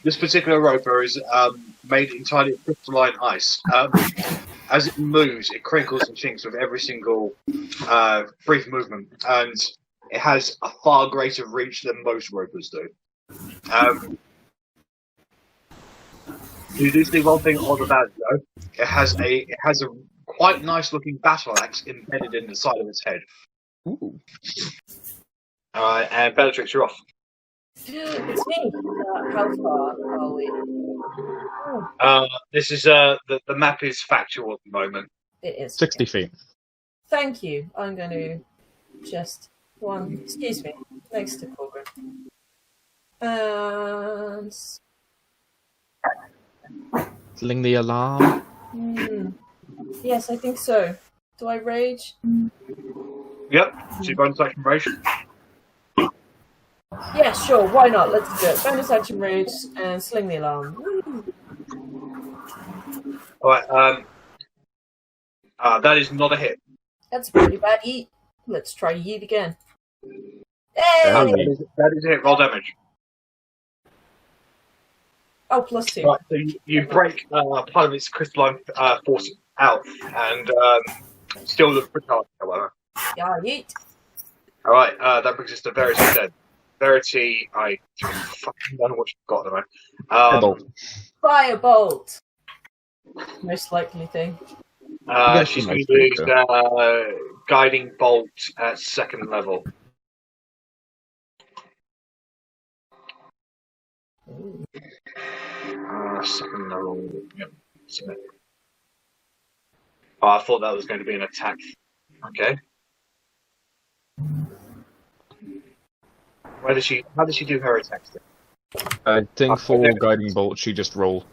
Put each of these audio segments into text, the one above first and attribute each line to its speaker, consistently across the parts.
Speaker 1: This particular roper is made entirely of crystalline ice. As it moves, it crinkles and chinks with every single brief movement, and it has a far greater reach than most ropers do. You do see one thing odd about it, though. It has a quite nice looking battle axe embedded in the side of its head.
Speaker 2: Ooh.
Speaker 1: And Bellatrix, you're off.
Speaker 3: It's me. How far are we?
Speaker 1: This is the map is factual at the moment.
Speaker 3: It is
Speaker 2: 60 feet.
Speaker 3: Thank you. I'm going to just excuse me, next to Korgrin. And
Speaker 2: Sling the alarm.
Speaker 3: yes, I think so. Do I rage?
Speaker 1: Yep. So bonus action rage.
Speaker 3: Yeah, sure. Why not? Let's do it. Bonus action rage and sling the alarm.
Speaker 1: All right. That is not a hit.
Speaker 3: That's a pretty bad yeet. Let's try yeet again. Hey!
Speaker 1: That is a hit. Roll damage.
Speaker 3: Oh, +2.
Speaker 1: Right. So you break part of its crystalline force out, and still look pretty hard, however.
Speaker 3: Yeah, yeet.
Speaker 1: All right. That brings us to Verity instead. Verity, I fucking don't know what you've got at the moment.
Speaker 3: Firebolt. Most likely thing.
Speaker 1: She's going to use Guiding Bolt at 2nd level. Second level. Yep. Oh, I thought that was going to be an attack. Okay. How does she do her attacks then?
Speaker 2: I think for Guiding Bolt, she just rolled.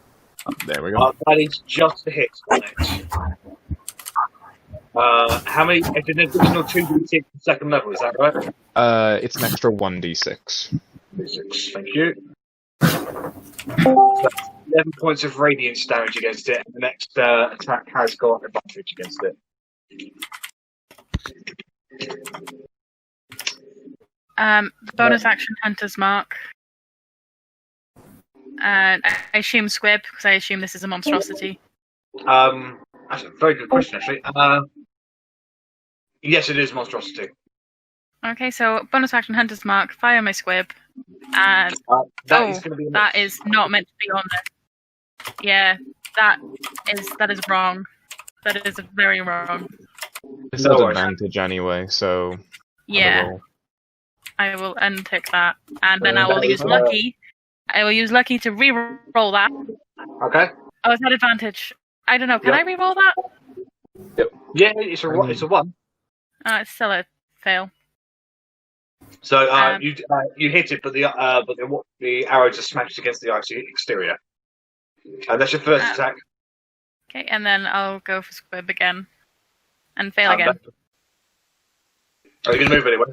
Speaker 2: There we go.
Speaker 1: That is just a hit on it. How many? It's an additional 2d6 at 2nd level, is that right?
Speaker 2: It's an extra 1d6.
Speaker 1: 6, thank you. So 11 points of radiance damage against it, and the next attack has got advantage against it.
Speaker 4: Bonus action Hunter's Mark. And I assume Squib, because I assume this is a monstrosity.
Speaker 1: That's a very good question, actually. Yes, it is monstrosity.
Speaker 4: Okay, so bonus action Hunter's Mark, fire my Squib, and that is not meant to be on there. Yeah, that is wrong. That is very wrong.
Speaker 2: It's at advantage anyway, so
Speaker 4: yeah, I will untick that, and then I will use Lucky. I will use Lucky to re-roll that.
Speaker 1: Okay.
Speaker 4: Oh, it's at advantage. I don't know. Can I re-roll that?
Speaker 1: Yep. Yeah, it's a 1.
Speaker 4: It's still a fail.
Speaker 1: So you hit it, but the arrow just smashed against the icy exterior. And that's your first attack.
Speaker 4: Okay, and then I'll go for Squib again. And fail again.
Speaker 1: Are you going to move anyway?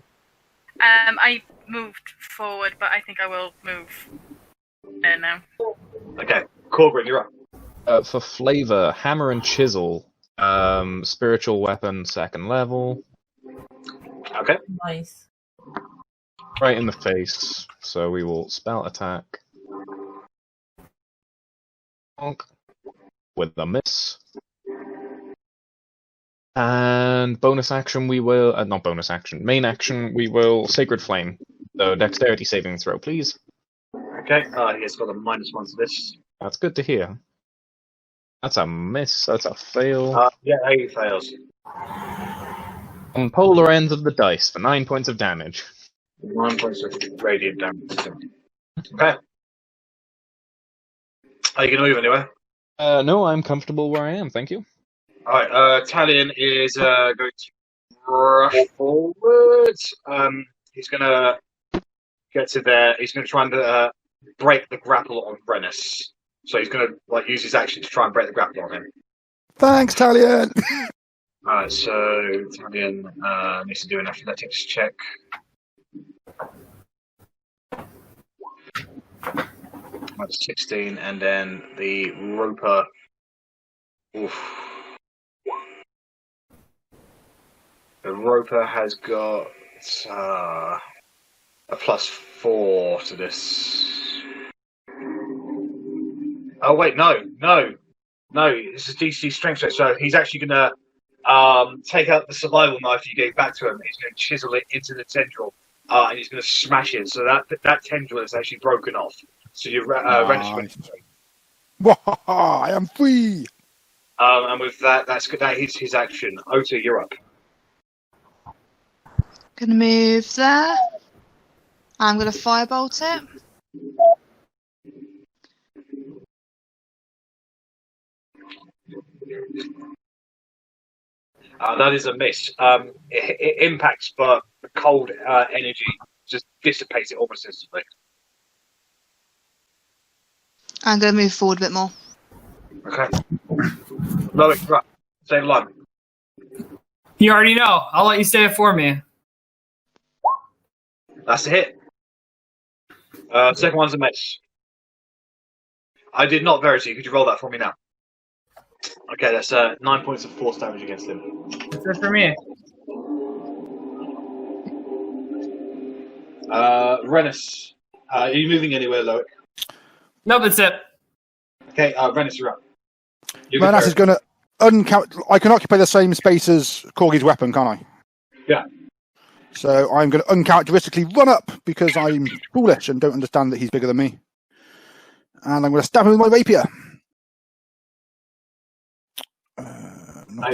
Speaker 4: I moved forward, but I think I will move there now.
Speaker 1: Okay, Korgrin, you're up.
Speaker 2: For flavor, hammer and chisel, spiritual weapon, 2nd level.
Speaker 1: Okay.
Speaker 3: Nice.
Speaker 2: Right in the face, so we will spell attack. With a miss. And bonus action, we will... not bonus action, main action, we will Sacred Flame. So dexterity saving throw, please.
Speaker 1: Okay, he's got a -1 to this.
Speaker 2: That's good to hear. That's a miss, that's a fail.
Speaker 1: Yeah, he fails.
Speaker 2: On polar ends of the dice for 9 points of damage.
Speaker 1: 9 points of radiant damage. Okay. Are you going to move anywhere?
Speaker 2: No, I'm comfortable where I am, thank you.
Speaker 1: Alright, Talion is going to rush forward. He's going to get to there. He's going to try and break the grapple on Rennas. So he's going to use his action to try and break the grapple on him.
Speaker 5: Thanks, Talion!
Speaker 1: Alright, so Talion needs to do an athletics check. That's 16, and then the roper. Oof. The roper has got a +4 to this. Oh wait, no. This is DC strength check. So he's actually gonna take out the survival knife you gave back to him. He's gonna chisel it into the tendril, and he's gonna smash it. So that tendril is actually broken off. So you
Speaker 5: Nice. I am free.
Speaker 1: and with that is his action. Otti, you're up.
Speaker 6: Gonna move there. I'm gonna firebolt it.
Speaker 1: That is a miss. It impacts, but the cold energy just dissipates it almost instantly.
Speaker 6: I'm gonna move forward a bit more.
Speaker 1: Okay. Loic, right. Save line.
Speaker 7: You already know. I'll let you say it for me.
Speaker 1: That's a hit. Second one's a miss. I did not Verity. Could you roll that for me now? Okay, that's 9 points of force damage against him.
Speaker 7: That's it for me.
Speaker 1: Rennas, are you moving anywhere, Loic?
Speaker 7: No, that's it.
Speaker 1: Okay, Rennas, you're up.
Speaker 5: Rennas is going to uncount. I can occupy the same space as Corgi's weapon, can't I?
Speaker 1: Yeah.
Speaker 5: So I'm going to uncharacteristically run up because I'm foolish and don't understand that he's bigger than me. And I'm going to stab him with my rapier.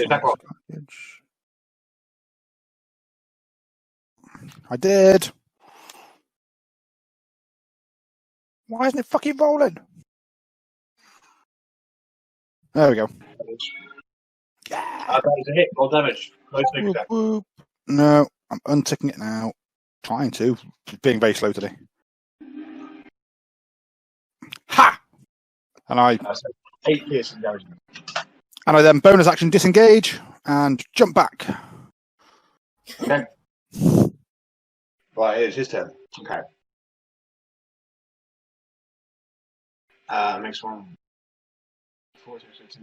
Speaker 1: Back off.
Speaker 5: I did. Why isn't it fucking rolling? There we go.
Speaker 1: Yeah. That was a hit. Roll damage.
Speaker 5: No, I'm unticking it now. Trying to. Being very slow today. Ha! And I
Speaker 1: 8 piercing damage.
Speaker 5: And I then bonus action disengage and jump back.
Speaker 1: Okay. Right, it's his turn. Okay. Next one. 4, 6, 6.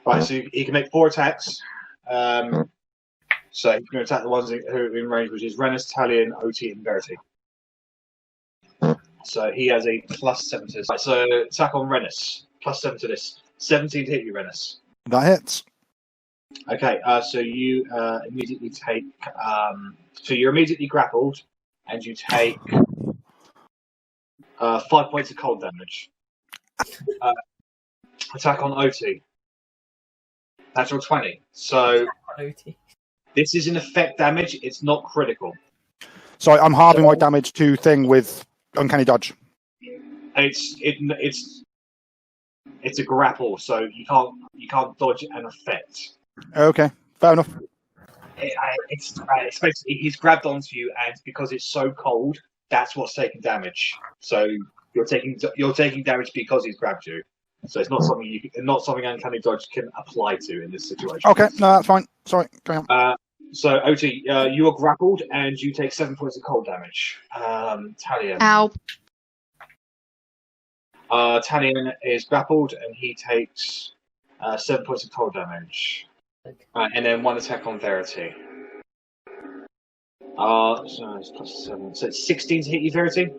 Speaker 1: Right, so he can make 4 attacks. So he's going to attack the ones who are in range, which is Rennas, Talion, Otti, and Verity. So he has a +7 to this. Right, so attack on Rennas. +7 to this. 17 to hit you, Rennas.
Speaker 5: That hits.
Speaker 1: Okay, so you immediately take... so you're immediately grappled, and you take 5 points of cold damage. Attack on Otti. Natural 20. So this is an effect damage. It's not critical.
Speaker 5: So I'm halving my damage to thing with uncanny dodge.
Speaker 1: It's a grapple, so you can't dodge an effect.
Speaker 5: Okay, fair enough.
Speaker 1: It's basically he's grabbed onto you, and because it's so cold, that's what's taking damage. So you're taking damage because he's grabbed you. So it's not something uncanny dodge can apply to in this situation.
Speaker 5: Okay, no, that's fine. Sorry, carry on.
Speaker 1: So Otti, you are grappled and you take 7 points of cold damage. Talion.
Speaker 6: Ow.
Speaker 1: Talion is grappled and he takes 7 points of cold damage. And then 1 attack on Verity. So it's +7. So it's 16 to hit you, Verity?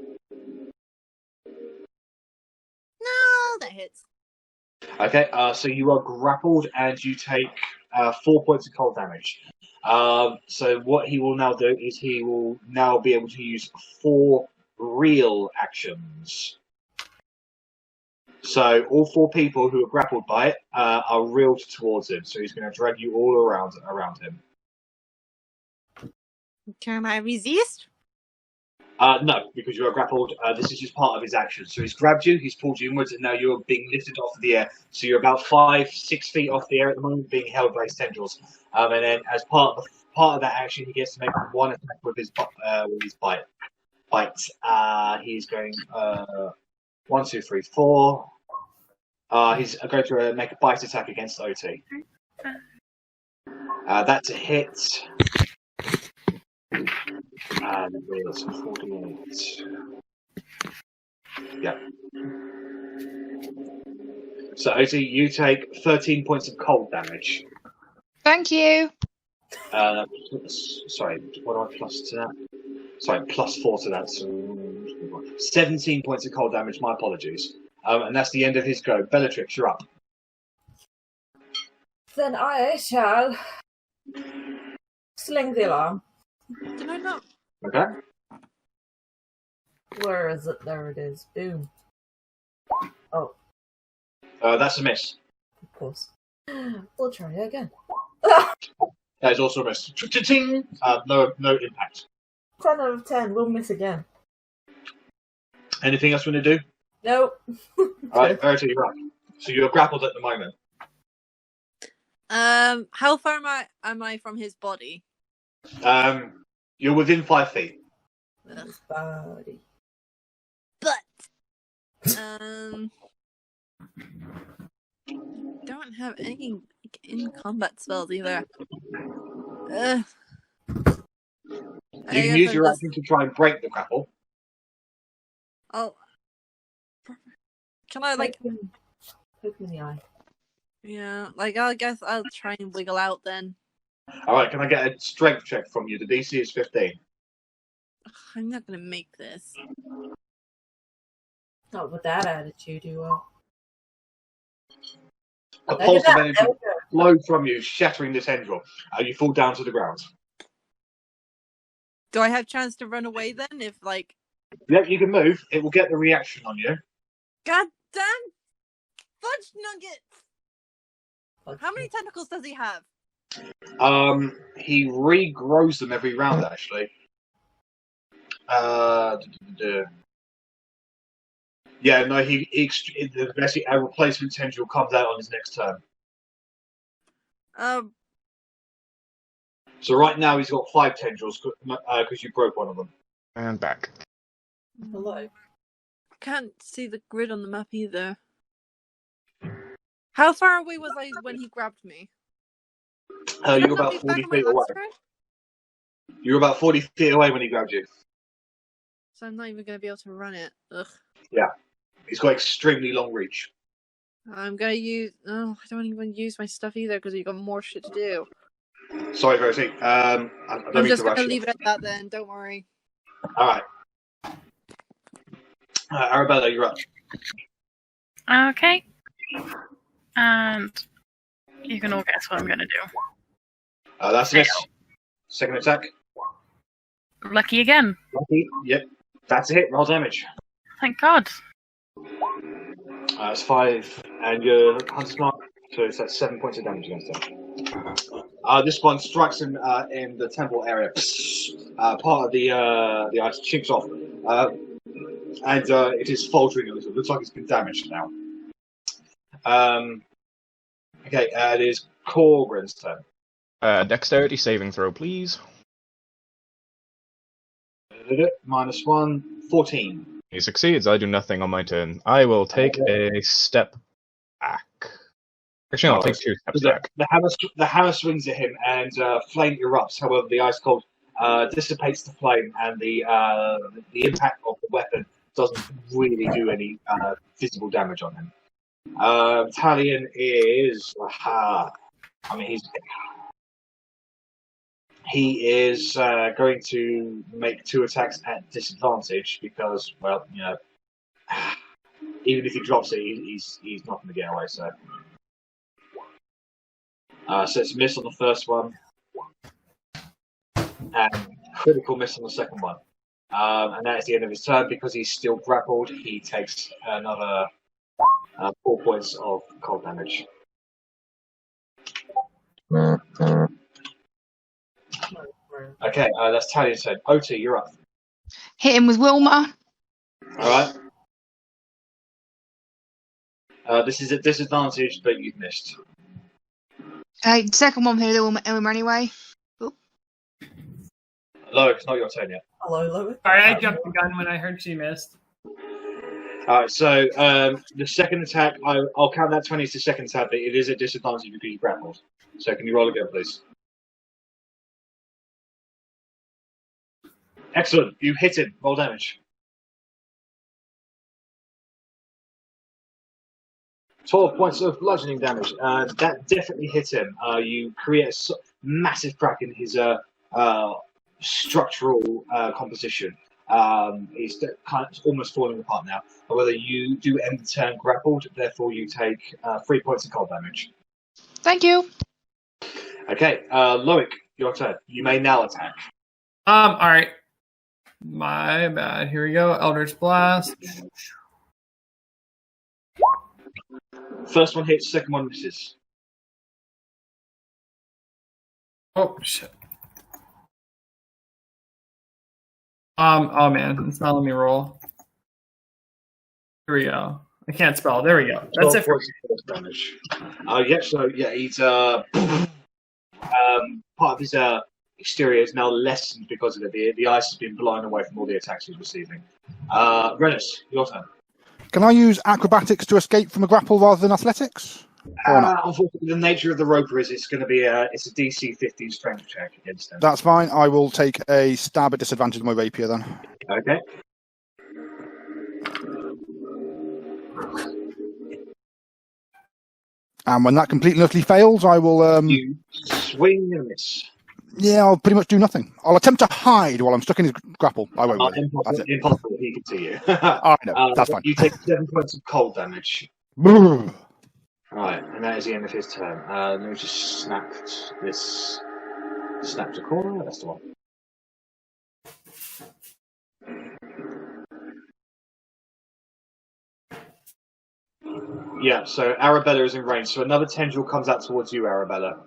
Speaker 8: No, that hits.
Speaker 1: Okay, so you are grappled and you take 4 points of cold damage. So what he will now do is he will now be able to use 4 real actions. So all 4 people who are grappled by it are reeled towards him. So he's going to drag you all around him.
Speaker 8: Can I resist?
Speaker 1: No, because you are grappled. This is just part of his action. So he's grabbed you, he's pulled you inwards, and now you're being lifted off the air. So you're about 5-6 feet off the air at the moment, being held by his tendrils. And then, as part of that action, he gets to make 1 attack with his bite. He's going 1, 2, 3, 4. He's going to make a bite attack against Otti. That's a hit. And it's 48. Yeah. So, Otti, you take 13 points of cold damage.
Speaker 6: Thank you.
Speaker 1: Sorry, what do I plus to that? Sorry, +4 to that. So 17 points of cold damage. My apologies. And that's the end of his go. Bellatrix, you're up.
Speaker 3: Then I shall sling the alarm.
Speaker 8: Did I not?
Speaker 1: Okay.
Speaker 3: Where is it? There it is. Boom. Oh,
Speaker 1: That's a miss.
Speaker 3: of course. We'll try again.
Speaker 1: That is also a miss. Cha-ching! No impact.
Speaker 3: 10 out of 10. We'll miss again.
Speaker 1: Anything else you want to do?
Speaker 3: Nope.
Speaker 1: All right, Verity, you're up. So you're grappled at the moment.
Speaker 8: How far am I from his body?
Speaker 1: You're within 5 feet.
Speaker 3: Body.
Speaker 8: But don't have any in combat spells either.
Speaker 1: You can use your action to try and break the grapple.
Speaker 8: Oh, can I like?
Speaker 3: Poke him in the eye.
Speaker 8: Yeah, like I guess I'll try and wiggle out then.
Speaker 1: All right, can I get a strength check from you? The DC is 15.
Speaker 8: I'm not gonna make this.
Speaker 3: Not with that attitude, you will.
Speaker 1: A pulse of energy flows from you, shattering the tendril. You fall down to the ground.
Speaker 8: Do I have chance to run away then? If like,
Speaker 1: Yep, you can move. It will get the reaction on you.
Speaker 8: god damn, fudge nuggets! How many tentacles does he have?
Speaker 1: He regrows them every round, actually. Yeah, no, basically a replacement tendril comes out on his next turn. So right now he's got 5 tendrils because you broke one of them.
Speaker 2: And back.
Speaker 3: Hello.
Speaker 8: Can't see the grid on the map either. How far away was I when he grabbed me?
Speaker 1: You were about 40 feet away. You were about 40 feet away when he grabbed you.
Speaker 8: So I'm not even going to be able to run it. Ugh.
Speaker 1: Yeah. He's got extremely long reach.
Speaker 8: I'm going to use... Oh, I don't even use my stuff either because you've got more shit to do.
Speaker 1: Sorry, Verity. I'm
Speaker 8: just going to leave it at that then. Don't worry.
Speaker 1: All right. Arrabella, you're up.
Speaker 4: Okay. And you can all guess what I'm going to do.
Speaker 1: That's it. Second attack.
Speaker 4: Lucky again.
Speaker 1: Lucky. Yep. That's a hit. Roll damage.
Speaker 4: Thank God.
Speaker 1: It's 5, and your hunter's mark, so that's 7 points of damage against him. This one strikes him in the temple area. Part of the ice chinks off, and it is faltering a little. Looks like it's been damaged now. Okay, it is Korgrin's turn.
Speaker 2: Dexterity saving throw, please.
Speaker 1: -1, 14.
Speaker 2: He succeeds. I do nothing on my turn. I will take a step back. Actually, I'll take 2 steps back.
Speaker 1: The hammer swings at him, and flame erupts. However, the ice cold dissipates the flame, and the impact of the weapon doesn't really do any visible damage on him. Talion is... he is going to make 2 attacks at disadvantage because, well, you know, even if he drops it, he's not going to get away. So it's a miss on the first one, and critical miss on the second one. And that is the end of his turn. Because he's still grappled, he takes another 4 points of cold damage. Okay, that's Talion's turn. Otti, you're up.
Speaker 6: Hit him with Wilma.
Speaker 1: Alright. This is a disadvantage, but you've missed.
Speaker 6: Second one hit Wilma anyway.
Speaker 1: Loic, it's not your turn yet.
Speaker 3: Hello, Loic.
Speaker 7: Sorry, I jumped the gun when I heard she missed.
Speaker 1: Alright, so the second attack, I'll count that 20 as the second attack, but it is a disadvantage because you grappled. So can you roll again, please? Excellent, you hit him. Roll damage. 12 points of bludgeoning damage. That definitely hit him. You create massive crack in his structural composition. He's kind of almost falling apart now. However, you do end the turn grappled, therefore you take 3 points of cold damage.
Speaker 6: Thank you.
Speaker 1: Okay, Loic, your turn. You may now attack.
Speaker 7: All right. My bad. Here we go. Eldritch Blast.
Speaker 1: First one hits, second one misses.
Speaker 7: Oh shit. Oh man, it's not letting me roll. Here we go. I can't spell. There we go. That's it for
Speaker 1: damage. He's part of his exterior is now lessened because of it. The ice has been blown away from all the attacks he's receiving. Rennas, your turn.
Speaker 5: Can I use acrobatics to escape from a grapple rather than athletics?
Speaker 1: Unfortunately, the nature of the roper is it's going to be a DC 15 strength check against him.
Speaker 5: That's fine. I will take a stab at disadvantage with my rapier then.
Speaker 1: Okay.
Speaker 5: And when that completely and utterly fails, I will...
Speaker 1: You swing and miss.
Speaker 5: Yeah, I'll pretty much do nothing. I'll attempt to hide while I'm stuck in his grapple. I won't.
Speaker 1: Impossible. He can see you.
Speaker 5: I know. That's fine.
Speaker 1: You take 7 points of cold damage. Right, and that is the end of his turn. Let me just snap this. Snap to corner. That's the one. Yeah, so Arrabella is in range. So another tendril comes out towards you, Arrabella.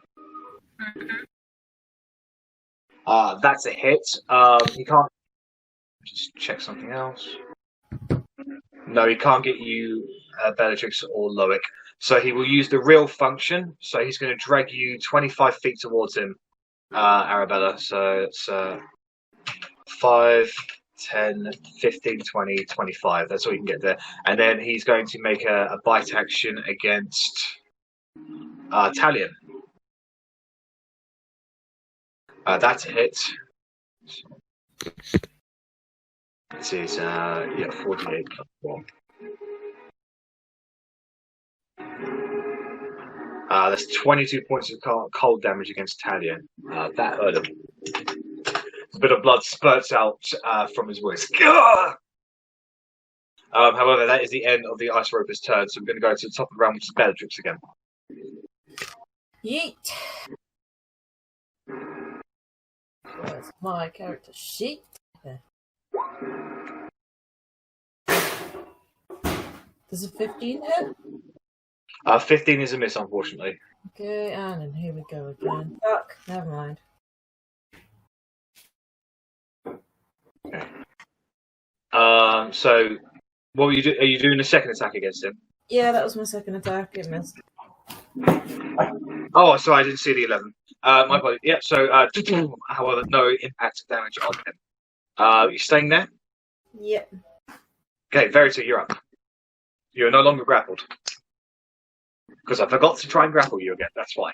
Speaker 1: That's a hit. He can't. Just check something else. No, he can't get you, Bellatrix or Loic. So he will use the real function. So he's going to drag you 25 feet towards him, Arrabella. So it's 5, 10, 15, 20, 25. That's all you can get there. And then he's going to make a bite action against Talion. That's a hit. This is 48 plus 1. That's 22 points of cold damage against Talion. That hurt him. A bit of blood spurts out from his voice. However, that is the end of the Ice Roper's turn, so I'm going to go to the top of the round, which is Bellatrix again.
Speaker 3: Yeet. Where's my character sheet? There. Does a 15 hit?
Speaker 1: 15 is a miss, unfortunately.
Speaker 3: Okay, and then here we go again. Fuck, never mind.
Speaker 1: Okay. So, what were you doing? Are you doing a second attack against him?
Speaker 3: Yeah, that was my second attack. It missed.
Speaker 1: Oh, sorry, I didn't see the 11. My apologies. Yeah, so, however, no impact damage on him. You staying there?
Speaker 3: Yep.
Speaker 1: Okay, Verity, you're up. You're no longer grappled. Because I forgot to try and grapple you again, that's why.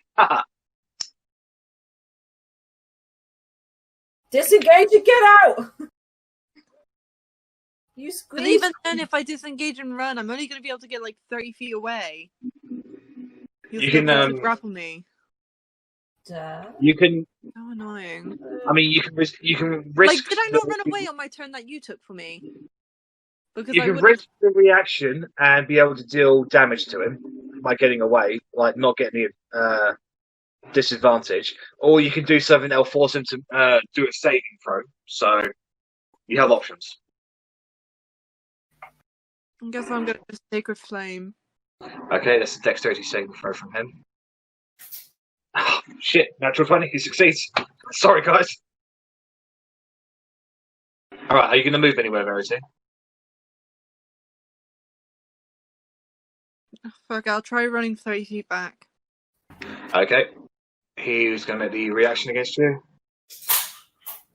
Speaker 3: Disengage and get out! You squeeze.
Speaker 8: But even then, if I disengage and run, I'm only going to be able to get like 30 feet away.
Speaker 1: You can
Speaker 8: grapple me.
Speaker 1: You can.
Speaker 8: So annoying.
Speaker 1: I mean, you can risk.
Speaker 8: Like, did I not run away on my turn that you took for me? Because
Speaker 1: you can risk the reaction and be able to deal damage to him by getting away, like not getting the disadvantage, or you can do something that'll force him to do a saving throw. So you have options.
Speaker 8: I guess I'm going to Sacred Flame.
Speaker 1: Okay, that's a dexterity saving throw from him. Oh, shit, natural 20, he succeeds. Sorry, guys. Alright, are you going to move anywhere, Verity?
Speaker 8: Oh, fuck, I'll try running 30 feet back.
Speaker 1: Okay. He's going to make the reaction against you.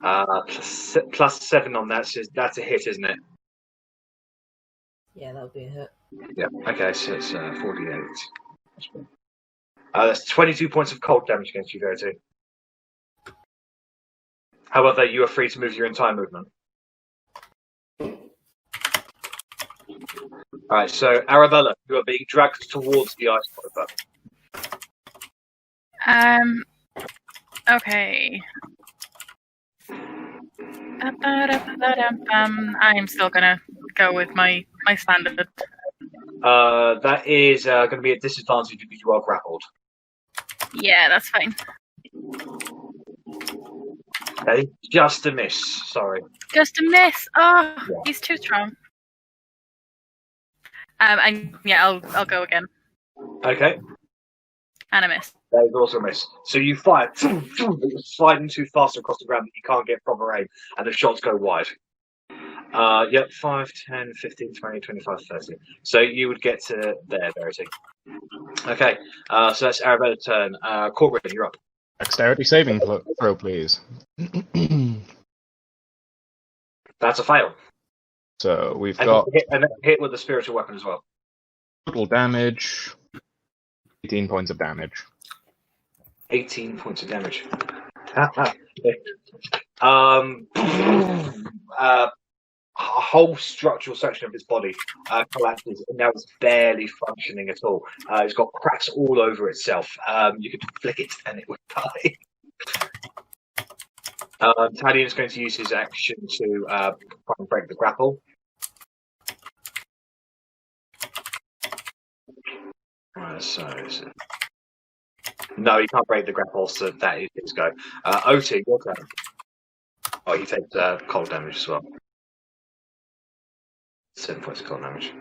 Speaker 1: Plus 7 on that, so that's a hit, isn't it?
Speaker 3: Yeah, that'll be a hit.
Speaker 1: Yeah, okay, so it's 48. That's 22 points of cold damage against you, Verity. However, you are free to move your entire movement. Alright, so Arrabella, you are being dragged towards the ice roper.
Speaker 4: Okay. I'm still gonna go with my standard.
Speaker 1: That is going to be a disadvantage because you are grappled.
Speaker 4: Yeah, that's fine.
Speaker 1: Okay, just a miss. Sorry.
Speaker 4: Just a miss. Oh,
Speaker 1: Yeah.
Speaker 4: he's too strong. And yeah, I'll go again.
Speaker 1: Okay.
Speaker 4: And a miss.
Speaker 1: That is also a miss. So you fire, but you're sliding too fast across the ground that you can't get proper aim, and the shots go wide. Yep, 5, 10, 15, 20, 25, 30. So you would get to there, Verity. Okay, so that's Arabella's turn. Korgrin, you're up.
Speaker 2: Dexterity saving throw, please.
Speaker 1: That's a fail.
Speaker 2: So we've
Speaker 1: And
Speaker 2: got
Speaker 1: hit with the spiritual weapon as well.
Speaker 2: total damage, 18 points of damage.
Speaker 1: 18 points of damage. A whole structural section of its body collapses, and now it's barely functioning at all. It's got cracks all over itself. You could flick it, and it would die. Tadian is going to use his action to try and break the grapple. No, he can't break the grapple, so that is his go. Otti, your turn. Oh, he takes cold damage as well. 7 points of cold damage.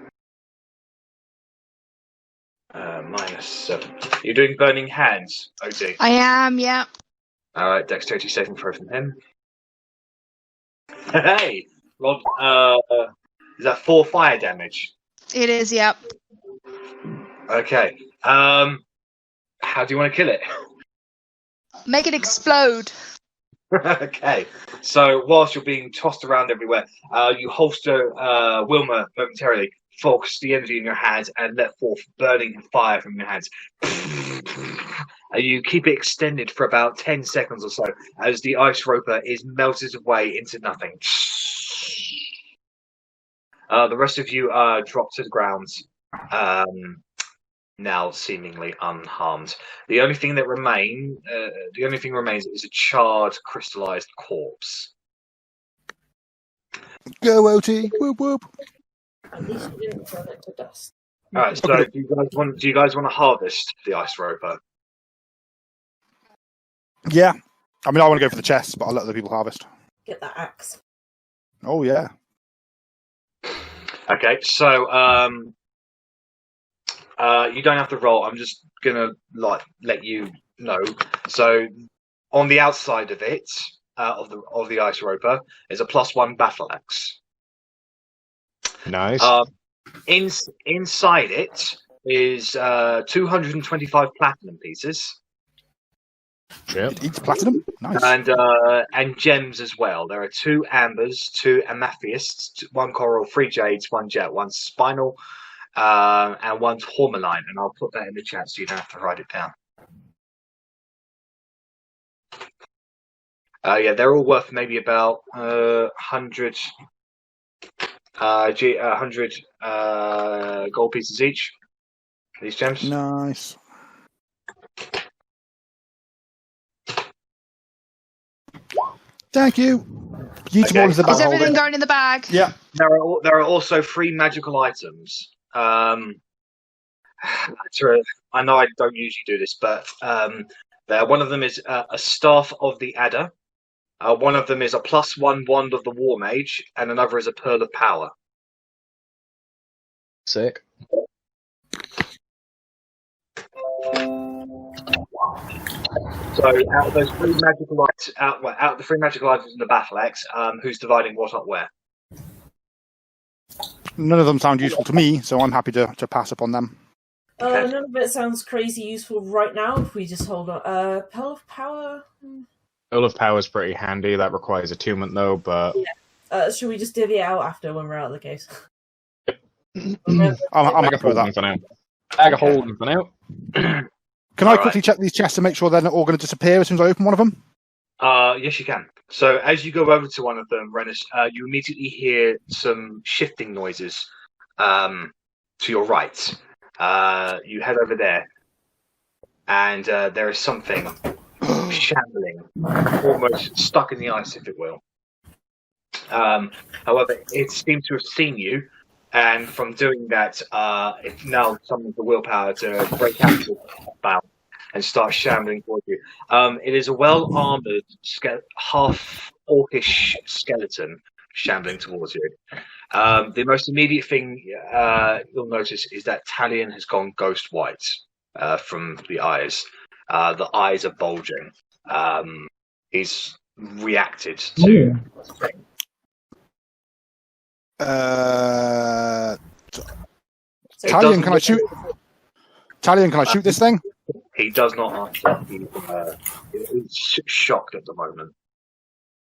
Speaker 1: -7. You're doing burning hands, Otti.
Speaker 6: I am, yeah.
Speaker 1: Alright, dexterity saving throw from him. Hey! Rod, is that 4 fire damage?
Speaker 6: It is, yep.
Speaker 1: Okay. How do you want to kill it?
Speaker 6: Make it explode.
Speaker 1: Okay. So whilst you're being tossed around everywhere, you holster Wilma momentarily, focus the energy in your hands, and let forth burning fire from your hands. You keep it extended for about 10 seconds or so as the ice roper is melted away into nothing. The rest of you drop to the ground, now seemingly unharmed. The only thing remains is a charred, crystallized corpse.
Speaker 5: Go, OT. Whoop, whoop.
Speaker 3: At least you didn't turn it to dust.
Speaker 1: All right. So, do you guys want to harvest the ice roper?
Speaker 5: Yeah. I mean, I want to go for the chest, but I'll let other people harvest.
Speaker 3: Get that axe.
Speaker 5: Oh, yeah.
Speaker 1: Okay. So, you don't have to roll. I'm just gonna let you know. So, on the outside of it, of the ice roper, is a +1 battle axe.
Speaker 2: Nice.
Speaker 1: Inside it is 225 platinum pieces.
Speaker 2: Yep.
Speaker 5: It eats platinum. Nice.
Speaker 1: And gems as well. There are 2 ambers, 2 amethysts, 1 coral, 3 jades, 1 jet, 1 spinal, and 1 tourmaline. And I'll put that in the chat so you don't have to write it down. Yeah, they're all worth maybe about 100 gold pieces each. These gems.
Speaker 5: Nice. Thank you. Use them all as the
Speaker 6: Is
Speaker 5: bag
Speaker 6: everything
Speaker 5: holder.
Speaker 6: going in the bag?
Speaker 5: Yeah.
Speaker 1: There are also 3 magical items. I know I don't usually do this, but one of them is a staff of the adder. One of them is a +1 wand of the war mage, and another is a pearl of power.
Speaker 2: Sick.
Speaker 1: So out of those 3 magical out of the 3 magical items in the battle axe, who's dividing what up where?
Speaker 5: None of them sound useful to me, so I'm happy to pass upon them.
Speaker 1: Okay.
Speaker 3: None of it sounds crazy useful right now if we just hold on. Pearl of Power?
Speaker 2: Pearl of Power is pretty handy. That requires attunement, though, but...
Speaker 3: Yeah. Should we just divvy it out after when we're out of the case?
Speaker 5: I'm happy with that.
Speaker 2: For now. Bag of holding for now.
Speaker 5: Can I quickly check these chests to make sure they're not all going to disappear as soon as I open one of them?
Speaker 1: Yes, you can. So as you go over to one of them, Rennas, you immediately hear some shifting noises to your right. You head over there, and there is something shambling, almost stuck in the ice, if it will. However, it seems to have seen you, and from doing that, it now summons the willpower to break out of the bound and start shambling towards you. It is a well-armored, half-orcish skeleton shambling towards you. The most immediate thing you'll notice is that Talion has gone ghost white from the eyes. The eyes are bulging. He's reacted to.
Speaker 5: Talion, can I shoot? Talion, can I shoot this thing?
Speaker 1: He does not answer. He's shocked at the moment.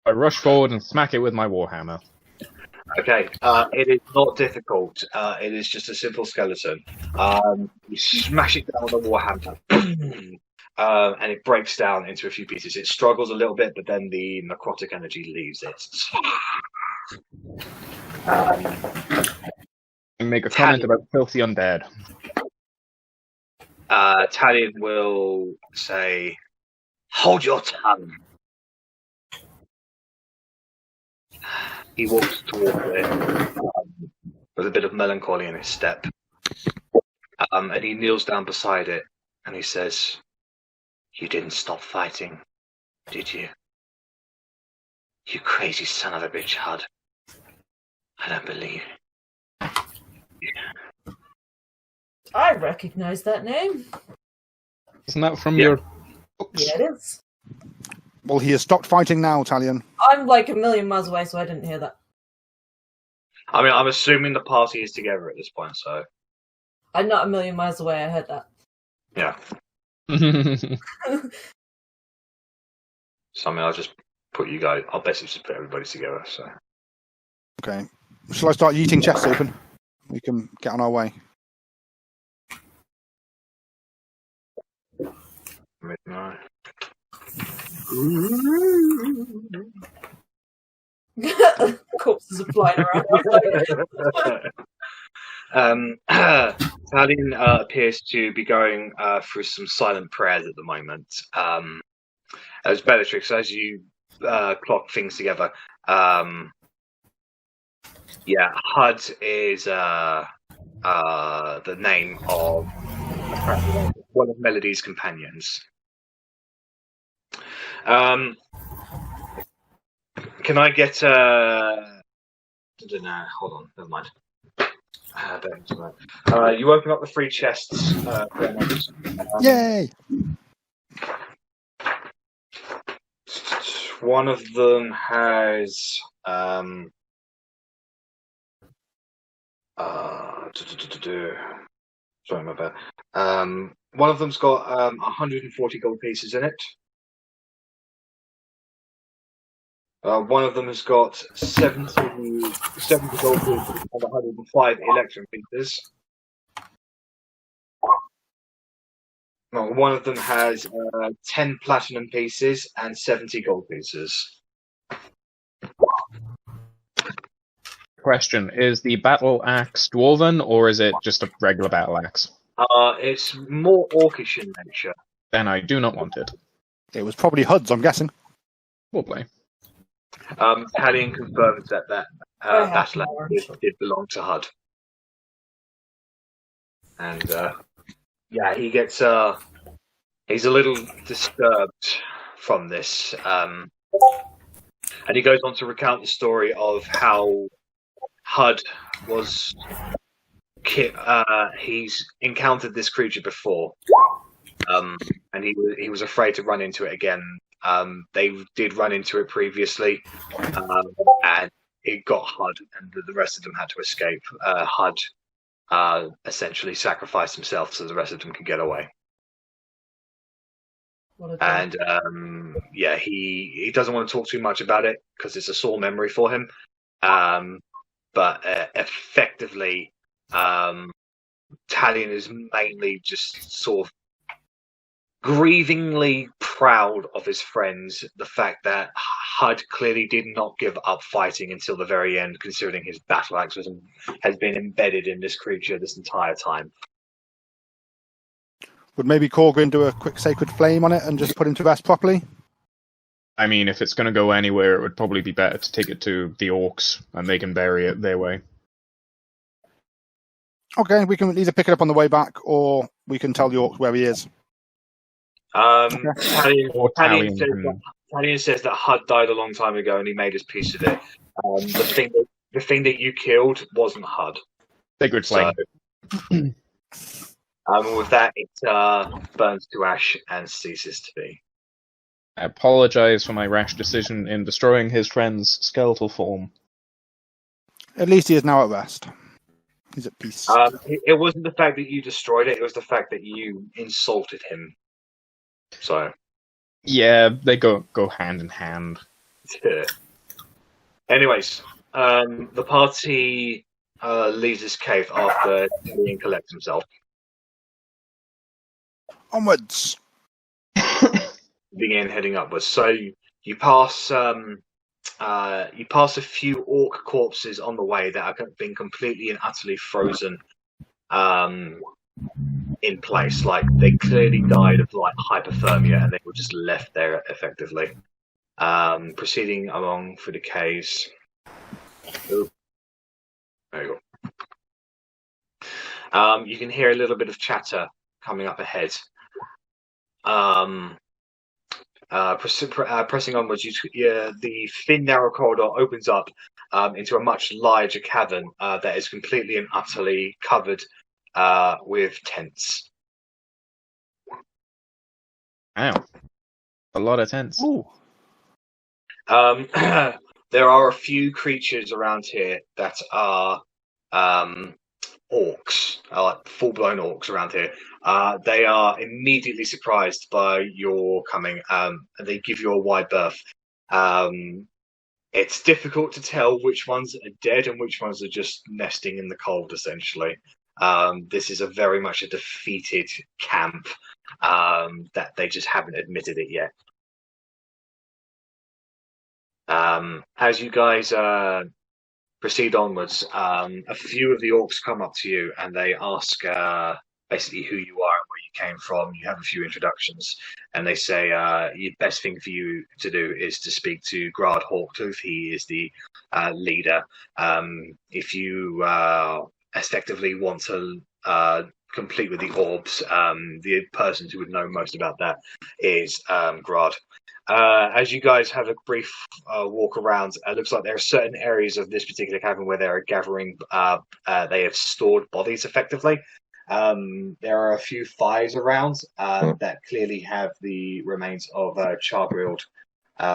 Speaker 2: I rush forward and smack it with my warhammer.
Speaker 1: Okay, it is not difficult. It is just a simple skeleton. You smash it down with a warhammer, and it breaks down into a few pieces. It struggles a little bit, but then the necrotic energy leaves it.
Speaker 2: And make a comment about filthy undead.
Speaker 1: Talion will say, "Hold your tongue." He walks towards it with a bit of melancholy in his step, and he kneels down beside it, and he says, "You didn't stop fighting, did you? You crazy son of a bitch, Hud. I don't believe."
Speaker 3: I recognise that name.
Speaker 2: Isn't that from your books?
Speaker 3: Yeah, it is.
Speaker 5: Well, he has stopped fighting now, Talion.
Speaker 3: I'm like a million miles away, so I didn't hear that.
Speaker 1: I mean, I'm assuming the party is together at this point, so...
Speaker 3: I'm not a million miles away, I heard that.
Speaker 1: Yeah. So, I mean, I'll just put you guys... I'll basically just put everybody together, so...
Speaker 5: Okay. Shall I start yeeting chests open? We can get on our way.
Speaker 1: Midnight.
Speaker 3: Corpses are flying around.
Speaker 1: Talion appears to be going through some silent prayers at the moment. As Bellatrix, as you clock things together, Hud is the name of one of Melody's companions. Can I get I don't know. Hold on, never mind. You open up the 3 chests.
Speaker 5: Yay!
Speaker 1: One of them has sorry, my bad. One of them's got 140 gold pieces in it. One of them has got 70 gold pieces and 105 electrum pieces. One of them has 10 platinum pieces and 70 gold pieces.
Speaker 2: Question, is the battle axe dwarven, or is it just a regular battle axe?
Speaker 1: It's more orcish in nature.
Speaker 2: Then I do not want it.
Speaker 5: It was probably Hud's, I'm guessing.
Speaker 2: Probably.
Speaker 1: Talion confirms that battle axe did belong to Hud. And he gets he's a little disturbed from this. And he goes on to recount the story of how Hud was he's encountered this creature before, and he was afraid to run into it again. They did run into it previously, and it got Hud, and the rest of them had to escape. Hud essentially sacrificed himself so the rest of them could get away. And he doesn't want to talk too much about it because it's a sore memory for him. But effectively, Talion is mainly just sort of grievingly proud of his friends. The fact that Hud clearly did not give up fighting until the very end, considering his battle axe has been embedded in this creature this entire time.
Speaker 5: Would maybe Korgrin do a quick sacred flame on it and just put him to rest properly?
Speaker 2: I mean, if it's going to go anywhere, it would probably be better to take it to the orcs, and they can bury it their way.
Speaker 5: Okay, we can either pick it up on the way back, or we can tell the orcs where he is.
Speaker 1: Talion says that Hud died a long time ago, and he made his peace with it. The thing that you killed wasn't Hud.
Speaker 2: Sacred flame.
Speaker 1: With that, it burns to ash and ceases to be.
Speaker 2: I apologize for my rash decision in destroying his friend's skeletal form.
Speaker 5: At least he is now at rest. He's at peace.
Speaker 1: It wasn't the fact that you destroyed it, it was the fact that you insulted him. So.
Speaker 2: Yeah, they go hand in hand.
Speaker 1: Anyways, the party leaves this cave after Talion collects himself.
Speaker 5: Onwards!
Speaker 1: Begin heading upwards. So you pass a few orc corpses on the way that have been completely and utterly frozen in place. Like they clearly died of like hypothermia, and they were just left there effectively. Proceeding along through the caves. Ooh. There you go. You can hear a little bit of chatter coming up ahead. Pressing onwards, the thin, narrow corridor opens up into a much larger cavern that is completely and utterly covered with tents.
Speaker 2: Wow. A lot of tents.
Speaker 5: Ooh.
Speaker 1: There are a few creatures around here that are orcs, like full-blown orcs around here. They are immediately surprised by your coming, and they give you a wide berth. It's difficult to tell which ones are dead and which ones are just nesting in the cold, essentially. This is very much a defeated camp that they just haven't admitted it yet. As you guys proceed onwards, a few of the orcs come up to you and they ask basically who you are and where you came from. You have a few introductions, and they say the best thing for you to do is to speak to Grard Hawktooth. He is the leader. If you effectively want to complete with the Orbs, the person who would know most about that is Grard. As you guys have a brief walk around, it looks like there are certain areas of this particular cavern where they are gathering. They have stored bodies effectively. There are a few fires around that clearly have the remains of char-grilled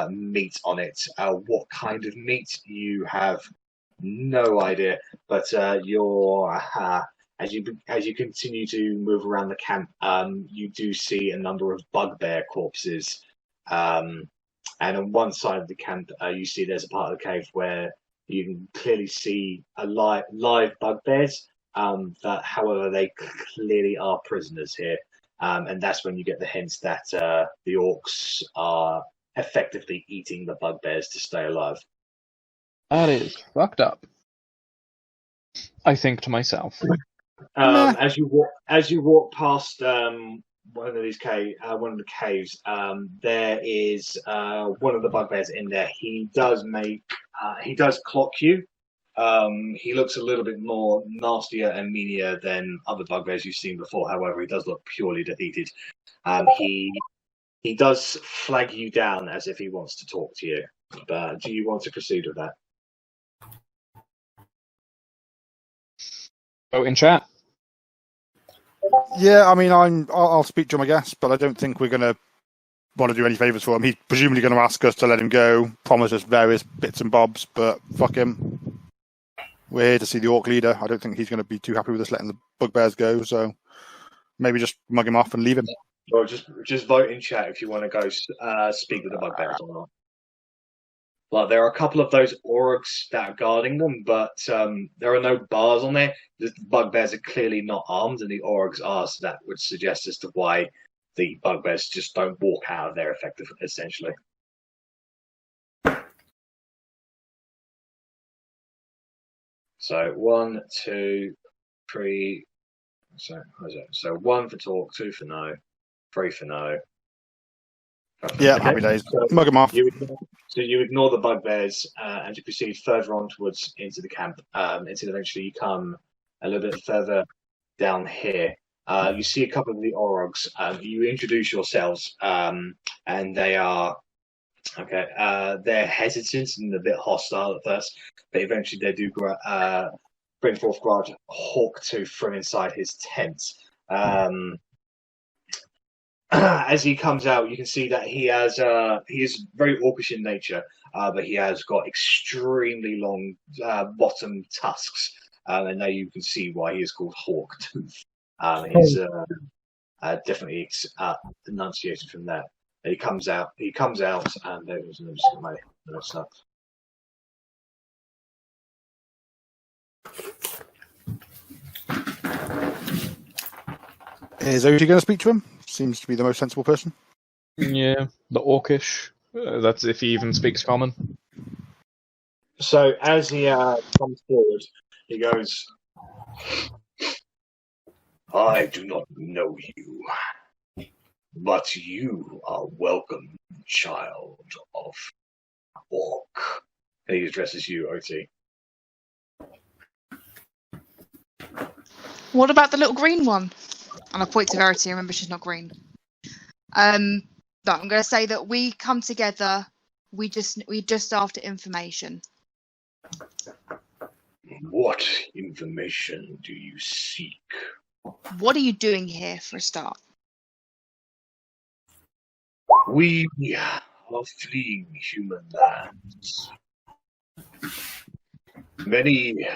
Speaker 1: meat on it. What kind of meat, you have no idea, but as you continue to move around the camp, you do see a number of bugbear corpses. And on one side of the camp, you see there's a part of the cave where you can clearly see a live bugbears. That, however, they clearly are prisoners here, and that's when you get the hints that the orcs are effectively eating the bugbears to stay alive.
Speaker 2: That is fucked up. I think to myself.
Speaker 1: As you walk past one of the caves, there is one of the bugbears in there. He does clock you. He looks a little bit more nastier and meanier than other bugbears you've seen before. However, he does look purely defeated. He does flag you down as if he wants to talk to you. But do you want to proceed with that?
Speaker 2: Oh, in chat?
Speaker 5: Yeah, I mean, I'll speak to him, I guess, but I don't think we're going to want to do any favours for him. He's presumably going to ask us to let him go, promise us various bits and bobs, but fuck him. We're here to see the orc leader. I don't think he's going to be too happy with us letting the bugbears go, so maybe just mug him off and leave him.
Speaker 1: Or just vote in chat if you want to go speak with the bugbears or not. Well, there are a couple of those orcs that are guarding them, but there are no bars on there. The bugbears are clearly not armed, and the orcs are, so that would suggest as to why the bugbears just don't walk out of there effectively, essentially. So 1, 2, 3, So 1 for talk, 2 for no, 3 for no.
Speaker 5: Yeah, happy days.
Speaker 1: So
Speaker 5: Mug him off.
Speaker 1: you ignore the bugbears and you proceed further onwards into the camp until eventually you come a little bit further down here. You see a couple of the Orgs. You introduce yourselves, and they are okay. They're hesitant and a bit hostile at first, but eventually they do bring forth Grad Hawktooth from inside his tent. As he comes out, you can see that he is very orcish in nature, but he has got extremely long bottom tusks, and now you can see why he is called Hawktooth. He's definitely enunciated from that. He comes out, and there's just my notes up.
Speaker 5: Is Otti going to speak to him? Seems to be the most sensible person.
Speaker 2: Yeah, the Orcish. That's if he even speaks common.
Speaker 1: So as he comes forward, he goes, "I do not know you, but you are welcome, child of Orc." And he addresses you, Otti.
Speaker 6: What about the little green one? And I point to Verity. Remember, she's not green. No, I'm going to say that we come together. We just after information.
Speaker 1: What information do you seek?
Speaker 6: What are you doing here for a start?
Speaker 1: We are fleeing human lands. Many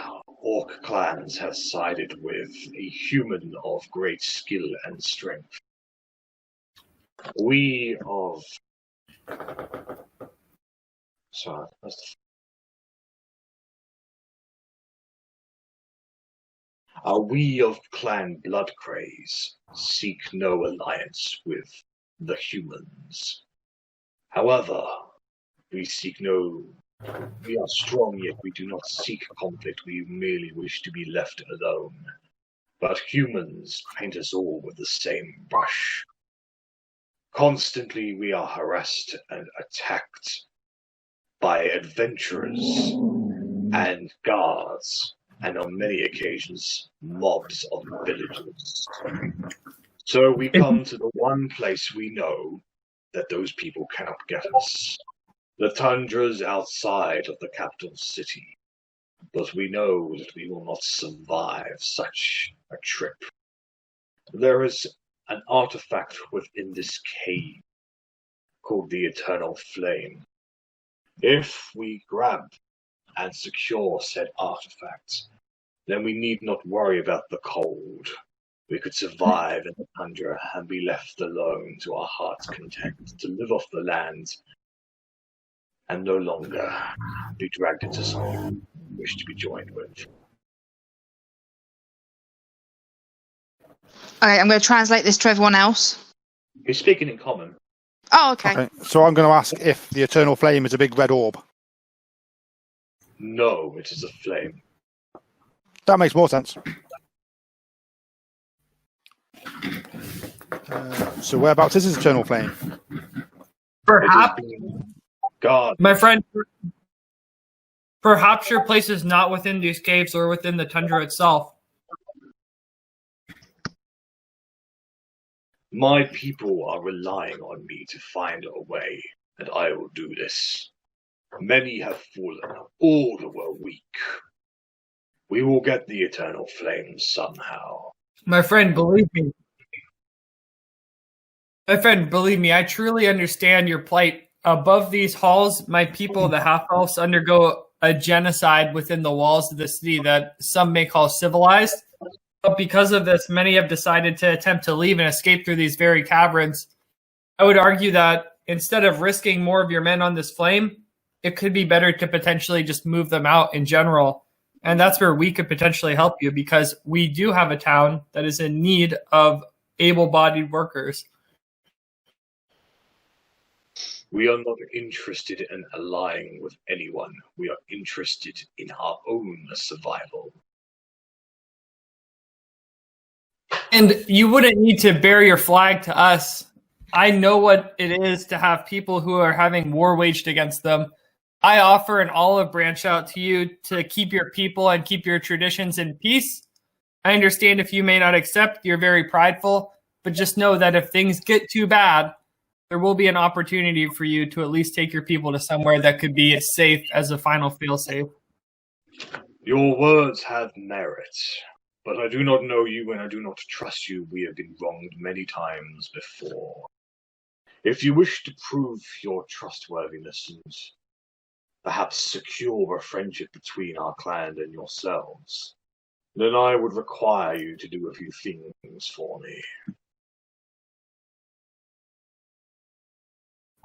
Speaker 1: Orc clans have sided with a human of great skill and strength. We of Clan Bloodcraze seek no alliance with the humans. However, we are strong, yet we do not seek conflict. We merely wish to be left alone. But humans paint us all with the same brush. Constantly we are harassed and attacked by adventurers and guards, and on many occasions, mobs of villagers. So we come to the one place we know that those people cannot get us. The tundras outside of the capital city. But we know that we will not survive such a trip. There is an artifact within this cave called the Eternal Flame. If we grab and secure said artifact, then we need not worry about the cold. We could survive in the tundra and be left alone to our heart's content, to live off the land and no longer be dragged into something we wish to be joined with.
Speaker 6: Okay, I'm going to translate this to everyone else.
Speaker 1: He's speaking in common.
Speaker 6: Oh, okay.
Speaker 5: So I'm going to ask if the Eternal Flame is a big red orb.
Speaker 1: No, it is a flame.
Speaker 5: That makes more sense. So whereabouts is this Eternal Flame?
Speaker 7: Perhaps,
Speaker 1: God,
Speaker 7: my friend, perhaps your place is not within these caves or within the tundra itself.
Speaker 1: my people are relying on me to find a way, and I will do this. Many have fallen, all were weak. We will get the Eternal Flame somehow.
Speaker 7: My friend, believe me. I truly understand your plight. Above these halls, my people, the half-elves, undergo a genocide within the walls of the city that some may call civilized. But because of this, many have decided to attempt to leave and escape through these very caverns. I would argue that instead of risking more of your men on this flame, it could be better to potentially just move them out in general. And that's where we could potentially help you, because we do have a town that is in need of able-bodied workers.
Speaker 1: We are not interested in allying with anyone. We are interested in our own survival.
Speaker 7: And you wouldn't need to bear your flag to us. I know what it is to have people who are having war waged against them. I offer an olive branch out to you to keep your people and keep your traditions in peace. I understand if you may not accept, you're very prideful, but just know that if things get too bad, there will be an opportunity for you to at least take your people to somewhere that could be as safe as a final failsafe.
Speaker 9: Your words have merit, but I do not know you and I do not trust you. We have been wronged many times before. If you wish to prove your trustworthiness and perhaps secure a friendship between our clan and yourselves, then I would require you to do a few things for me.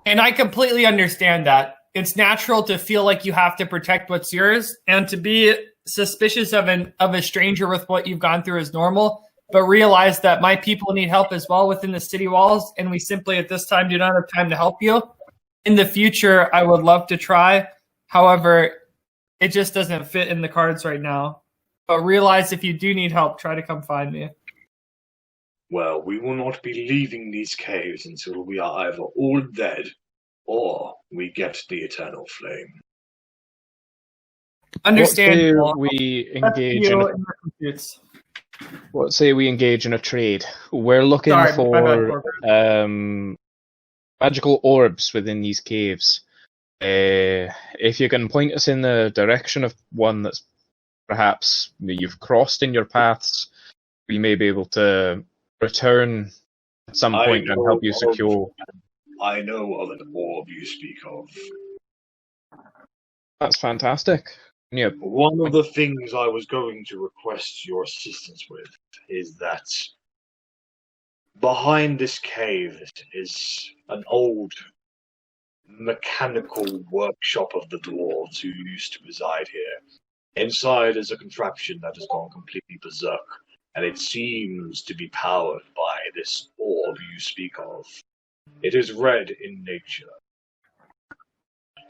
Speaker 7: And I completely understand that. It's natural to feel like you have to protect what's yours, and to be suspicious of a stranger with what you've gone through is normal. But realize that my people need help as well within the city walls, and we simply at this time do not have time to help you. In the future, I would love to try. However, it just doesn't fit in the cards right now. But realize if you do need help, try to come find me.
Speaker 9: Well, we will not be leaving these caves until we are either all dead or we get the eternal flame.
Speaker 7: Understand.
Speaker 2: What say we engage in a trade? We're looking for magical orbs within these caves. If you can point us in the direction of one that's perhaps you've crossed in your paths, we may be able to return at some point and help you secure.
Speaker 9: I know of an orb you speak of.
Speaker 2: That's fantastic. Yeah.
Speaker 9: One of the things I was going to request your assistance with is that behind this cave is an old mechanical workshop of the dwarves who used to reside here. Inside is a contraption that has gone completely berserk, and it seems to be powered by this orb you speak of. It is red in nature.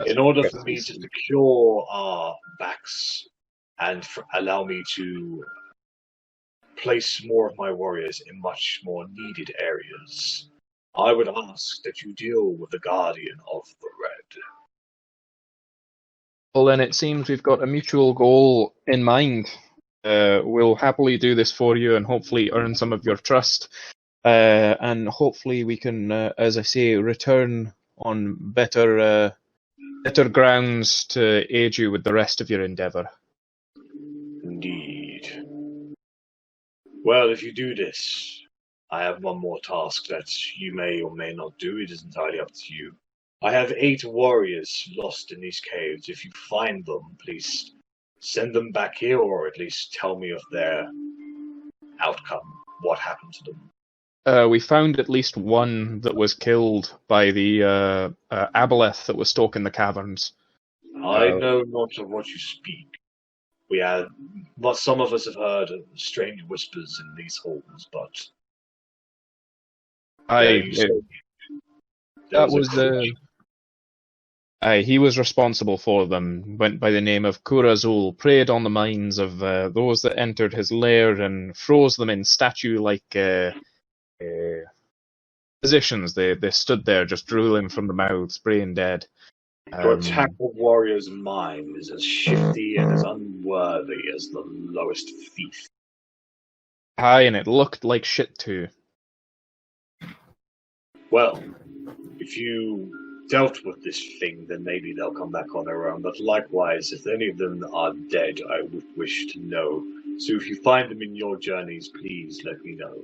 Speaker 9: In order for me to secure our backs and allow me to place more of my warriors in much more needed areas, I would ask that you deal with the Guardian of the Red.
Speaker 2: Well, then it seems we've got a mutual goal in mind. We'll happily do this for you and hopefully earn some of your trust. And hopefully we can, as I say, return on better grounds to aid you with the rest of your endeavour.
Speaker 9: Indeed. Well, if you do this, I have one more task that you may or may not do. It is entirely up to you. I have 8 warriors lost in these caves. If you find them, please send them back here, or at least tell me of their outcome. What happened to them?
Speaker 2: We found at least one that was killed by the aboleth that was stalking the caverns.
Speaker 9: I know not of what you speak. But some of us have heard strange whispers in these halls, but
Speaker 2: he was responsible for them. Went by the name of Kurazul, preyed on the minds of those that entered his lair and froze them in statue-like positions. They stood there just drooling from the mouths, brain dead.
Speaker 9: To attack a warrior's mind is as shifty and as unworthy as the lowest thief.
Speaker 2: Aye, and it looked like shit too.
Speaker 9: Well, if you dealt with this thing, then maybe they'll come back on their own. But likewise, if any of them are dead, I would wish to know. So if you find them in your journeys, please let me know.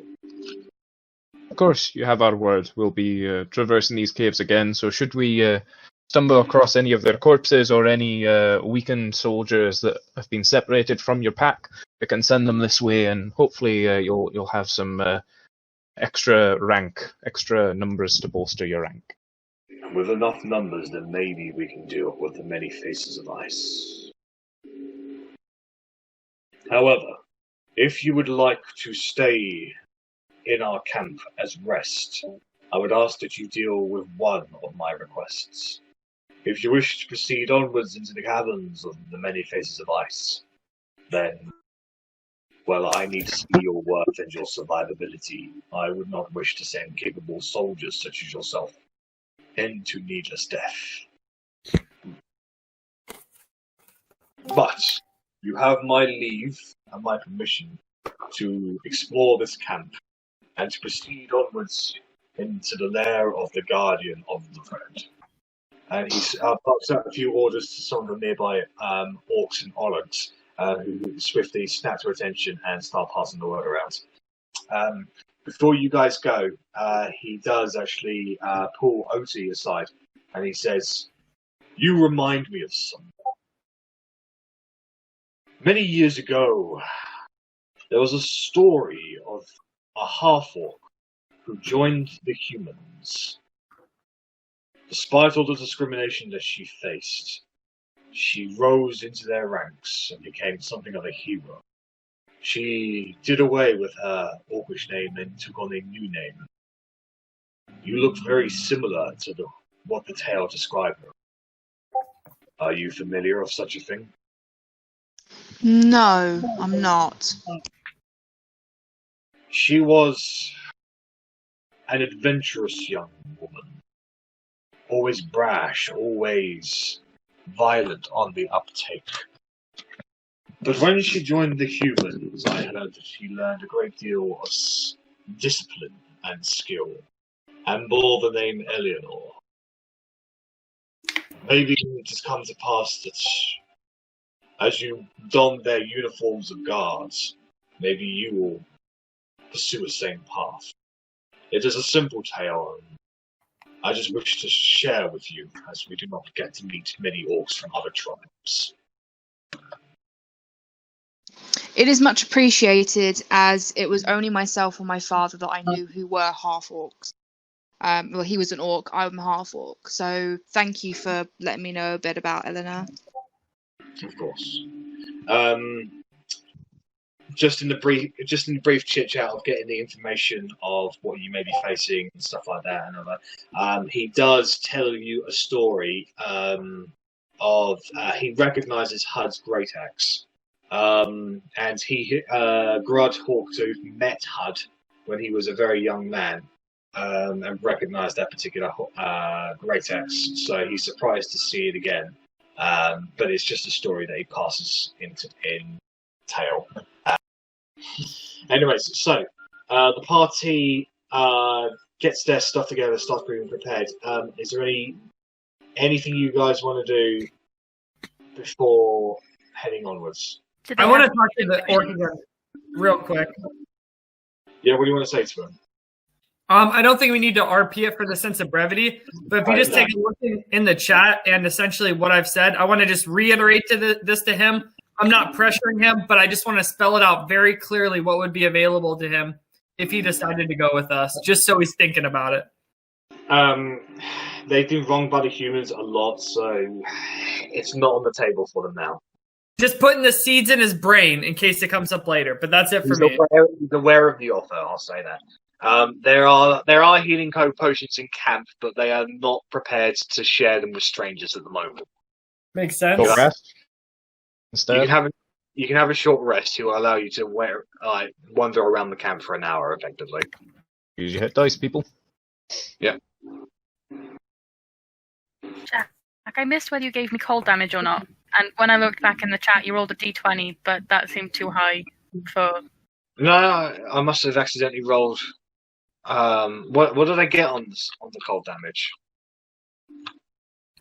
Speaker 2: Of course, you have our word. We'll be traversing these caves again, so should we stumble across any of their corpses or any weakened soldiers that have been separated from your pack, we can send them this way, and hopefully you'll have some extra numbers to bolster your rank.
Speaker 9: With enough numbers, then maybe we can deal with the many faces of ice. However, if you would like to stay in our camp as rest, I would ask that you deal with one of my requests. If you wish to proceed onwards into the caverns of the many faces of ice, then Well, I need to see your worth and your survivability. I would not wish to send capable soldiers such as yourself into needless death. But you have my leave and my permission to explore this camp and to proceed onwards into the lair of the Guardian of the Thread. And he pops out a few orders to some of the nearby orcs and orcs, who swiftly snap to attention and start passing the word around. Before you guys go, he does actually pull Otti aside, and he says, "You remind me of someone. Many years ago, there was a story of a half-orc who joined the humans. Despite all the discrimination that she faced, she rose into their ranks and became something of a hero. She did away with her orcish name and took on a new name. You looked very similar to what the tale described her. Are you familiar of such a thing?"
Speaker 6: No, I'm not.
Speaker 9: She was an adventurous young woman. Always brash, always violent on the uptake. But when she joined the humans, I heard that she learned a great deal of discipline and skill, and bore the name Eleanor. Maybe it has come to pass that as you don their uniforms of guards, maybe you will pursue the same path. It is a simple tale, and I just wish to share with you, as we do not get to meet many orcs from other tribes.
Speaker 6: It is much appreciated, as it was only myself and my father that I knew who were half-orcs. Well, he was an orc, I'm half-orc, so thank you for letting me know a bit about Eleanor.
Speaker 9: Of course. Just in the brief chit chat of getting the information of what you may be facing and stuff like that, and other, he does tell you a story of he recognizes Hud's great axe, and he Grud Hawktooth met Hud when he was a very young man, and recognized that particular great axe. So he's surprised to see it again. But it's just a story that he passes in tale. Anyways, so the party gets their stuff together, starts being prepared. Is there anything you guys want to do before heading onwards?
Speaker 7: I want to talk to the orc again real quick.
Speaker 9: Yeah, what do you want to say to him?
Speaker 7: I don't think we need to RP it for the sense of brevity, but if you just take a look in the chat and essentially what I've said, I want to just reiterate this to him. I'm not pressuring him, but I just want to spell it out very clearly what would be available to him if he decided to go with us, just so he's thinking about it.
Speaker 9: They've been wronged by the humans a lot, so it's not on the table for them now.
Speaker 7: Just putting the seeds in his brain in case it comes up later, but that's it for me.
Speaker 9: He's aware of the offer, I'll say that. There are healing code potions in camp, but they are not prepared to share them with strangers at the moment.
Speaker 7: Makes sense.
Speaker 2: Short rest instead.
Speaker 9: You can have a short rest. He will allow you to wander around the camp for an hour, effectively.
Speaker 2: Use your hit dice, people.
Speaker 9: Yeah.
Speaker 4: Jack, I missed whether you gave me cold damage or not. And when I looked back in the chat, you rolled a d20, but that seemed too high for...
Speaker 9: No, I must have accidentally rolled. What did I get on the cold damage?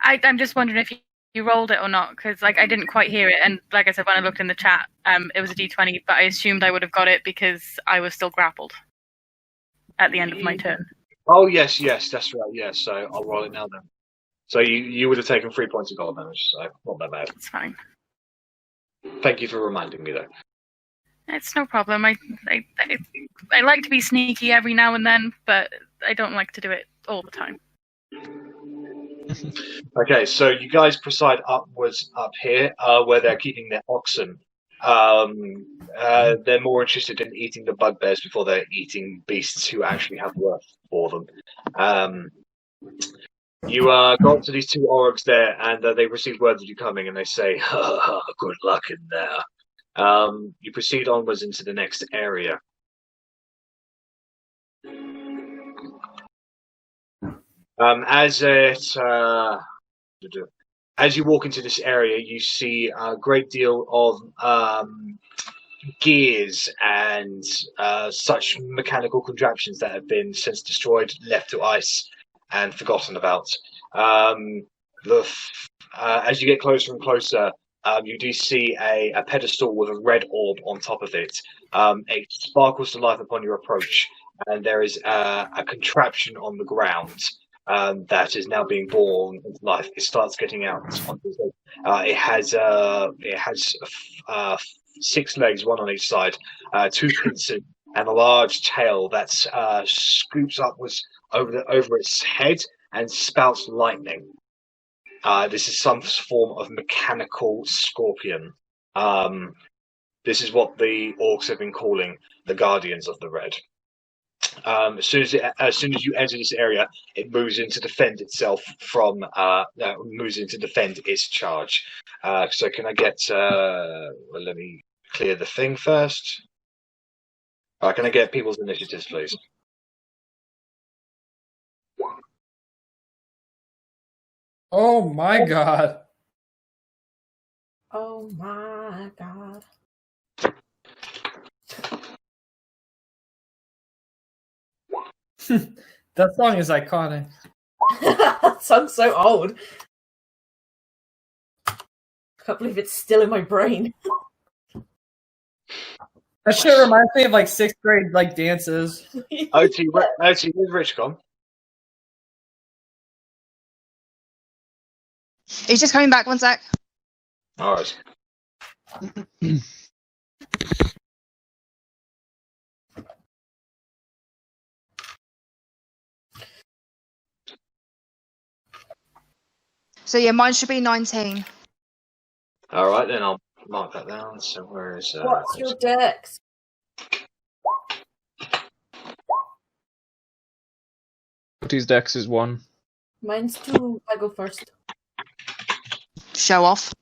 Speaker 4: I'm just wondering if you rolled it or not, because I didn't quite hear it. And like I said, when I looked in the chat, it was a d20, but I assumed I would have got it because I was still grappled at the end of my turn.
Speaker 9: Oh, yes, that's right. Yeah, so I'll roll it now then. So you would have taken 3 points of cold damage, so not that bad.
Speaker 4: It's fine.
Speaker 9: Thank you for reminding me, though.
Speaker 4: It's no problem. I like to be sneaky every now and then, but I don't like to do it all the time.
Speaker 9: Okay, so you guys proceed upwards up here, where they're keeping their oxen. They're more interested in eating the bugbears before they're eating beasts who actually have worth for them. You go up to these two orcs there, and they receive word that you're coming, and they say, "Good luck in there.
Speaker 1: You proceed onwards into the next area. As you walk into this area, you see a great deal of gears and such mechanical contraptions that have been since destroyed, left to ice, and forgotten about. As you get closer and closer, you do see a pedestal with a red orb on top of it. It sparkles to life upon your approach, and there is a contraption on the ground that is now being born into life. It starts getting out. It has 6 legs, 1 on each side, 2 pincers, and a large tail that scoops upwards over its head and spouts lightning. This is some form of mechanical scorpion. This is what the orcs have been calling the Guardians of the Red. As soon as you enter this area, it moves in to defend itself moves in to defend its charge. So can I get? Let me clear the thing first. Can I get people's initiatives, please?
Speaker 7: Oh my god.
Speaker 3: Oh my god.
Speaker 7: That song is iconic.
Speaker 3: That song's so old. I can't believe it's still in my brain.
Speaker 7: That shit reminds me of like 6th grade like dances.
Speaker 1: Otti, where's Rich gone?
Speaker 6: He's just coming back. 1 sec.
Speaker 1: All right.
Speaker 6: So yeah, mine should be 19.
Speaker 1: All right, then I'll mark that down. So where is?
Speaker 3: What's your dex?
Speaker 2: Otti's dex is 1.
Speaker 3: Mine's 2. I go first.
Speaker 6: Show off.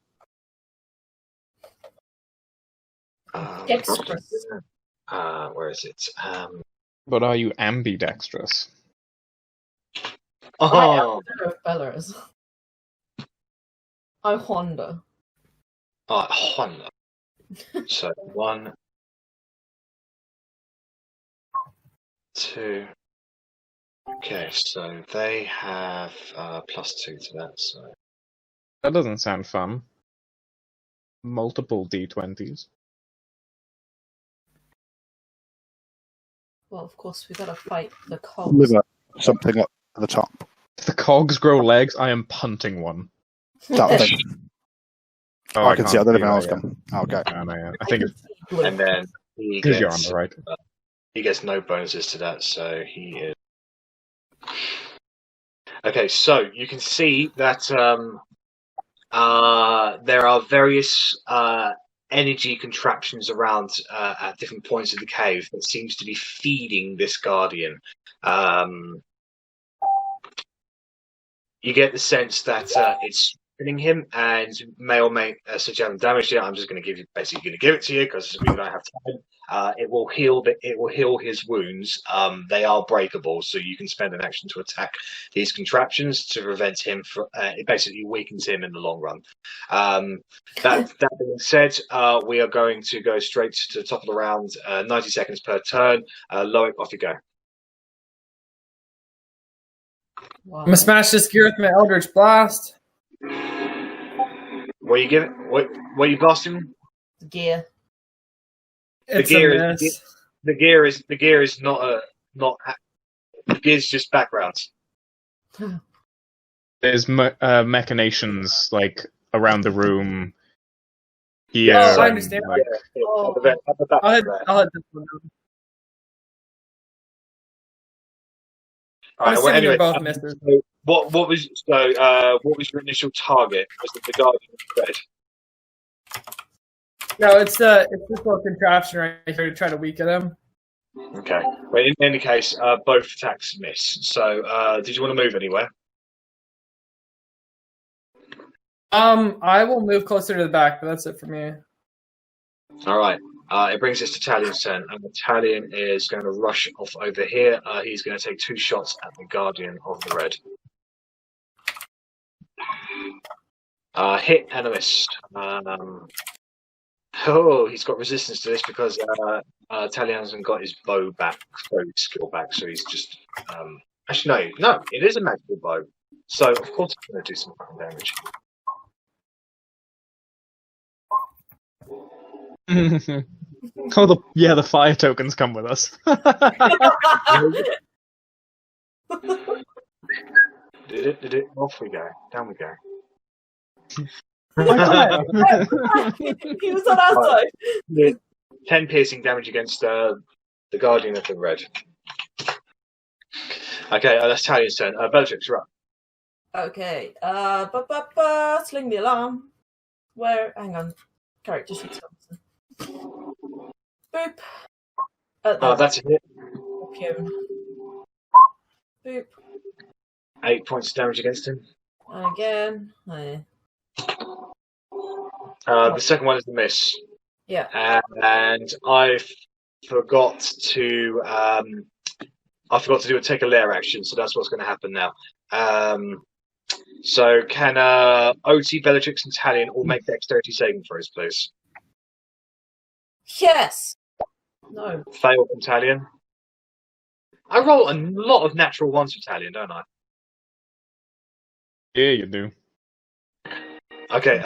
Speaker 3: Dexterous.
Speaker 1: Where is it?
Speaker 2: But are you ambidextrous?
Speaker 3: I am of Bellatrix. I wonder.
Speaker 1: Honda. So 1, 2. Okay, so they have +2 to that. So
Speaker 2: That doesn't sound fun. Multiple d20s.
Speaker 3: Well, of course, we gotta fight the cogs.
Speaker 5: Liver, something up at the top.
Speaker 2: If the cogs grow legs, I am punting one.
Speaker 5: That thing.
Speaker 2: Oh,
Speaker 5: I can see. I don't know if
Speaker 2: that
Speaker 5: else
Speaker 2: yet.
Speaker 5: can. Okay.
Speaker 2: I think it's
Speaker 1: and then he
Speaker 2: because you're on
Speaker 1: gets
Speaker 2: the right.
Speaker 1: he gets no bonuses to that, so he is. Okay, so you can see that there are various energy contraptions around at different points of the cave that seems to be feeding this guardian. You get the sense that it's hitting him and may or may such haven't damaged it. I'm just going to give it to you because we don't have time. It will heal his wounds. They are breakable, so you can spend an action to attack these contraptions to prevent him from. It basically weakens him in the long run. That being said, we are going to go straight to the top of the round. 90 seconds per turn. Loic, off you go.
Speaker 3: Wow.
Speaker 7: I'm gonna smash this gear with my Eldritch Blast.
Speaker 1: What are you giving? What are you blasting?
Speaker 3: Gear.
Speaker 7: It's
Speaker 1: gear
Speaker 7: a miss.
Speaker 1: is the gear is not. The gear's just backgrounds.
Speaker 2: There's machinations like around the room. Here,
Speaker 7: Oh, I understand.
Speaker 2: like,
Speaker 3: Oh.
Speaker 1: At the back
Speaker 7: I'll hit this one down.
Speaker 1: All right.
Speaker 7: I'm
Speaker 1: Well,
Speaker 7: assuming
Speaker 1: anyway,
Speaker 7: they're both misses.
Speaker 1: what was your initial target? Was it the Guardian of Red?
Speaker 7: No, it's this little contraption right here to try to weaken him.
Speaker 1: Okay. Well, in any case, both attacks miss. So, did you want to move anywhere?
Speaker 7: I will move closer to the back, but that's it for me.
Speaker 1: All right. It brings us to Talion's turn, and Talion is going to rush off over here. He's going to take 2 shots at the Guardian of the Red. Hit and a miss. He's got resistance to this because Talion hasn't got his bow back, skill back, so he's just... actually, no, it is a magical bow. So, of course, it's going to do some fucking damage.
Speaker 2: The fire tokens come with us.
Speaker 1: Did it? Off we go. Down we go.
Speaker 3: He was on our side.
Speaker 1: 10 piercing damage against the Guardian of the Red. Okay, that's Talion's turn. Bellatrix, you're up.
Speaker 3: Okay. Sling the alarm. Where? Hang on. Character sheet. Boop.
Speaker 1: That's a hit.
Speaker 3: Boop.
Speaker 1: 8 points of damage against him.
Speaker 3: Again.
Speaker 1: The second one is the miss.
Speaker 3: Yeah.
Speaker 1: And I forgot to do a take a lair action, so that's what's going to happen now. So can Otti, Bellatrix, and Talion all make dexterity saving throws, please?
Speaker 3: Yes. No.
Speaker 1: Fail from Talion. I roll a lot of natural ones for Talion, don't I?
Speaker 2: Yeah, you do.
Speaker 1: Okay,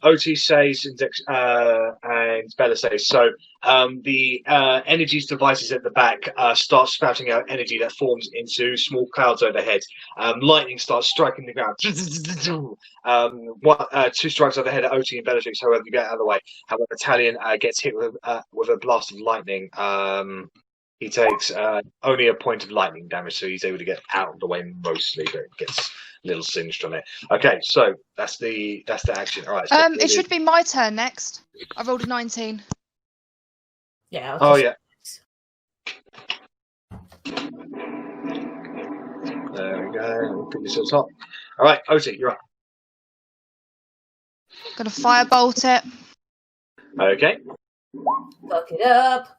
Speaker 1: Otti says and Bella says, so the energies devices at the back start spouting out energy that forms into small clouds overhead. Lightning starts striking the ground. 2 strikes overhead at Otti and Bellatrix, however, you get out of the way. However, Talion gets hit with a blast of lightning. He takes only a point of lightning damage, so he's able to get out of the way mostly, but it gets a little singed on it. Okay, so that's the action. All right. So
Speaker 6: it should be my turn next. I rolled a 19.
Speaker 3: Yeah.
Speaker 1: Yeah. There we go. We'll put this on top. All right, Otti, you're up.
Speaker 6: Gonna firebolt it.
Speaker 1: Okay.
Speaker 3: Fuck it up.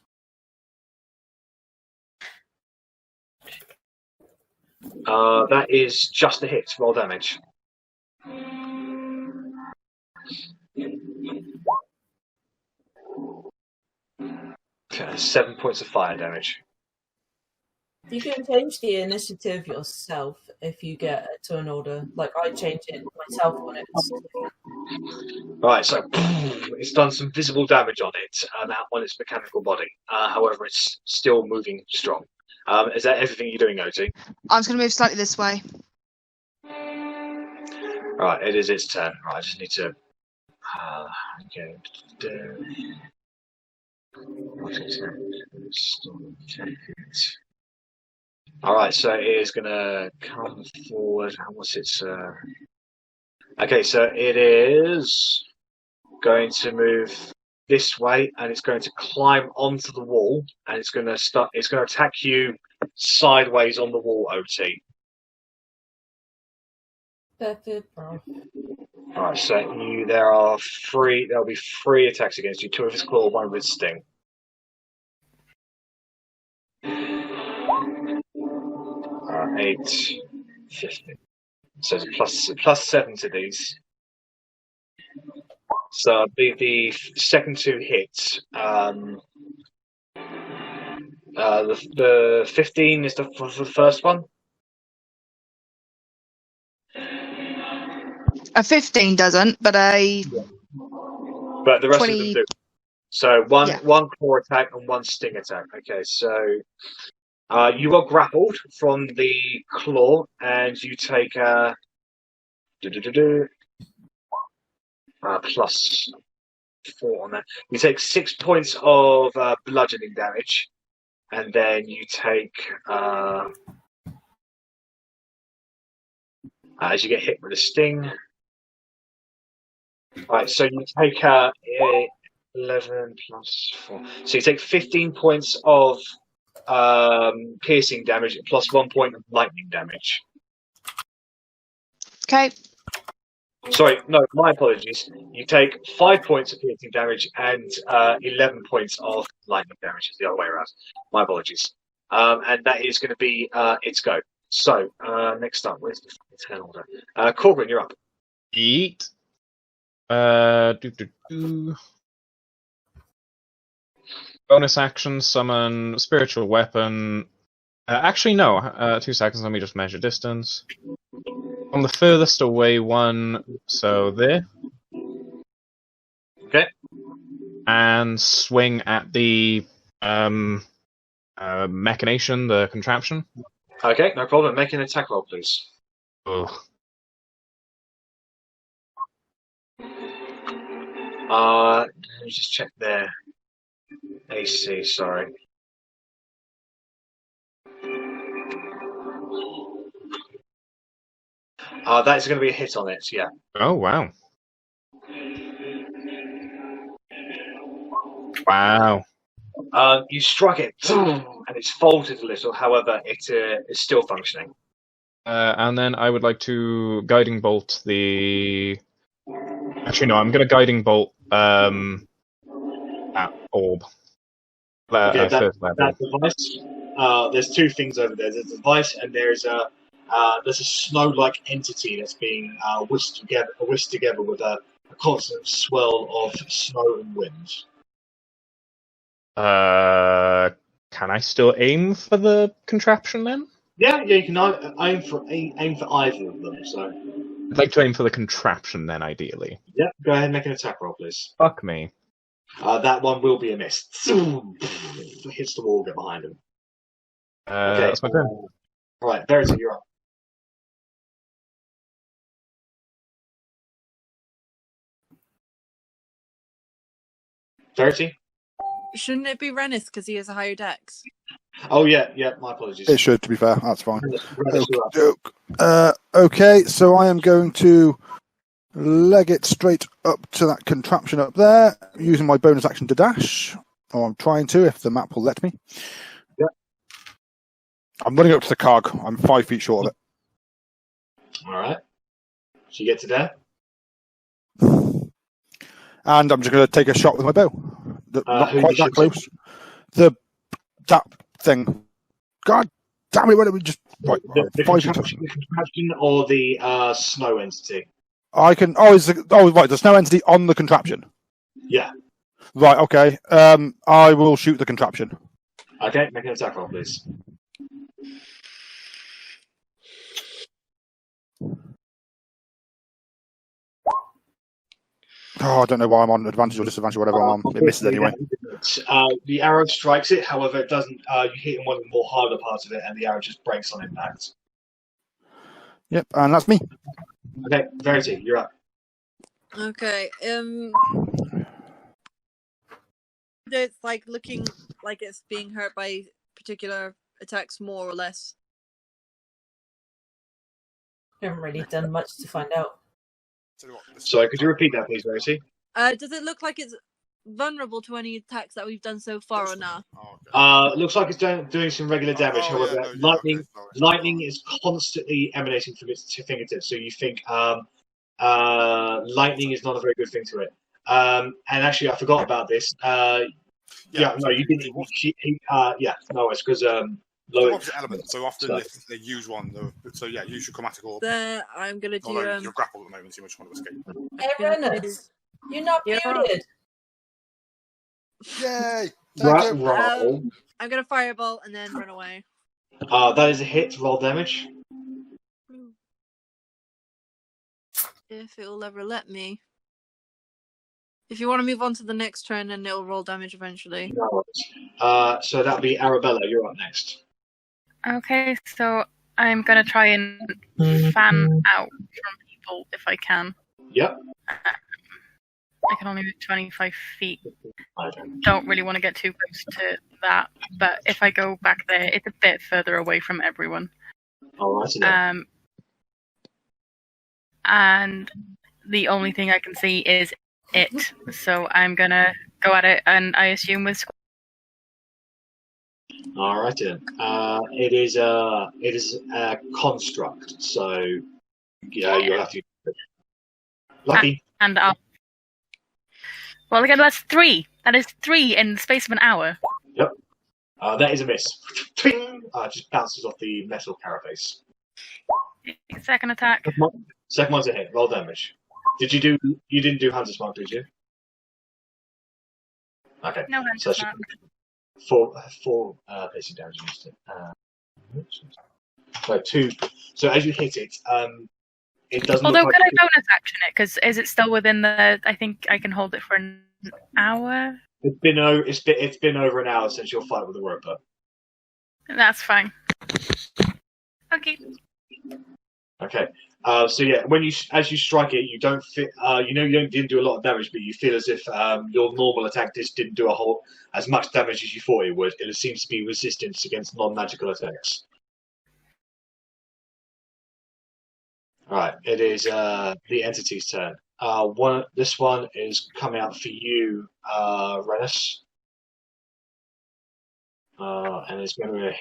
Speaker 1: That is just a hit. Roll damage. Okay, 7 points of fire damage.
Speaker 3: You can change the initiative yourself if you get to an order. Like I change it myself when it's.
Speaker 1: Right, so it's done some visible damage on it, on its mechanical body. However, it's still moving strong. Is that everything you're doing, Otti?
Speaker 6: I'm just going to move slightly this way.
Speaker 1: Right, it is its turn. Right, I just need to... Alright, so it is going to come forward. What's its... Okay, so it is going to move this way, and it's going to climb onto the wall, and it's going to attack you sideways on the wall, Otti. Alright, so there'll be 3 attacks against you, 2 with its claw, 1 with its sting. 8, 15. So it's plus 7 to these. So the second 2 hits. The 15 is for the first one.
Speaker 6: A 15 doesn't, but a.
Speaker 1: But the rest
Speaker 6: 20...
Speaker 1: of them do. So one claw attack and 1 sting attack. Okay, so you are grappled from the claw, and you take plus 4 on that. You take 6 points of bludgeoning damage, and then you take as you get hit with a sting. Right, so you take 11 plus 4. So you take 15 points of piercing damage plus 1 point of lightning damage.
Speaker 6: Okay.
Speaker 1: Sorry, no, my apologies. You take 5 points of piercing damage and 11 points of lightning damage. It's the other way around. My apologies. And that is going to be its go. So, next up, where's the turn order? Korgrin, you're up.
Speaker 2: Eat. Bonus action, summon spiritual weapon. Actually, no. 2 seconds. Let me just measure distance. From the furthest away one, so there.
Speaker 1: Okay.
Speaker 2: And swing at the machination, the contraption.
Speaker 1: Okay, no problem. Make an attack roll, please.
Speaker 2: Ugh.
Speaker 1: Let me just check their AC, sorry. That's going to be a hit on it, yeah.
Speaker 2: Oh, wow. Wow.
Speaker 1: You struck it, and it's folded a little. However, it is still functioning.
Speaker 2: And then I would like to guiding bolt the. Actually, no. I'm going to guiding bolt at Orb.
Speaker 9: Okay, that device. There's 2 things over there. There's a device, and there's a snow-like entity that's being whisked together with a constant swell of snow and wind.
Speaker 2: Can I still aim for the contraption then?
Speaker 9: Yeah, you can aim for either of them. So
Speaker 2: I'd like to aim for the contraption then, ideally.
Speaker 9: yeah, go ahead and make an attack roll, please.
Speaker 2: Fuck me.
Speaker 9: That one will be a miss. Hits the wall, get behind him. Okay,
Speaker 2: That's my turn.
Speaker 9: Right, Verity, you're up. Verity?
Speaker 8: Shouldn't it be Rennas because he has a higher dex?
Speaker 9: Oh yeah, my apologies.
Speaker 5: It should, to be fair. That's fine.
Speaker 9: Rennas, you're up.
Speaker 5: Okay, so I am going to leg it straight up to that contraption up there, using my bonus action to dash. Or I'm trying to, if the map will let me.
Speaker 9: Yep.
Speaker 5: I'm running up to the cog. I'm 5 feet short of it.
Speaker 9: Alright. So you get to there?
Speaker 5: And I'm just going to take a shot with my bow. Not
Speaker 9: who
Speaker 5: quite
Speaker 9: you
Speaker 5: that close. That thing. God damn it, why don't we just... Right,
Speaker 9: The
Speaker 5: 5 feet.
Speaker 9: contraption or the snow entity?
Speaker 5: I can... right, there's no entity on the contraption.
Speaker 9: Yeah.
Speaker 5: Right, okay. I will shoot the contraption.
Speaker 9: Okay, make an attack roll, please.
Speaker 5: Oh, I don't know why I'm on advantage or disadvantage or whatever I'm on. It misses anyway.
Speaker 9: The arrow strikes it, however, it doesn't. You hit in one of the more harder parts of it, and the arrow just breaks on impact.
Speaker 5: Yep, and that's me.
Speaker 9: Okay, Verity, you're up.
Speaker 8: Okay. It's like looking like it's being hurt by particular attacks, more or less.
Speaker 3: You haven't really done much to find out.
Speaker 9: Sorry, could you repeat that, please, Verity?
Speaker 8: Does it look like it's vulnerable to any attacks that we've done so far, or not?
Speaker 9: Looks like it's doing some regular damage. However, lightning is constantly emanating from its fingertips. So you think lightning is not a very good thing to it. And actually, I forgot about this. No, you didn't. No, it's because
Speaker 5: opposite element, so often if they use one, so yeah, use your chromatic orb.
Speaker 8: I'm gonna do.
Speaker 5: You're grappled at the moment, so you much want to escape.
Speaker 3: Hey, Rennas, you're not muted.
Speaker 5: Yay!
Speaker 9: Roll.
Speaker 8: I'm gonna fireball and then run away.
Speaker 9: That is a hit. Roll damage.
Speaker 8: If it will ever let me. If you want to move on to the next turn, then it'll roll damage eventually.
Speaker 9: So that'll be Arrabella. You're up next.
Speaker 4: Okay, so I'm gonna try and fan out from people if I can.
Speaker 9: Yep.
Speaker 4: I can only move 25 feet. Don't really want to get too close to that, but if I go back there, it's a bit further away from everyone.
Speaker 9: Alright.
Speaker 4: And the only thing I can see is it, so I'm gonna go at it, and I assume with.
Speaker 9: All right then. It is a construct, so yeah, you'll have to.
Speaker 1: Lucky.
Speaker 4: And up. Well, again, that's 3. That is 3 in the space of an hour.
Speaker 1: Yep. That is a miss. Twing! Just bounces off the metal carapace.
Speaker 4: Second attack.
Speaker 1: Second one's a hit. Roll damage. You didn't do Hunter's Mark, did you? Okay.
Speaker 4: No Hunter's Mark.
Speaker 1: 4 basic damage against it. So 2. So as you hit it, it doesn't.
Speaker 4: Although,
Speaker 1: look
Speaker 4: could
Speaker 1: like
Speaker 4: I bonus action it? Because is it still within the? I think I can hold it for an hour.
Speaker 1: It's been over an hour since your fight with the roper.
Speaker 4: That's fine. Okay.
Speaker 1: Okay. So yeah, as you strike it, you don't feel. You didn't do a lot of damage, but you feel as if your normal attack just didn't do as much damage as you thought it would. It seems to be resistance against non-magical attacks. Right, it is the entity's turn. This one is coming out for you, Rennas. And it's going to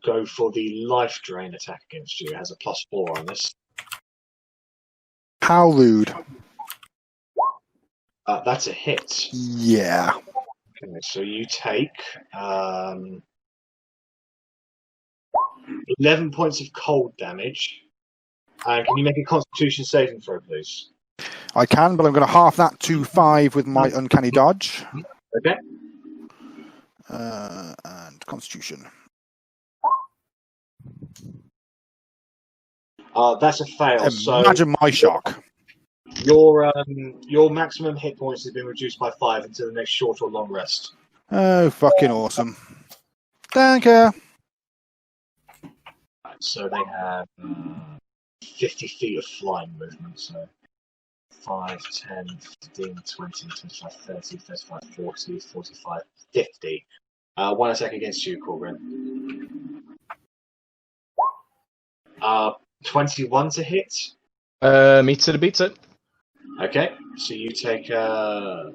Speaker 1: go for the life drain attack against you. It has a +4 on this.
Speaker 5: How lewd?
Speaker 1: That's a hit.
Speaker 5: Yeah.
Speaker 1: Okay, so you take 11 points of cold damage. And can you make a Constitution saving throw, please?
Speaker 5: I can, but I'm going to half that to 5 with my uncanny dodge.
Speaker 1: Okay.
Speaker 5: And Constitution.
Speaker 1: That's a fail.
Speaker 5: Imagine my shock.
Speaker 1: Your maximum hit points has been reduced by 5 until the next short or long rest.
Speaker 5: Oh, fucking awesome. Thank you.
Speaker 1: So they have 50 feet of flying movement. So 5, 10, 15, 20, 25, 30, 35, 40, 45, 50. 1 attack against you, Korgrin. 21 to hit.
Speaker 2: Meets it, beats it.
Speaker 1: Okay, so you take 13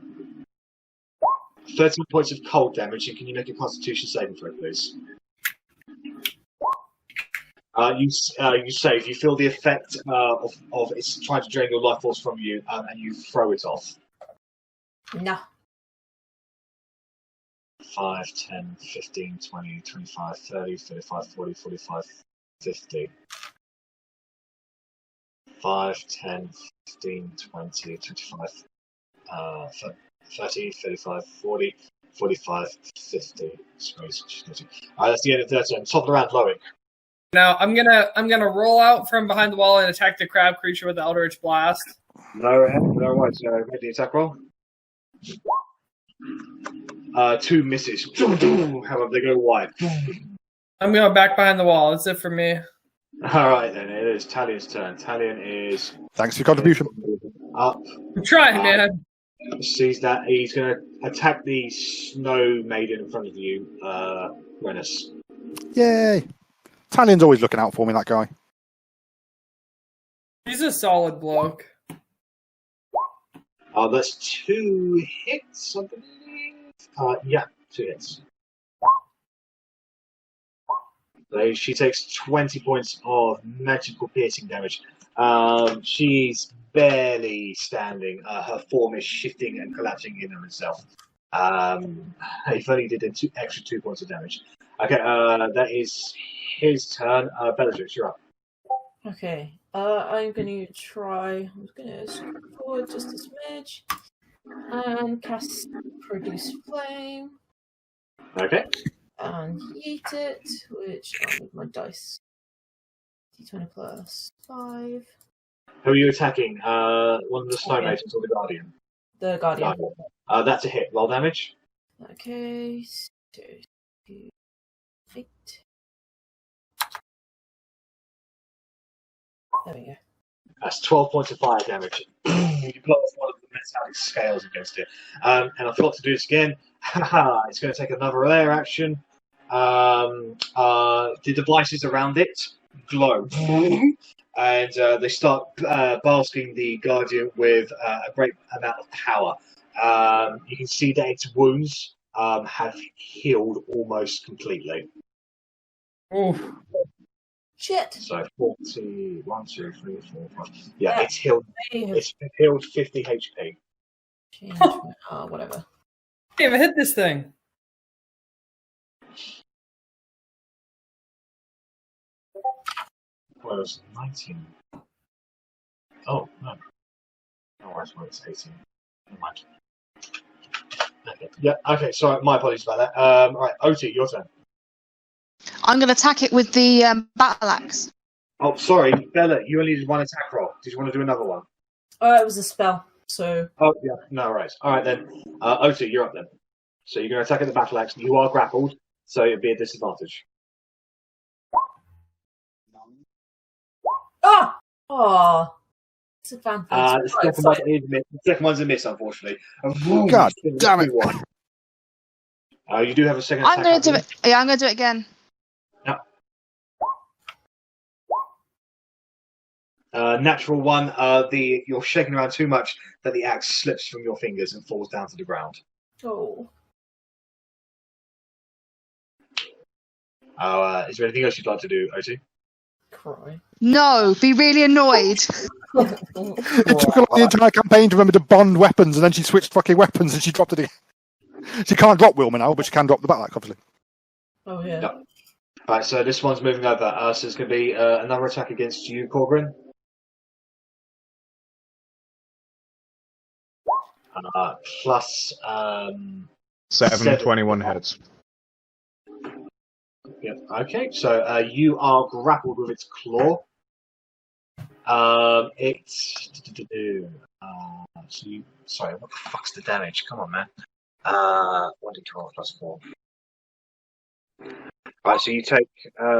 Speaker 1: points of cold damage, and can you make a Constitution saving throw, please? You save. You feel the effect of it's trying to drain your life force from you, and you throw it off.
Speaker 3: No.
Speaker 1: 5, 10, 15, 20, 25, 30, 35, 40, 45, 50. 5, 10, 15, 20, 25, 30, 35, 40, 45, 50. That's the end of their turn. Top of the round, Loic.
Speaker 7: Now I'm gonna roll out from behind the wall and attack the crab creature with the Eldritch Blast.
Speaker 1: No right. So make the attack roll. 2 misses. However, they go wide.
Speaker 7: I'm going back behind the wall. That's it for me.
Speaker 1: Alright then, it is Talion's turn. Talion is...
Speaker 5: Thanks for your contribution.
Speaker 1: Up.
Speaker 7: I'm trying, man.
Speaker 1: Sees that. He's going to attack the snow maiden in front of you, Rennas.
Speaker 5: Yay. Talion's always looking out for me, that guy.
Speaker 7: He's a solid bloke.
Speaker 1: That's 2 hits, I believe. Yeah, 2 hits. So she takes 20 points of magical piercing damage. She's barely standing. Her form is shifting and collapsing in on itself. If only did extra 2 points of damage. Okay, that is his turn. Bellatrix, you're up.
Speaker 3: Okay, I'm going to try. I'm going to scroll forward just a smidge and cast Produce Flame.
Speaker 1: Okay.
Speaker 3: And yeet it, which I'll need my dice. D20 plus 5.
Speaker 1: Who are you attacking? One of the snow maidens or the guardian?
Speaker 3: The guardian.
Speaker 1: That's a hit. Roll damage.
Speaker 3: Okay, 2, 8. There we go.
Speaker 1: That's 12 points of fire damage. You blow off one of the metallic scales against it. And I forgot to do this again. It's going to take another layer action. The devices around it glow. And they start basking the Guardian with a great amount of power. You can see that its wounds have healed almost completely.
Speaker 7: Oof.
Speaker 3: Shit.
Speaker 9: So 40, 1, 2, 3, 4, 5. Yeah,
Speaker 3: Yeah.
Speaker 9: it's healed. It's healed 50 HP.
Speaker 3: Whatever.
Speaker 7: I can't even hit this thing.
Speaker 9: Well, it was 19. Oh, no. Oh, that's why it's 18. Never mind. Okay. Yeah, okay, sorry, my apologies about that. Alright, Otti, your turn.
Speaker 6: I'm going to attack it with the battle axe.
Speaker 9: Oh, sorry, Bella, you only did one attack roll. Did you want to do another one?
Speaker 3: It was a spell, so...
Speaker 9: Oh, yeah, no worries. Alright then, Otti, you're up then. So you're going to attack at the battle axe. You are grappled, so it'll be a disadvantage.
Speaker 3: Ah! Oh! Disadvantage.
Speaker 9: The second one's a miss, unfortunately.
Speaker 5: God damn it.
Speaker 9: You do have a second
Speaker 6: I'm
Speaker 9: attack.
Speaker 6: going to do it. Yeah, I'm going to do it again.
Speaker 9: Natural one. You're shaking around too much that the axe slips from your fingers and falls down to the ground.
Speaker 3: Oh.
Speaker 9: Is there anything else you'd like to do, Otti?
Speaker 3: Cry.
Speaker 6: No, be really annoyed.
Speaker 5: It took her the entire campaign to remember to bond weapons, and then she switched fucking weapons and she dropped it again. She can't drop Wilma now, but she can drop the battle axe, obviously.
Speaker 3: Oh, yeah.
Speaker 9: Yep. Alright, so this one's moving over. So it's going to be another attack against you, Korgrin. Plus
Speaker 2: 7, 21 hits.
Speaker 9: Yep. Okay, so you are grappled with its claw. Sorry, what the fuck's the damage? Come on, man. 1d12 plus 4. Right, so you take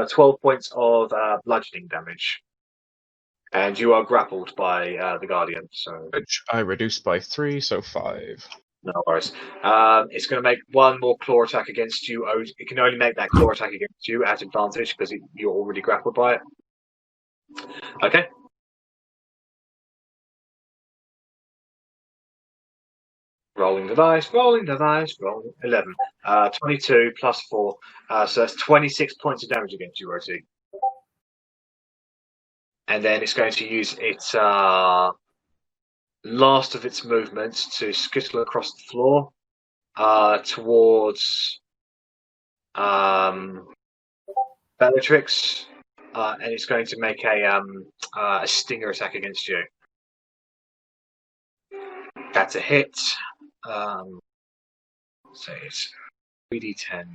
Speaker 9: 12 points of bludgeoning damage. And you are grappled by the Guardian, so...
Speaker 2: Which I reduced by 3, so 5.
Speaker 9: No worries. It's going to make one more claw attack against you. It can only make that claw attack against you at advantage because you're already grappled by it. Okay. Rolling the dice. 11. 22 plus 4. So that's 26 points of damage against you, Otti. And then it's going to use its last of its movements to scuttle across the floor towards Bellatrix, and it's going to make a stinger attack against you. That's a hit. So it's 3d10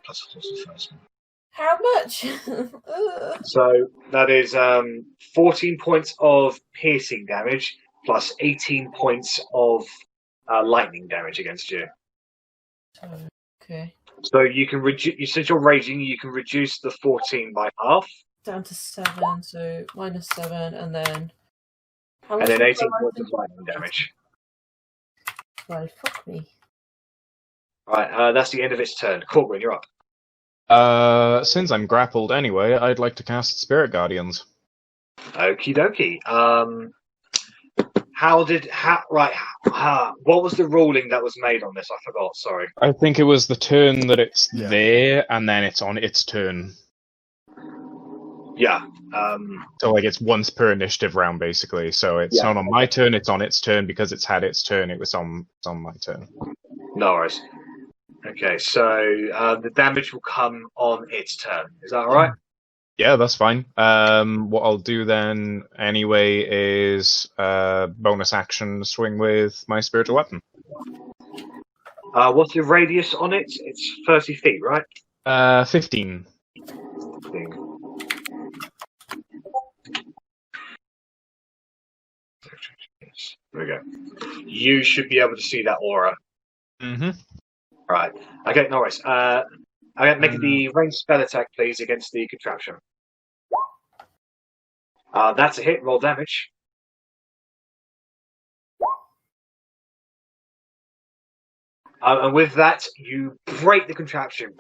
Speaker 9: plus 4 the first one.
Speaker 3: How much?
Speaker 9: So that is 14 points of piercing damage plus 18 points of lightning damage against you.
Speaker 3: Okay.
Speaker 9: So you can reduce, since you're raging, you can reduce the 14 by half.
Speaker 3: Down to 7, so minus 7, and then...
Speaker 9: And then 18 points of lightning damage.
Speaker 3: Well, fuck me.
Speaker 9: Alright, that's the end of its turn. Korgrin, you're up.
Speaker 2: Since I'm grappled anyway, I'd like to cast Spirit Guardians.
Speaker 9: Okie dokie. What was the ruling that was made on this? I forgot, sorry.
Speaker 2: I think it was the turn that it's there, and then it's on its turn.
Speaker 9: Yeah.
Speaker 2: So like it's once per initiative round, basically. So it's not on my turn, it's on its turn, because it's had its turn, it's on my turn.
Speaker 9: No worries. Okay, so the damage will come on its turn. Is that alright?
Speaker 2: Yeah, that's fine. What I'll do then, anyway, is bonus action swing with my spiritual weapon.
Speaker 9: What's the radius on it? It's 30 feet, right?
Speaker 2: 15.
Speaker 9: There we go. You should be able to see that aura.
Speaker 2: Mm-hmm.
Speaker 9: Right. Okay, no worries. Make the ranged spell attack, please, against the contraption. That's a hit. Roll damage. And with that, you break the contraption.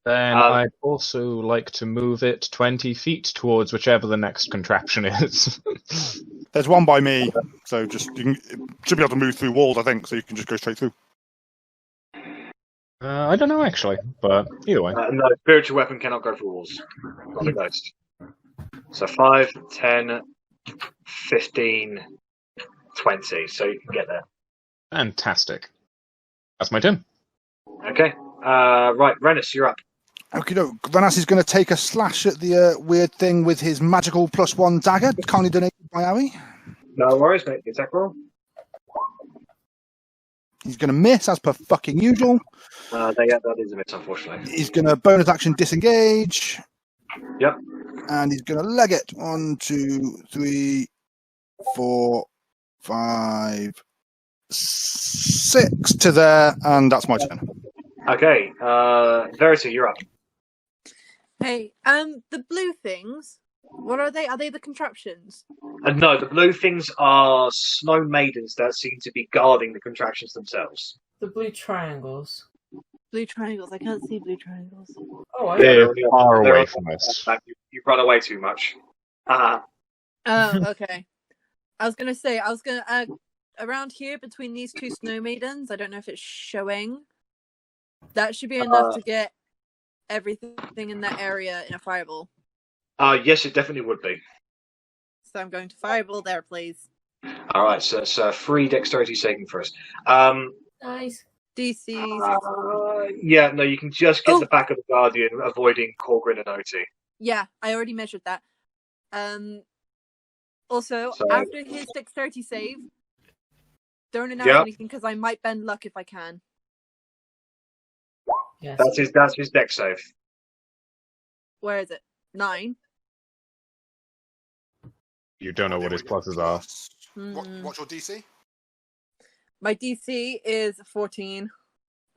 Speaker 2: Then I'd also like to move it 20 feet towards whichever the next contraption is.
Speaker 5: There's one by me, so you should be able to move through walls, I think, so you can just go straight through.
Speaker 2: I don't know actually, but either way.
Speaker 1: No, spiritual weapon cannot go for walls. Not a ghost. So 5, 10, 15, 20. So you can get there.
Speaker 2: Fantastic. That's my turn.
Speaker 1: Okay. Right, Rennas, you're up.
Speaker 5: Okay, Rennas is going to take a slash at the weird thing with his magical +1 dagger, kindly donated by Arri.
Speaker 1: No worries, mate. Attack roll.
Speaker 5: He's going to miss, as per fucking usual.
Speaker 1: That is a miss, unfortunately.
Speaker 5: He's going to bonus action disengage.
Speaker 1: Yep.
Speaker 5: And he's going to leg it. 1, 2, 3, 4, 5, 6 to there, and that's my turn.
Speaker 1: Okay, Verity, you're up.
Speaker 8: Hey, the blue things, what are they? Are they the contraptions?
Speaker 1: No, the blue things are snow maidens that seem to be guarding the contraptions themselves.
Speaker 3: The blue triangles.
Speaker 8: Blue triangles. I can't see blue triangles.
Speaker 3: Oh,
Speaker 2: They're far away from us.
Speaker 1: You've run away too much.
Speaker 8: Oh, okay. I was gonna around here between these two snow maidens. I don't know if it's showing. That should be enough to get everything in that area in a fireball.
Speaker 1: Yes, it definitely would be.
Speaker 8: So I'm going to fireball there, please.
Speaker 1: All right, so it's 3 dexterity saving first.
Speaker 3: Nice.
Speaker 8: DCs.
Speaker 1: Yeah, no, you can just get the back of the Guardian, avoiding Korgrin and Otti.
Speaker 8: Yeah, I already measured that. Also, after his dexterity save, don't announce anything because I might bend luck if I can.
Speaker 3: Yes.
Speaker 1: That's his dex save.
Speaker 8: Where is it? 9.
Speaker 2: You don't know what his pluses are.
Speaker 5: What's your DC?
Speaker 8: My DC is 14.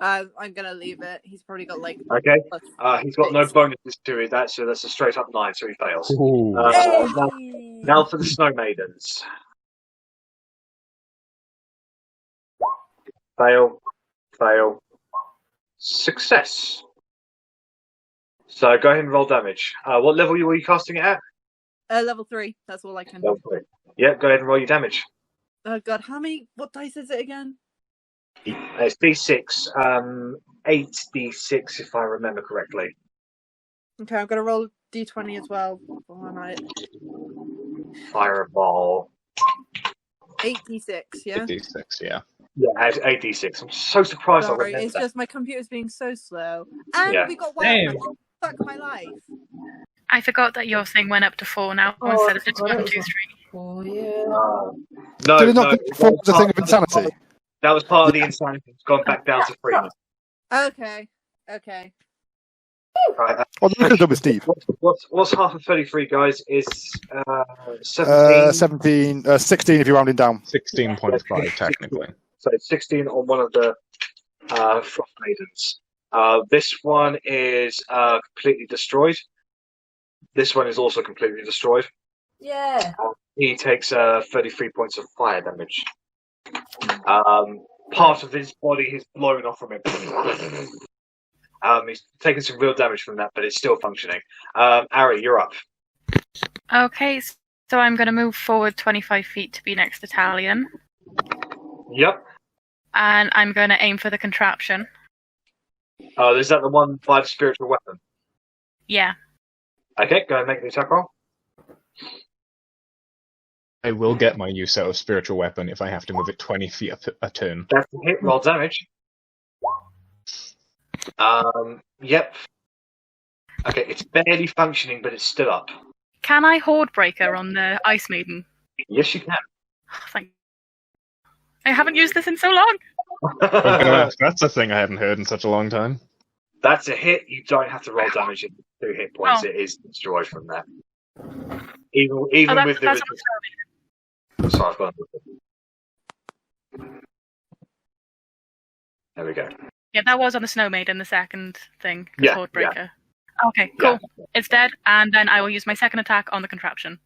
Speaker 8: I'm gonna leave it. He's probably got like.
Speaker 1: Okay. He's got no bonuses to it. So that's a straight up 9, so he fails. Now for the Snow Maidens. Fail. Success. So go ahead and roll damage. What level were you casting it at?
Speaker 8: Level 3. That's all I can.
Speaker 1: Level 3. Yeah, go ahead and roll your damage.
Speaker 8: Oh god, what dice is it again?
Speaker 1: It's D6. 8d6 if I remember correctly.
Speaker 8: Okay, I'm gonna roll D20 as well.
Speaker 1: Fireball.
Speaker 8: 8d6, yeah?
Speaker 2: 8d6, yeah.
Speaker 1: Yeah, 8d6. I'm so surprised I remember
Speaker 8: it's
Speaker 1: that.
Speaker 8: just my computer's being so slow. And we got wild. Fuck my life.
Speaker 4: I forgot that your thing went up to 4 now instead of just 1, 2, 3.
Speaker 3: Oh, yeah.
Speaker 1: No,
Speaker 5: Did it not go the thing of insanity?
Speaker 1: That was part of the insanity. It's gone back down to 3.
Speaker 8: Okay.
Speaker 1: Right.
Speaker 5: Well, look at them with Steve.
Speaker 1: What's half of 33, guys? Is 17?
Speaker 5: 16 if you're rounding down.
Speaker 2: 16.5 technically.
Speaker 1: So it's 16 on one of the Frost Maidens. This one is completely destroyed. This one is also completely destroyed.
Speaker 3: Yeah.
Speaker 1: He takes 33 points of fire damage. Part of his body is blown off from him. He's taken some real damage from that, but it's still functioning. Arri, you're up.
Speaker 4: Okay, so I'm going to move forward 25 feet to be next to Talion.
Speaker 1: Yep.
Speaker 4: And I'm going to aim for the contraption.
Speaker 1: Is that the one by the spiritual weapon?
Speaker 4: Yeah.
Speaker 1: Okay, go ahead and make the attack roll.
Speaker 2: I will get my use out of spiritual weapon if I have to move it 20 feet a turn.
Speaker 1: That's a hit. Roll damage. Yep. Okay, it's barely functioning, but it's still up.
Speaker 4: Can I Horde Breaker on the Ice Maiden?
Speaker 1: Yes, you can.
Speaker 4: I haven't used this in so long.
Speaker 2: That's a thing I haven't heard in such a long time.
Speaker 1: That's a hit. You don't have to roll damage in 2 hit points. It is destroyed from that. Even with the. Sorry, I've gone. There we go.
Speaker 4: Yeah, that was on the Snow Maiden, the second thing.
Speaker 1: Yeah,
Speaker 4: Horde Breaker. Yeah. Okay, cool. Yeah. It's dead, and then I will use my second attack on the contraption.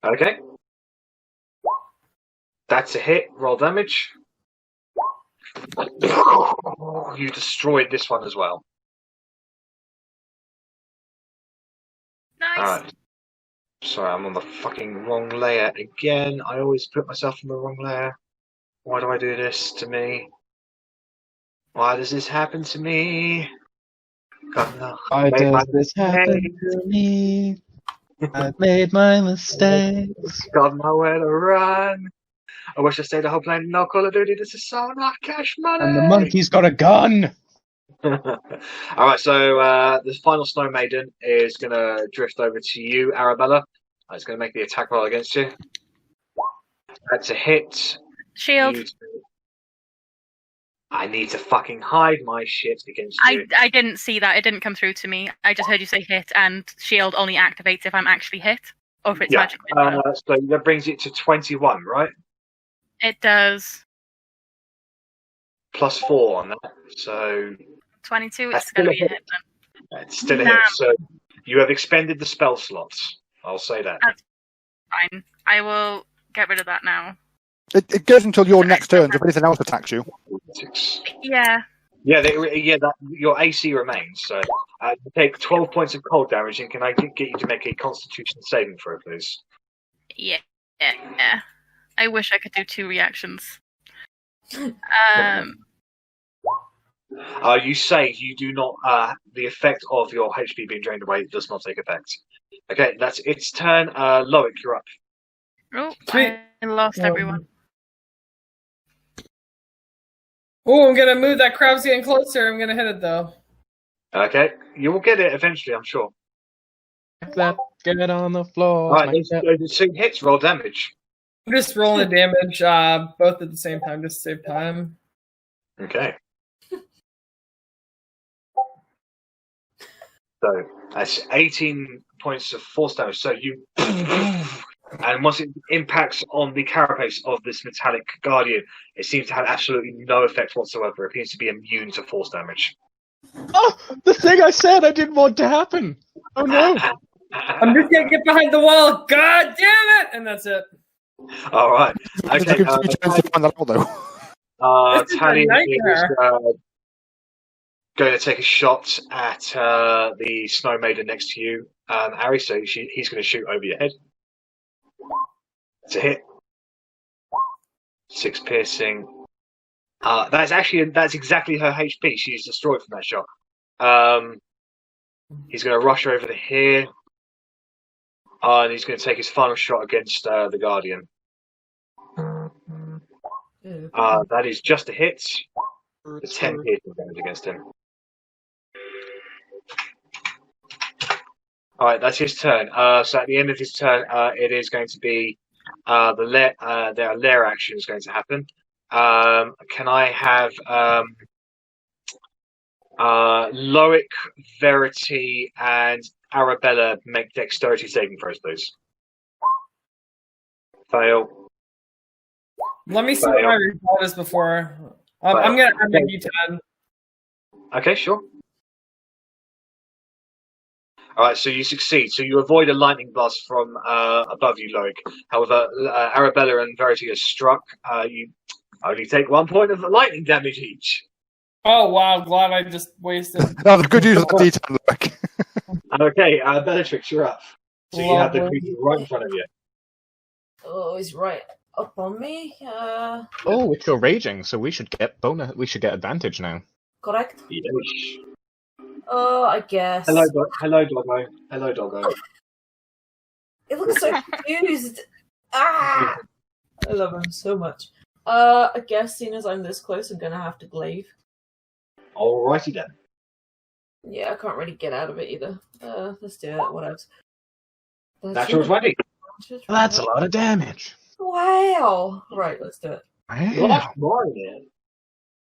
Speaker 1: Okay. That's a hit. Roll damage. You destroyed this one as well.
Speaker 4: Nice.
Speaker 1: Alright. Sorry, I'm on the fucking wrong layer again. I always put myself in the wrong layer. Why do I do this to me? Why does this happen to me?
Speaker 2: Why does this happen to me? I've made my mistakes.
Speaker 1: Got nowhere to run. I wish I stayed at home playing no Call of Duty. This is so not cash money.
Speaker 2: And the monkey's got a gun.
Speaker 1: Alright, so the final Snow Maiden is going to drift over to you, Arrabella. It's going to make the attack roll against you. That's a hit.
Speaker 4: Shield.
Speaker 1: I need to fucking hide my shit against you.
Speaker 4: I didn't see that. It didn't come through to me. I just heard you say hit, and shield only activates if I'm actually hit, or if it's magical.
Speaker 1: So that brings it to 21, right?
Speaker 4: It does.
Speaker 1: Plus 4 on that, so
Speaker 4: 22. It's going to be a hit then.
Speaker 1: It's still a hit. So you have expended the spell slots. I'll say that.
Speaker 4: That's fine. I will get rid of that now.
Speaker 5: It goes until your next turn. If anything else attacks you.
Speaker 4: Yeah.
Speaker 1: Yeah, your AC remains. So you take 12 points of cold damage, and can I get you to make a Constitution saving throw, please?
Speaker 4: Yeah. I wish I could do 2 reactions.
Speaker 1: You say you do not. The effect of your HP being drained away does not take effect. Okay, that's its turn. Loic, you're up.
Speaker 4: Oh, I lost everyone.
Speaker 7: Oh, I'm gonna move. That crowd's getting closer. I'm gonna hit it though.
Speaker 1: Okay, you will get it eventually, I'm sure.
Speaker 2: Get it on the floor.
Speaker 1: Alright, there's 2 hits. Roll damage.
Speaker 7: I'm just rolling the damage, both at the same time, just to save time.
Speaker 1: Okay. So that's 18 points of force damage. So you, and once it impacts on the carapace of this metallic guardian, it seems to have absolutely no effect whatsoever. It appears to be immune to force damage.
Speaker 2: Oh, the thing I said I didn't want to happen. Oh no!
Speaker 7: I'm just gonna get behind the wall. God damn it! And that's it.
Speaker 1: All right. Okay. Tally is going to take a shot at the Snow Maiden next to you, Arri. So he's going to shoot over your head. It's a hit. 6 piercing. That's exactly her HP. She's destroyed from that shot. He's going to rush over to here, and he's going to take his final shot against the Guardian. That is just a hit. The 10 piercing damage against him. All right, that's his turn. So at the end of his turn, it is going to be their lair action is going to happen. Can I have Loic, Verity, and Arrabella make dexterity saving throws, please? Fail.
Speaker 7: Let me see what my result is before. I'm gonna add my D10.
Speaker 1: Okay, sure. All right, so you succeed. So you avoid a lightning blast from above you, Loic. However, Arrabella and Verity are struck. You only take 1 point of lightning damage each.
Speaker 7: Oh wow! Glad I just wasted.
Speaker 5: No, the good use of the D10, Loic.
Speaker 1: Okay, Bellatrix, you're up. So you have the creature right in front of you.
Speaker 3: Oh, he's right up on me.
Speaker 2: Oh, it's your raging, so we should get advantage now.
Speaker 3: Correct.
Speaker 1: Yes.
Speaker 3: I guess.
Speaker 1: Hello, doggo. Hello, doggo.
Speaker 3: It looks so confused. I love him so much. I guess, seeing as I'm this close, I'm gonna have to glaive.
Speaker 1: Alrighty then.
Speaker 3: Yeah, I can't really get out of it either. Let's do it. What else?
Speaker 1: Natural 20.
Speaker 2: That's a lot of damage.
Speaker 3: Wow. Right, let's do it.
Speaker 1: Wow. That's more than it.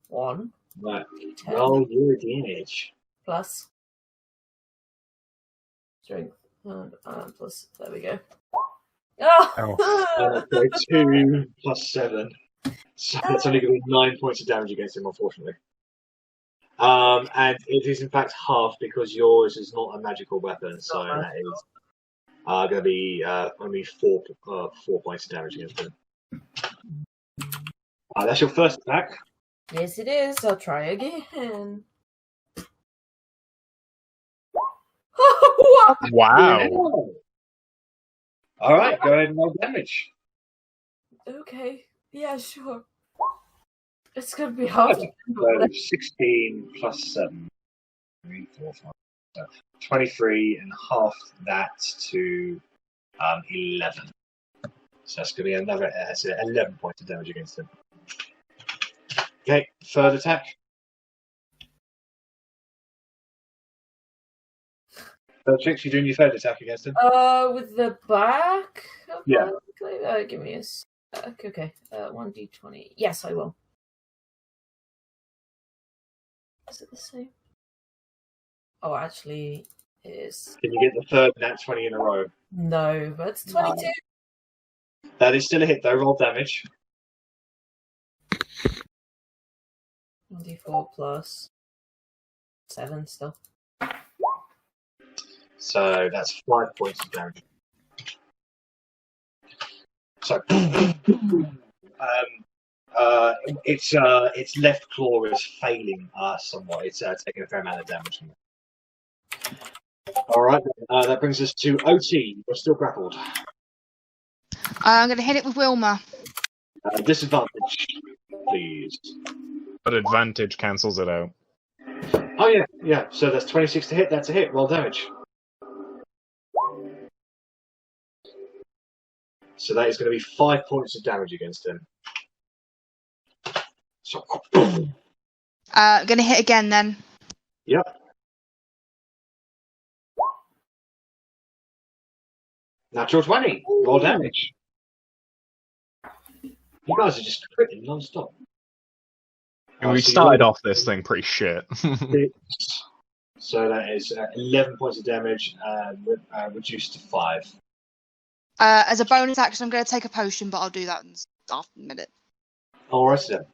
Speaker 3: 1.
Speaker 1: Right. Roll your damage.
Speaker 3: Plus strength. Plus, there we go. Oh!
Speaker 1: 2 plus 7. So that's only going to be 9 points of damage against him, unfortunately. And it is in fact half because yours is not a magical weapon, so that is going to be only 4 points of damage against him. That's your first attack.
Speaker 3: Yes, it is. I'll try again.
Speaker 2: Wow.
Speaker 1: All right, go ahead and roll damage.
Speaker 3: Okay. Yeah, sure. It's going to be hard.
Speaker 9: So 16 plus 7. 3, 4, 5, 7. 23 and half that to 11. So that's going to be another 11 points of damage against him. Okay, third attack. Bellatrix, you're doing your third attack against him?
Speaker 3: With the back?
Speaker 9: Yeah.
Speaker 3: Give me a sec. Okay. 1d20. Yes, I will. Is it the same? Oh, actually, it is.
Speaker 9: Can you get the third nat 20 in a row?
Speaker 3: No, but it's 22.
Speaker 9: That is still a hit, though. Roll damage.
Speaker 3: 1d4 plus 7 still.
Speaker 9: So that's 5 points of damage. So, its left claw is failing somewhat. It's taking a fair amount of damage. All right, that brings us to Otti. You're still grappled.
Speaker 6: I'm going to hit it with Wilma.
Speaker 9: Disadvantage, please.
Speaker 2: But advantage cancels it out.
Speaker 9: Oh yeah. So that's 26 to hit. That's a hit. Roll damage. So that is going to be 5 points of damage against him. So,
Speaker 6: I'm going to hit again then.
Speaker 9: Yep. Natural 20. Roll damage. You guys are just critting non-stop.
Speaker 2: And we started off this thing pretty shit.
Speaker 9: So that is 11 points of damage, reduced to 5.
Speaker 6: As a bonus action, I'm going to take a potion, but I'll do that in half a minute.
Speaker 9: Alright then.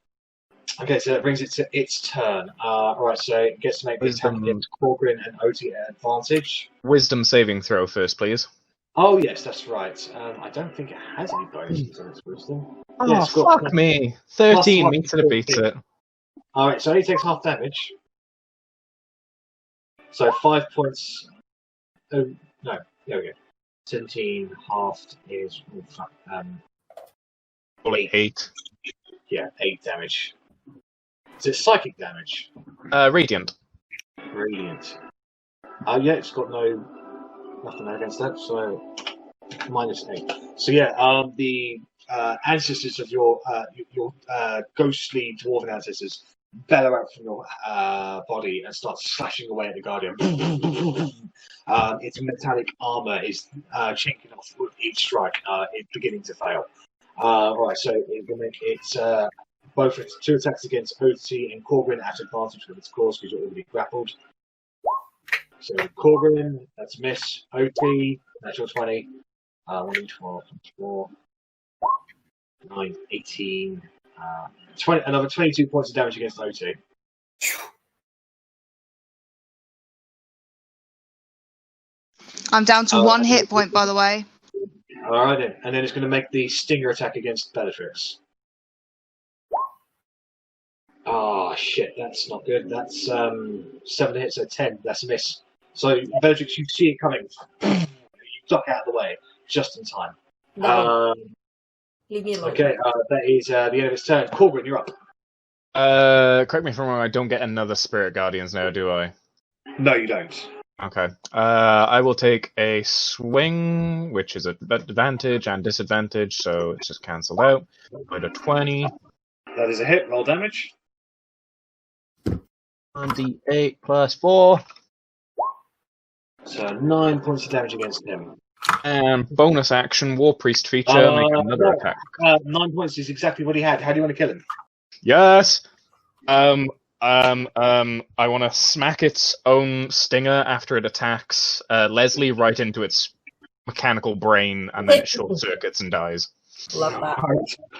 Speaker 9: Okay, so that brings it to its turn. Alright, so it gets to make the attack against Korgrin and Otti at advantage.
Speaker 2: Wisdom saving throw first, please.
Speaker 9: Oh yes, that's right. I don't think it has any bonuses on its wisdom.
Speaker 2: Oh,
Speaker 9: Yeah, it's got
Speaker 2: fuck me. 13
Speaker 9: +1
Speaker 2: meets it, beats it.
Speaker 9: Alright, so he takes half damage. So 5 points. Oh, no, there we go. 17 halved is.
Speaker 2: Only 8.
Speaker 9: Yeah, 8 damage. Is it psychic damage?
Speaker 2: Radiant.
Speaker 9: Brilliant. Yeah, it's got nothing against that, so -8. So yeah, the ancestors of your ghostly dwarven ancestors bellow out from your body and start slashing away at the guardian. Its metallic armor is chinking off with each strike. It's beginning to fail. Right, so it will make its both its 2 attacks against Otti and Korgrin at advantage with its claws because you're already grappled. So Korgrin, that's a miss. Otti, natural 20. 1, 12, 4, 9, 18. 20, another 22 points of damage against Otti.
Speaker 6: I'm down to 1 hit point, by the way.
Speaker 9: Alright then. And then it's going to make the stinger attack against Bellatrix. Oh shit, that's not good. That's 7 hits, so 10. That's a miss. So Bellatrix, you see it coming. You duck out of the way just in time.
Speaker 3: No. Leave me alone.
Speaker 9: Okay, that is the end of its turn. Korgrin, you're up.
Speaker 2: Correct me if I'm wrong, I don't get another Spirit Guardians now, do I?
Speaker 9: No, you don't.
Speaker 2: Okay. I will take a swing, which is advantage and disadvantage, so it's just cancelled out. Go to 20.
Speaker 9: That is a hit. Roll damage.
Speaker 2: 1d8 plus 4.
Speaker 9: So 9 points of damage against him.
Speaker 2: And bonus action, War Priest feature, make another attack.
Speaker 9: 9 points is exactly what he had. How do you want to kill him?
Speaker 2: Yes! I want to smack its own stinger after it attacks Lesley right into its mechanical brain, and then it short circuits and dies.
Speaker 3: Love that.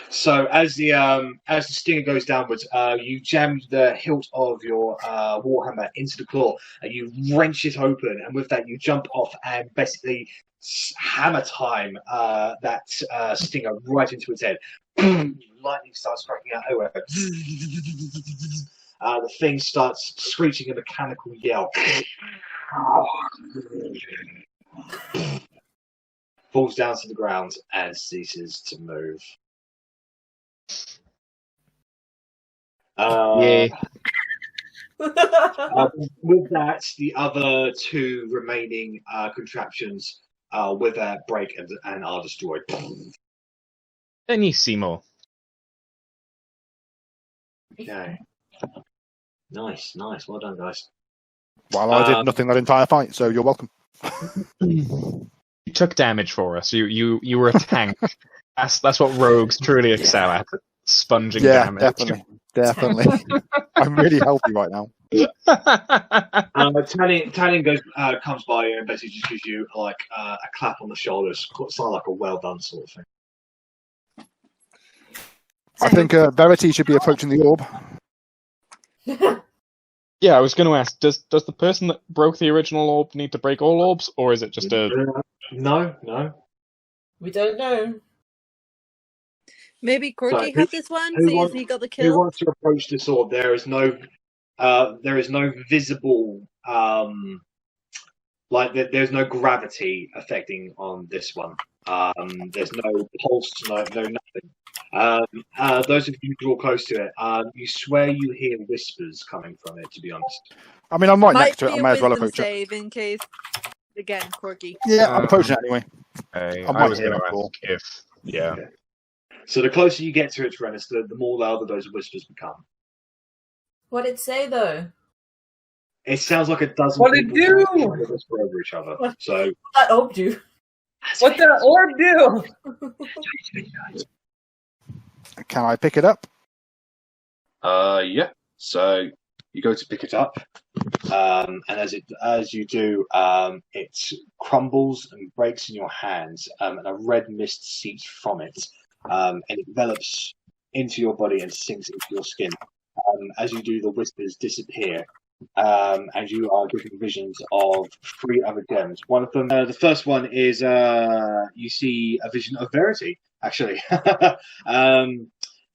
Speaker 9: So as the stinger goes downwards, you jam the hilt of your warhammer into the claw, and you wrench it open. And with that, you jump off and basically hammer time that stinger right into its head. Lightning starts striking out everywhere. The thing starts screeching a mechanical yell. Falls down to the ground and ceases to move.
Speaker 2: Yeah.
Speaker 1: With that, the other two remaining contraptions wither, break, and are destroyed.
Speaker 2: Benissimo.
Speaker 1: Okay. Nice. Well done, guys.
Speaker 5: Well, I did nothing that entire fight, so you're welcome.
Speaker 2: You took damage for us. You were a tank. That's what rogues truly excel at. Sponging damage.
Speaker 5: Definitely. I'm really healthy right now.
Speaker 1: Tallinn comes by you and basically just gives you like a clap on the shoulders, sort of like a well done sort of thing.
Speaker 5: I think Verity should be approaching the orb.
Speaker 2: Yeah, I was going to ask, does the person that broke the original orb need to break all orbs, or is it just a...
Speaker 1: No.
Speaker 3: We don't know.
Speaker 8: Maybe Corky had this one, seeing he got the kill.
Speaker 1: Who wants to approach this orb? There is no visible, there's no gravity affecting on this one. There's no pulse, no nothing. Those of you who draw close to it, you swear you hear whispers coming from it, to be honest.
Speaker 5: I mean, I'm right next to it. I may as well approach it.
Speaker 8: Save in case, again, Corky.
Speaker 5: Yeah, I'm approaching it anyway.
Speaker 2: I was going to ask if... Yeah.
Speaker 1: Okay. So the closer you get to it, Rennas, the more louder those whispers become.
Speaker 3: What did it say, though?
Speaker 1: It sounds like a dozen
Speaker 7: What did it do?
Speaker 1: whisper over each other. So
Speaker 3: What that orb do?
Speaker 7: What did that orb do?
Speaker 5: Can I pick it up?
Speaker 1: Yeah. So you go to pick it up, and as you do, it crumbles and breaks in your hands, and a red mist seeps from it, and it envelops into your body and sinks into your skin. As you do, the whispers disappear, and you are given visions of 3 other gems. One of them, the first one is you see a vision of Verity, actually.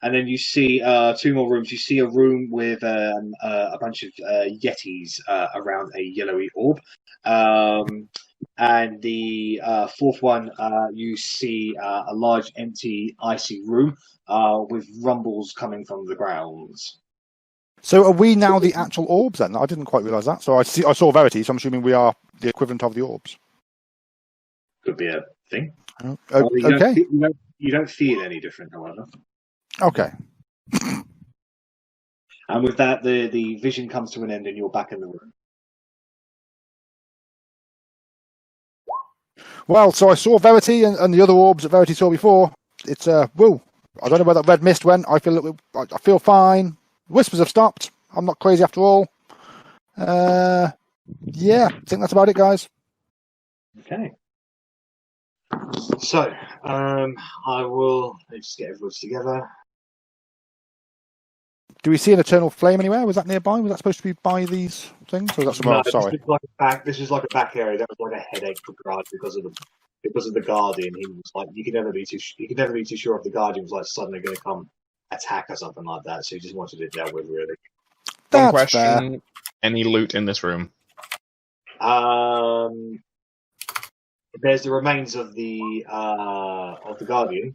Speaker 1: And then you see 2 more rooms. You see a room with a bunch of yetis around a yellowy orb. And the 4th one, you see a large, empty, icy room with rumbles coming from the grounds.
Speaker 5: So are we now the actual orbs then? I didn't quite realise that. So I saw Verity, so I'm assuming we are the equivalent of the orbs.
Speaker 1: Could be a thing.
Speaker 5: Oh,
Speaker 1: You
Speaker 5: okay.
Speaker 1: you don't feel any different, however.
Speaker 5: Okay.
Speaker 1: And with that, the vision comes to an end and you're back in the room.
Speaker 5: Well, so I saw Verity and the other orbs that Verity saw before. It's woo. I don't know where that red mist went. I feel fine. Whispers have stopped. I'm not crazy after all. Yeah, I think that's about it, guys.
Speaker 1: Okay. So, let's just get everybody together.
Speaker 5: Do we see an eternal flame anywhere? Was that nearby? Was that supposed to be by these things? Or was that somewhere else? Sorry.
Speaker 1: This is like a back area. That was like a headache for Grad because of the Guardian. He was like, you could never be too sure if the Guardian was like suddenly going to come attack or something like that. So he just wanted it dealt with, really.
Speaker 2: One question: fair. Any loot in this room?
Speaker 1: There's the remains of the Guardian.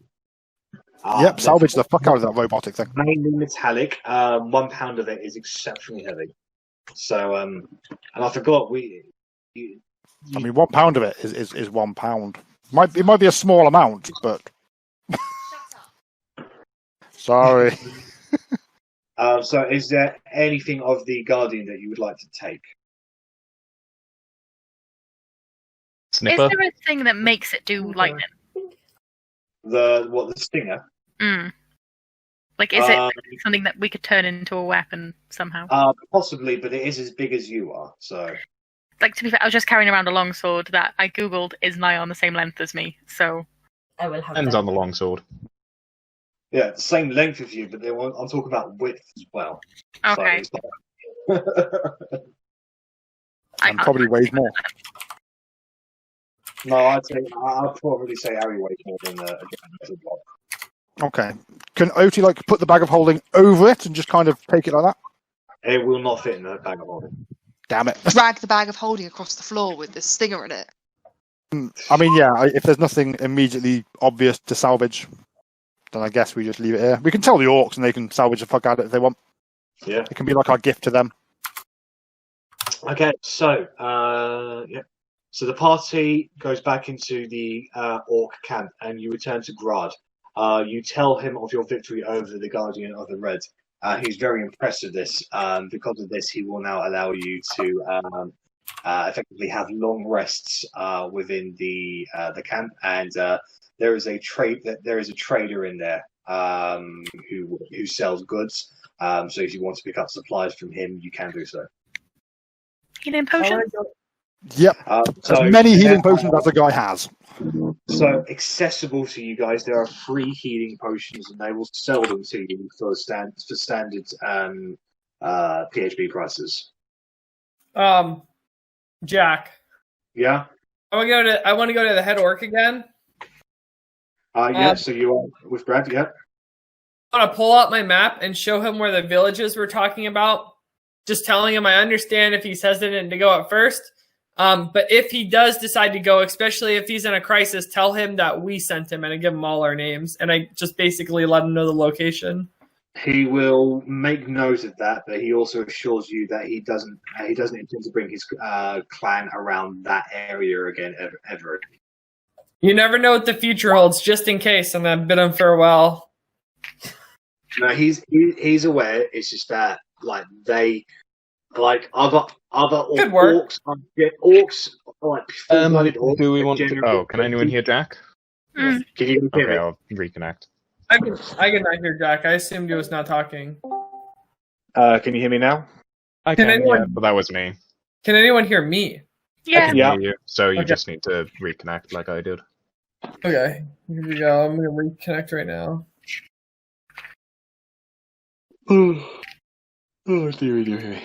Speaker 5: Yep, salvage the fuck out of that robotic thing.
Speaker 1: Mainly metallic. 1 pound of it is exceptionally heavy. So, and I forgot I
Speaker 5: mean, 1 pound of it is 1 pound. It might be a small amount, but sorry.
Speaker 1: So, is there anything of the Guardian that you would like to take?
Speaker 2: Snipper?
Speaker 4: Is there a thing that makes it do lightning?
Speaker 1: The stinger?
Speaker 4: Like, is it something that we could turn into a weapon somehow?
Speaker 1: Possibly, but it is as big as you are, so...
Speaker 4: Like, to be fair, I was just carrying around a longsword that I googled is nigh on the same length as me, so...
Speaker 3: I will have
Speaker 2: Depends on the longsword.
Speaker 1: Yeah, the same length as you, but I'm talking about width as well.
Speaker 4: Okay.
Speaker 1: So
Speaker 5: and probably weighs more.
Speaker 1: No, I'd probably say Arri weighs more than a metal block.
Speaker 5: Okay. Can Otti put the bag of holding over it and just kind of take it like that?
Speaker 1: It will not fit in the bag of holding.
Speaker 5: Damn it.
Speaker 6: Drag the bag of holding across the floor with the stinger in it.
Speaker 5: I mean, yeah, if there's nothing immediately obvious to salvage, then I guess we just leave it here. We can tell the orcs and they can salvage the fuck out of it if they want.
Speaker 9: Yeah.
Speaker 5: It can be like our gift to them.
Speaker 9: Okay, so so the party goes back into the orc camp, and you return to Grad. You tell him of your victory over the Guardian of the Red. He's very impressed with this. Because of this, he will now allow you to effectively have long rests within the camp, and there is a trader in there who sells goods. So if you want to pick up supplies from him, you can do so.
Speaker 4: Healing potion?
Speaker 5: Yep.
Speaker 9: So,
Speaker 5: as many healing potions as the guy has.
Speaker 9: So accessible to you guys, there are free healing potions, and they will sell them to you for standard PHB prices.
Speaker 7: Jack.
Speaker 9: Yeah.
Speaker 7: I want to go to the head orc again.
Speaker 9: Yeah. So you are with Brad. Yeah.
Speaker 7: I want to pull out my map and show him where the villages we're talking about. Just telling him I understand if he's hesitant to go at first. But if he does decide to go, especially if he's in a crisis, tell him that we sent him and I give him all our names. And I just basically let him know the location.
Speaker 9: He will make note of that, but he also assures you that he doesn't intend to bring his clan around that area again ever.
Speaker 7: You never know what the future holds, just in case. And then bid him farewell.
Speaker 9: No, he's aware. It's just that other orcs like full-blooded orcs.
Speaker 2: Do we want to? Oh, can anyone hear Jack?
Speaker 4: Mm.
Speaker 9: Can you hear
Speaker 2: Okay,
Speaker 9: me?
Speaker 2: I'll reconnect.
Speaker 7: I can not hear Jack. I assumed he was not talking.
Speaker 9: Can you hear me now?
Speaker 2: I
Speaker 7: Can
Speaker 2: can,
Speaker 7: anyone-
Speaker 2: yeah, but that was me.
Speaker 7: Can anyone hear me?
Speaker 2: I
Speaker 4: Yeah.
Speaker 2: can
Speaker 9: Yeah.
Speaker 2: hear you, so you
Speaker 7: Okay.
Speaker 2: just need to reconnect like I did.
Speaker 7: Okay, here we go. I'm going to reconnect right now.
Speaker 9: Oh, dearie.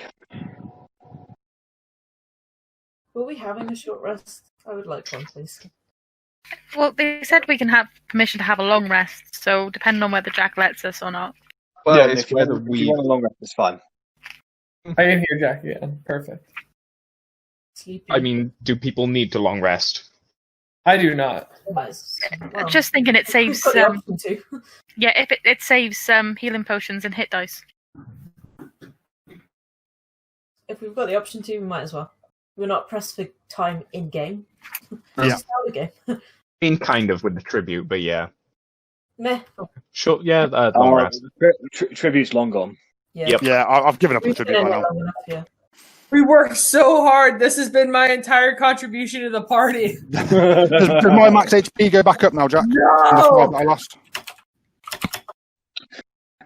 Speaker 3: Were we having a short rest? I would like one, please.
Speaker 4: Well, they said we can have permission to have a long rest, so depending on whether Jack lets us or not.
Speaker 2: Well,
Speaker 9: Yeah,
Speaker 2: it's
Speaker 9: if you
Speaker 2: whether
Speaker 9: want a long rest, it's fine.
Speaker 7: I can hear Jack again. Perfect.
Speaker 3: Sleepy.
Speaker 2: I mean, do people need to long rest?
Speaker 7: I do not.
Speaker 3: Well,
Speaker 4: I'm just thinking it saves
Speaker 3: we've got the option to.
Speaker 4: yeah, if it saves healing potions and hit dice.
Speaker 3: If we've got the option to, we might as well. We're not pressed for time in game.
Speaker 5: Yeah.
Speaker 3: Just start the game.
Speaker 2: I mean, kind of with the tribute, but yeah.
Speaker 3: Meh.
Speaker 2: Sure, yeah, long rest.
Speaker 9: Tribute's long gone.
Speaker 3: Yeah.
Speaker 2: Yep.
Speaker 5: Yeah, I've given up the
Speaker 3: We've
Speaker 5: tribute
Speaker 3: been
Speaker 5: by
Speaker 3: in it
Speaker 5: now.
Speaker 3: long enough, yeah.
Speaker 7: We worked so hard. This has been my entire contribution to the party.
Speaker 5: Does my max HP go back up now, Jack?
Speaker 7: No!
Speaker 5: I lost.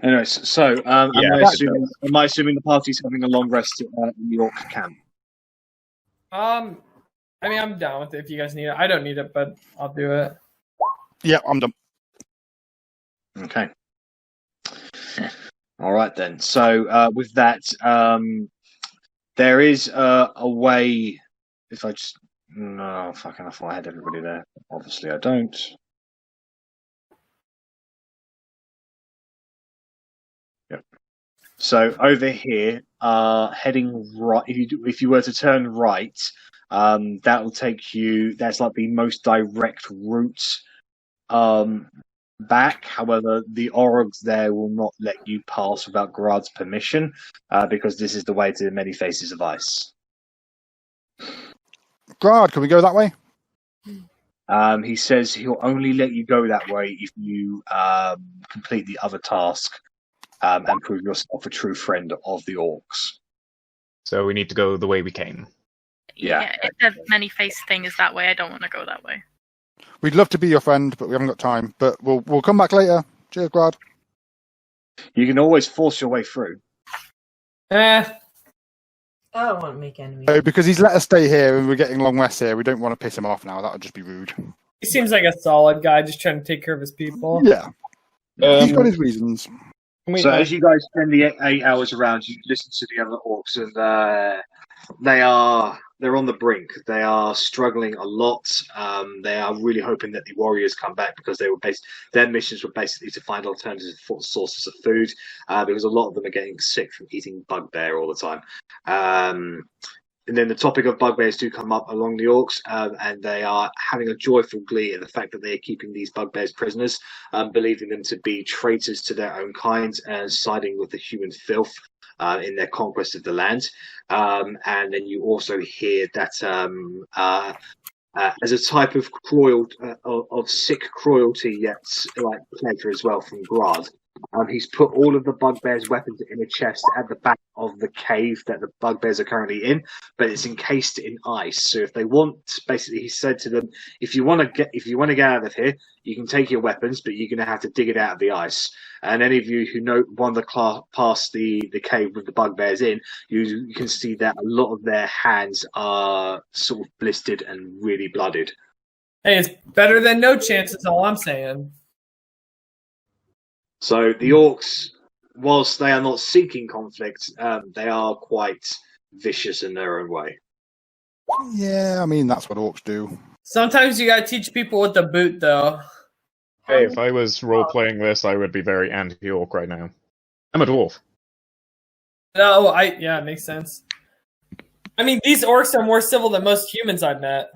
Speaker 9: Anyways, so am I assuming the party's having a long rest in the York camp?
Speaker 7: I mean, I'm down with it if you guys need it. I don't need it, but I'll do it.
Speaker 5: Yeah, I'm done.
Speaker 9: Okay. All right then. So with that, there is a way. If I just no fucking, I thought I had everybody there. Obviously, I don't. Yep. So over here, heading right. If you were to turn right, that will take you. That's like the most direct route back. However, the Orbs there will not let you pass without Grad's permission, because this is the way to the many faces of ice.
Speaker 5: Grad, can we go that way?
Speaker 9: He says he'll only let you go that way if you complete the other task and prove yourself a true friend of the orcs.
Speaker 2: So we need to go the way we came.
Speaker 9: Yeah.
Speaker 4: If the many face thing is that way, I don't want to go that way.
Speaker 5: We'd love to be your friend, but we haven't got time. But we'll come back later. Cheers, Grad.
Speaker 9: You can always force your way through.
Speaker 3: I don't want to make enemies.
Speaker 5: No, because he's let us stay here and we're getting long rest here. We don't want to piss him off now. That would just be rude.
Speaker 7: He seems like a solid guy, just trying to take care of his people.
Speaker 5: Yeah. He's got his reasons.
Speaker 9: So as you guys spend the 8 hours around, you listen to the other orcs, and they're on the brink. They are struggling a lot. They are really hoping that the warriors come back, because their missions were basically to find alternative sources of food, because a lot of them are getting sick from eating bugbear all the time. And then the topic of bugbears do come up along the orcs, and they are having a joyful glee at the fact that they are keeping these bugbears prisoners, believing them to be traitors to their own kind and siding with the human filth.
Speaker 1: in their conquest of the land. And then you also hear that as a type of of sick cruelty, yet like pleasure as well from Grad. He's put all of the bugbear's weapons in a chest at the back of the cave that the bugbears are currently in, but it's encased in ice. So if they want, basically, he said to them, if you want to get out of here, you can take your weapons, but you're going to have to dig it out of the ice. And any of you who know wander past the cave with the bugbears in, you can see that a lot of their hands are sort of blistered and really blooded.
Speaker 7: Hey, it's better than no chance. Is all I'm saying.
Speaker 1: So the orcs, whilst they are not seeking conflict, they are quite vicious in their own way.
Speaker 5: Yeah, I mean, that's what orcs do.
Speaker 7: Sometimes you gotta teach people with the boot, though.
Speaker 2: Hey, if I was role-playing this, I would be very anti-orc right now. I'm a dwarf.
Speaker 7: No, yeah, it makes sense. I mean, these orcs are more civil than most humans I've met.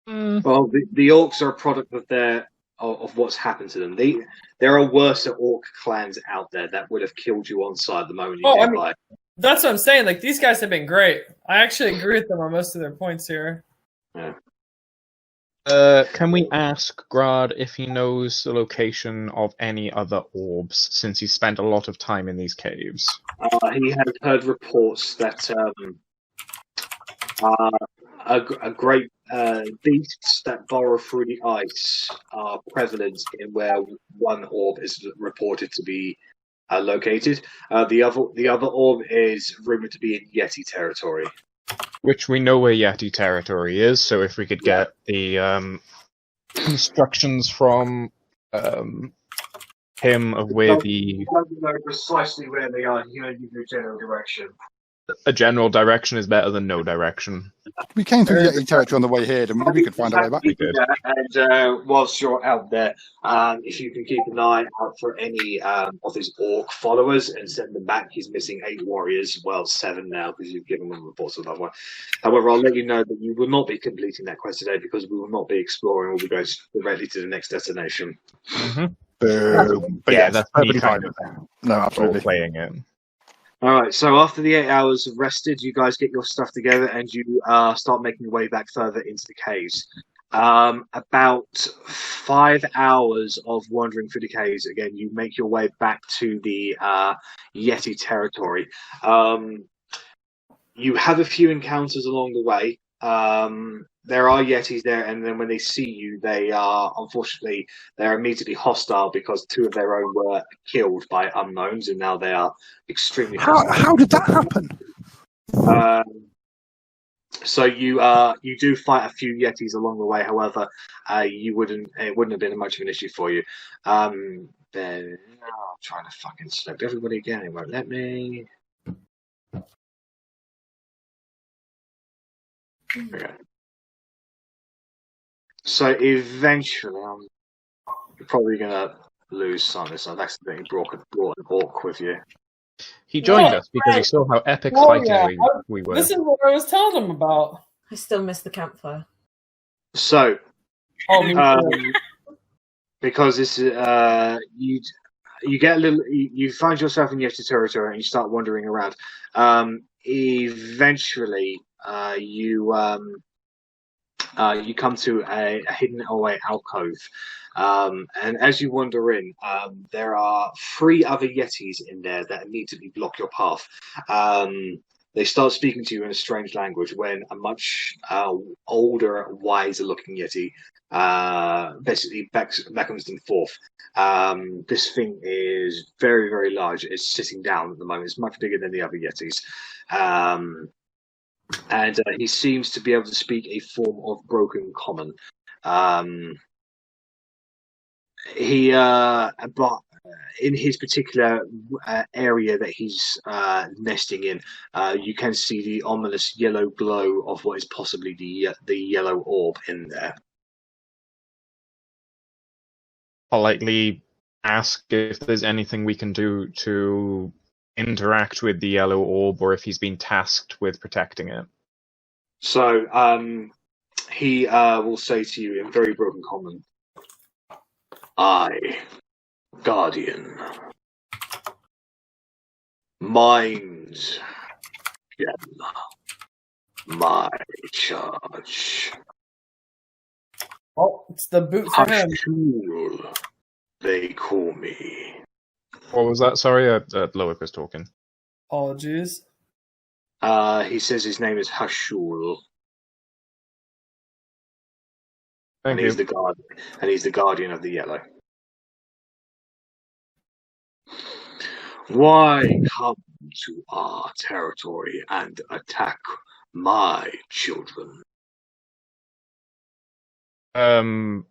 Speaker 1: Well, the orcs are a product of what's happened to them. There are worse orc clans out there that would have killed you on sight the moment you came by.
Speaker 7: That's what I'm saying. Like, these guys have been great. I actually agree with them on most of their points here.
Speaker 1: Yeah.
Speaker 2: Can we ask Grad if he knows the location of any other orbs, since he spent a lot of time in these caves?
Speaker 1: He has heard reports that a great beasts that burrow through the ice are prevalent in where one orb is reported to be located. The other orb is rumored to be in Yeti territory.
Speaker 2: Which we know where Yeti territory is, so if we could get the instructions from him of where
Speaker 1: I don't know precisely where they are. You give you a general direction.
Speaker 2: A general direction is better than no direction.
Speaker 5: We came through Yeti territory on the way here, and maybe we could find our way back.
Speaker 2: We did.
Speaker 1: And whilst you're out there, if you can keep an eye out for any of his orc followers and send them back. He's missing 8 warriors, well 7 now because you've given them reports of another one. However, I'll let you know that you will not be completing that quest today because we will not be exploring. We'll be going directly to the next destination.
Speaker 2: Mm-hmm.
Speaker 5: But
Speaker 2: yeah, that's
Speaker 5: perfectly
Speaker 2: me kind
Speaker 5: fine.
Speaker 2: of
Speaker 5: No, absolutely.
Speaker 2: playing it.
Speaker 1: All right, so after the 8 hours of rested, you guys get your stuff together and you start making your way back further into the caves. About 5 hours of wandering through the caves, again, you make your way back to the Yeti territory. You have a few encounters along the way. There are Yetis there, and then when they see you, they are, unfortunately, they're immediately hostile because 2 of their own were killed by unknowns, and now they are extremely hostile.
Speaker 5: How did that happen?
Speaker 1: So you do fight a few Yetis along the way. However, it wouldn't have been much of an issue for you. I'm trying to fucking select everybody again. It won't let me. Okay. So eventually, you're probably gonna lose some of this. I've accidentally brought an orc with you.
Speaker 2: He joined us because he saw how epic fighting we were.
Speaker 7: This is what I was telling him about.
Speaker 3: I still miss the campfire.
Speaker 1: So, because this you get a little, you find yourself in Yeti territory and you start wandering around. Eventually, you come to a hidden away alcove, and as you wander in, there are 3 other Yetis in there that immediately block your path. They start speaking to you in a strange language when a much older, wiser-looking Yeti basically beckons them forth. This thing is very, very large. It's sitting down at the moment. It's much bigger than the other Yetis. And he seems to be able to speak a form of broken common. But in his particular area that he's nesting in, you can see the ominous yellow glow of what is possibly the yellow orb in there.
Speaker 2: Politely ask if there's anything we can do to interact with the yellow orb, or if he's been tasked with protecting it.
Speaker 1: So he will say to you in very broken common, "I, Guardian,
Speaker 9: mind gem. My charge.
Speaker 7: Oh, it's the boot for him.
Speaker 9: Hashul, they call me.
Speaker 2: What was that? Sorry, Loic was talking.
Speaker 7: Apologies.
Speaker 9: He says his name is Hashul.
Speaker 2: Thank
Speaker 9: He's
Speaker 2: you.
Speaker 9: the guardian of the yellow. Why come to our territory and attack my children?
Speaker 2: I'm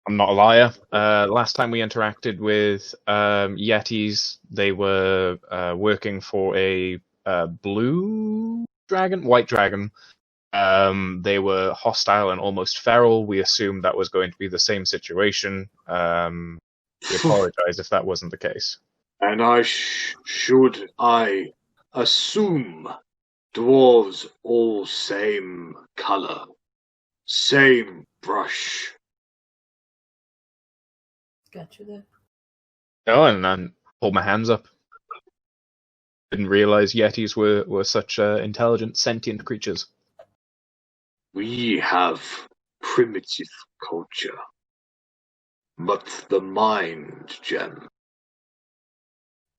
Speaker 2: not a liar. Last time we interacted with Yetis, they were working for a white dragon. They were hostile and almost feral. We assumed that was going to be the same situation. We apologize if that wasn't the case.
Speaker 9: And should I assume dwarves all same color, same brush?
Speaker 3: Got you there.
Speaker 2: Oh, and I pulled my hands up. Didn't realize Yetis were such intelligent, sentient creatures.
Speaker 9: We have primitive culture, but the mind gem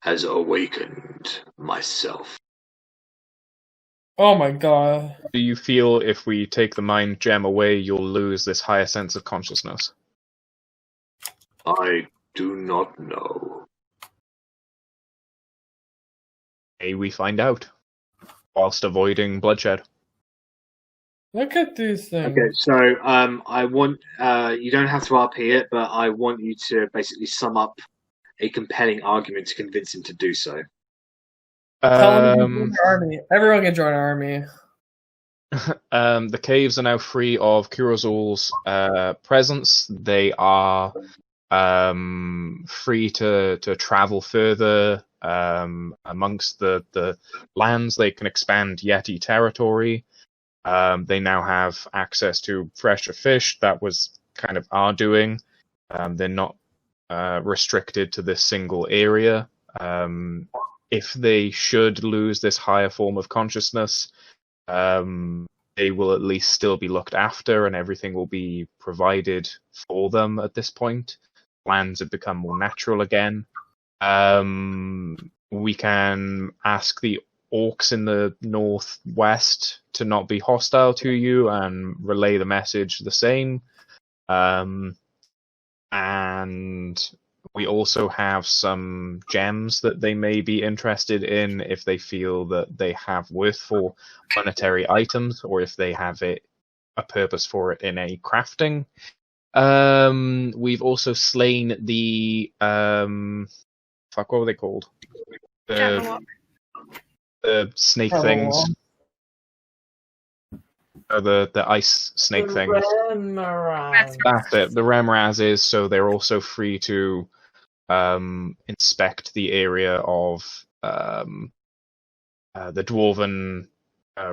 Speaker 9: has awakened myself.
Speaker 7: Oh my god.
Speaker 2: Do you feel if we take the mind gem away, you'll lose this higher sense of consciousness?
Speaker 9: I do not know.
Speaker 2: May we find out, whilst avoiding bloodshed.
Speaker 7: Look at these things.
Speaker 9: Okay, so I want you don't have to RP it, but I want you to basically sum up a compelling argument to convince him to do so.
Speaker 7: Tell him to join the army. Everyone can join our army.
Speaker 2: The caves are now free of Kurozul's presence. They are free to travel further amongst the lands. They can expand Yeti territory. They now have access to fresher fish. That was kind of our doing. They're not restricted to this single area. If they should lose this higher form of consciousness, they will at least still be looked after and everything will be provided for them at this point. Lands have become more natural again. We can ask the orcs in the northwest to not be hostile to you and relay the message the same. And we also have some gems that they may be interested in if they feel that they have worth for monetary items or if they have a purpose for it in a crafting. We've also slain the what were they called? The snake things. The ice snake things.
Speaker 3: Remoras.
Speaker 2: That's it. The Remoras, so they're also free to inspect the area of the Dwarven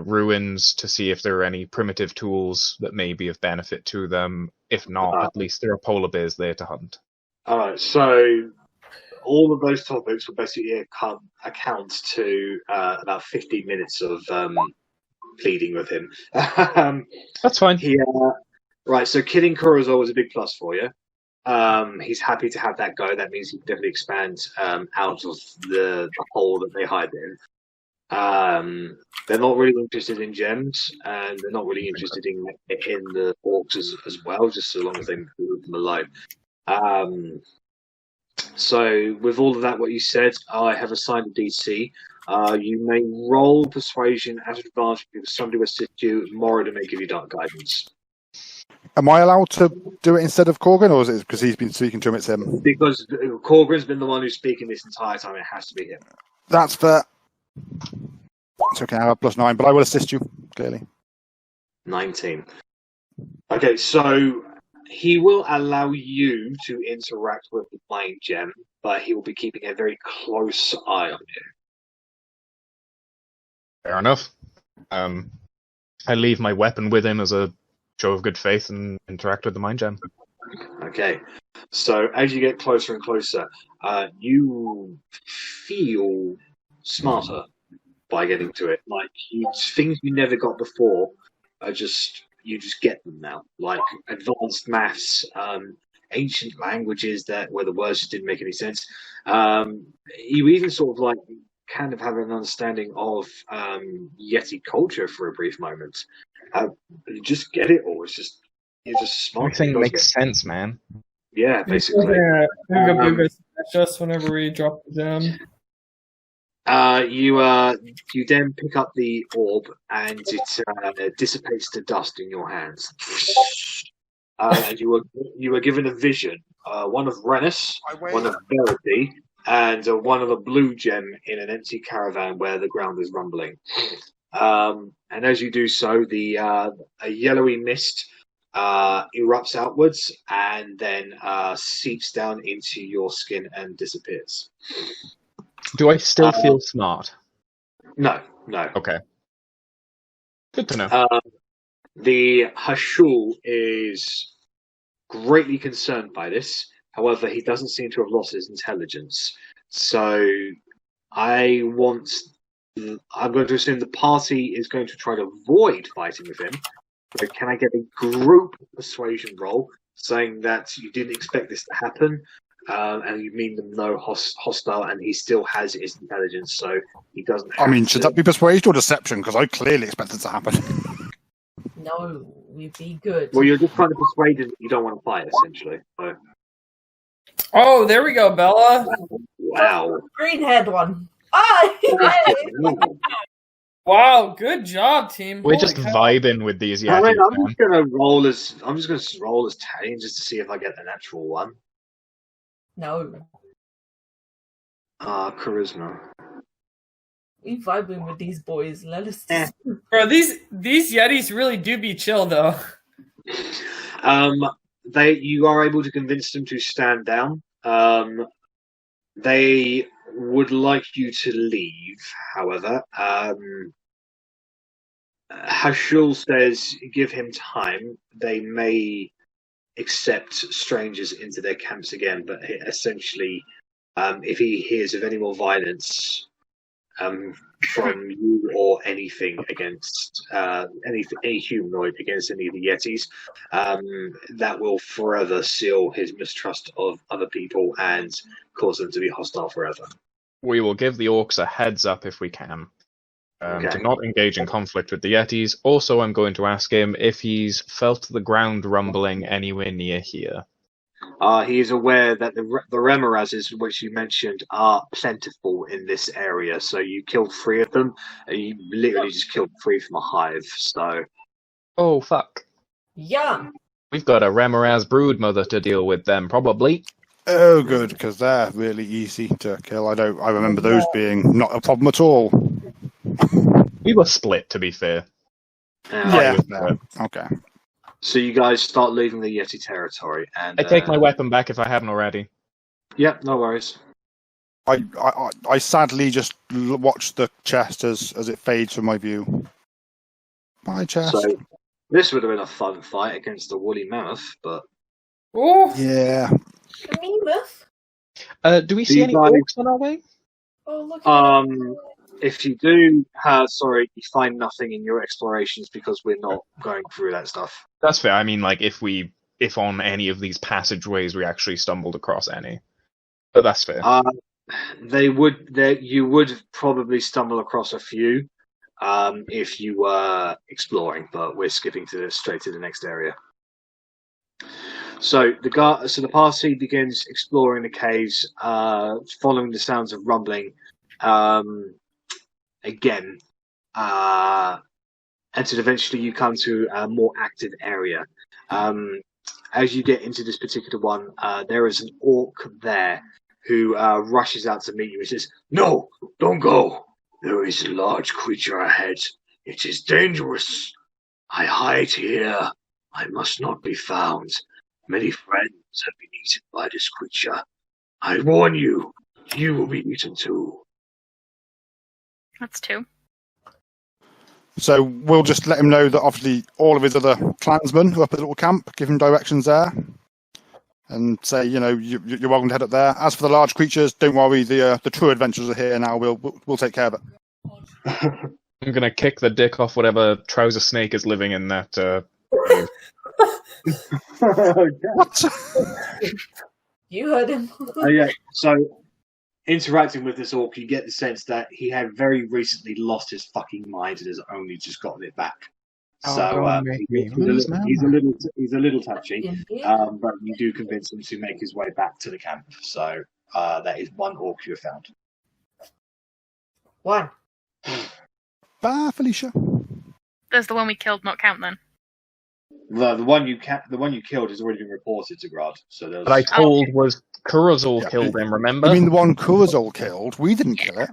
Speaker 2: ruins to see if there are any primitive tools that may be of benefit to them. If not, at least there are polar bears there to hunt.
Speaker 9: Alright, so all of those topics will basically account to about 15 minutes of pleading with him.
Speaker 2: That's fine.
Speaker 9: Right, so killing Kurozul was a big plus for you. He's happy to have that go. That means he can definitely expand out of the hole that they hide in. They're not really interested in gems, and they're not really interested in the orcs as well, just so long as they leave them alive. So, with all of that, what you said, I have assigned a DC. You may roll persuasion at advantage if somebody will assist you. Moradin may give you dark guidance.
Speaker 5: Am I allowed to do it instead of Korgrin, or is it because he's been speaking to him, it's him?
Speaker 9: Because Korgrin's been the one who's speaking this entire time, it has to be him.
Speaker 5: That's fair. It's okay, I have +9, but I will assist you, clearly.
Speaker 9: 19. Okay, so he will allow you to interact with the mind gem, but he will be keeping a very close eye on you.
Speaker 2: Fair enough. I leave my weapon with him as a show of good faith and interact with the mind gem.
Speaker 9: Okay, so as you get closer and closer, you feel smarter by getting to it. Like things you never got before are you just get them now. Like advanced maths, ancient languages where the words just didn't make any sense. You even sort of like kind of have an understanding of Yeti culture for a brief moment. You just get it all. You're just smart.
Speaker 2: Everything makes sense, man.
Speaker 9: Yeah, basically.
Speaker 7: Just whenever we drop the gem.
Speaker 9: You then pick up the orb and it dissipates to dust in your hands. And you were given a vision, one of Rennas, one of Verity, and one of a blue gem in an empty caravan where the ground is rumbling. And as you do so, a yellowy mist erupts outwards and then seeps down into your skin and disappears.
Speaker 2: Do I still feel smart?
Speaker 9: No.
Speaker 2: Okay. Good to know.
Speaker 9: The Hashul is greatly concerned by this. However, he doesn't seem to have lost his intelligence. So I'm going to assume the party is going to try to avoid fighting with him. So can I get a group persuasion roll saying that you didn't expect this to happen? And you mean them no hostile, and he still has his intelligence, so he doesn't have
Speaker 5: should that be persuasion or deception? Because I clearly expect it to happen.
Speaker 3: No, we'd be good.
Speaker 9: Well, you're just trying to persuade him that you don't want to fight, essentially. So.
Speaker 7: Oh, there we go, Bella.
Speaker 9: Wow.
Speaker 3: Greenhead one. Ah!
Speaker 7: Wow, good job, team.
Speaker 2: We're just vibing with these.
Speaker 9: I'm just gonna roll as Talion just to see if I get the natural one.
Speaker 3: No.
Speaker 9: Charisma.
Speaker 3: We vibing with these boys. Let us.
Speaker 7: Bro, these Yetis really do be chill, though.
Speaker 9: You are able to convince them to stand down. They would like you to leave, however. Hashul says, give him time. They may accept strangers into their camps again, but essentially, if he hears of any more violence from you or anything against any humanoid against any of the Yetis, that will forever seal his mistrust of other people and cause them to be hostile forever.
Speaker 2: We will give the orcs a heads up if we can. To not engage in conflict with the Yetis. Also, I'm going to ask him if he's felt the ground rumbling anywhere near here.
Speaker 9: He is aware that the Remorazes, which you mentioned, are plentiful in this area. So you killed 3 of them. You literally just killed 3 from a hive. So.
Speaker 2: Oh fuck!
Speaker 3: Yeah.
Speaker 2: We've got a Remoraz broodmother to deal with then, probably.
Speaker 5: Oh, good, because they're really easy to kill. I remember those being not a problem at all.
Speaker 2: We were split, to be fair.
Speaker 5: Yeah. Okay.
Speaker 9: So you guys start leaving the Yeti territory, and
Speaker 2: I take my weapon back if I haven't already.
Speaker 9: Yep, no worries.
Speaker 5: I sadly just watch the chest as it fades from my view. My chest.
Speaker 9: So this would have been a fun fight against the woolly mammoth, but
Speaker 5: yeah.
Speaker 2: Do we see any orcs on our way?
Speaker 3: Oh, look.
Speaker 9: If you do, you find nothing in your explorations because we're not going through that stuff.
Speaker 2: That's fair. I mean, like, if on any of these passageways we actually stumbled across any. But that's fair.
Speaker 9: You would probably stumble across a few if you were exploring, but we're skipping straight to the next area. So the party begins exploring the caves, following the sounds of rumbling. Again, until eventually you come to a more active area. As you get into this particular one, there is an orc there who rushes out to meet you and says, "No, don't go. There is a large creature ahead. It is dangerous. I hide here. I must not be found. Many friends have been eaten by this creature. I warn you, you will be eaten too."
Speaker 4: That's 2.
Speaker 5: So we'll just let him know that obviously all of his other clansmen are up at the little camp, give him directions there. and say, you're welcome to head up there. As for the large creatures, don't worry. The true adventurers are here now. We'll take care of it.
Speaker 2: I'm gonna kick the dick off whatever trouser snake is living in that.
Speaker 5: What?
Speaker 3: You heard him.
Speaker 9: Yeah. So, interacting with this orc, you get the sense that he had very recently lost his fucking mind and has only just gotten it back. So he's a little touchy, but you do convince him to make his way back to the camp. So that is one orc you have found.
Speaker 3: One.
Speaker 5: Bye, Felicia.
Speaker 4: Does the one we killed not count then?
Speaker 9: The one you killed has already been reported to Grad. So there's...
Speaker 2: What I told was Kurazol killed him. Remember?
Speaker 5: You mean the one Kurazol killed? We didn't kill it.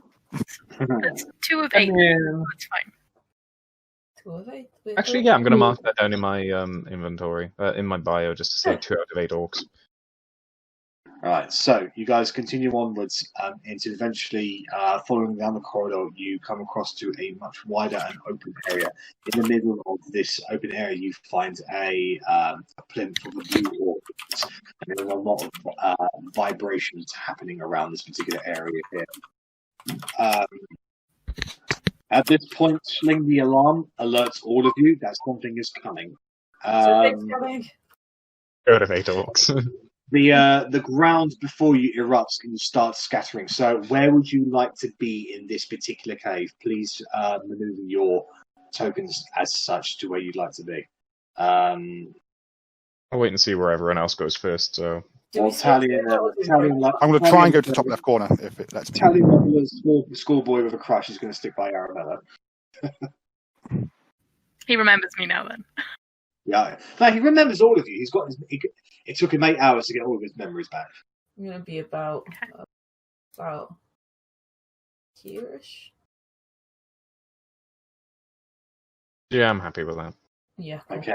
Speaker 4: That's 2 of 8. That's fine.
Speaker 3: 2 of 8.
Speaker 2: Actually, yeah, I'm going to mark that down in my inventory, in my bio, just to say 2 out of 8 orcs.
Speaker 9: Alright, so you guys continue onwards into eventually following down the corridor, you come across to a much wider and open area. In the middle of this open area, you find a plinth of a blue orc. And there are a lot of vibrations happening around this particular area here. At this point, Sling the Alarm alerts all of you that something is coming.
Speaker 3: Coming.
Speaker 2: 2 out of 8 orcs.
Speaker 9: The ground before you erupts and you start scattering. So where would you like to be in this particular cave? Please maneuver your tokens as such to where you'd like to be.
Speaker 2: I'll wait and see where everyone else goes first. So.
Speaker 9: Well, I'm
Speaker 5: going to try and go to the top left corner if it lets me.
Speaker 9: The schoolboy with a crush is going to stick by Arrabella.
Speaker 4: He remembers me now then.
Speaker 9: Yeah, no, he remembers all of you. He's got. It took him 8 hours to get all of his memories back.
Speaker 3: I'm gonna be about here-ish.
Speaker 2: Yeah, I'm happy with that.
Speaker 3: Yeah. Cool.
Speaker 9: Okay.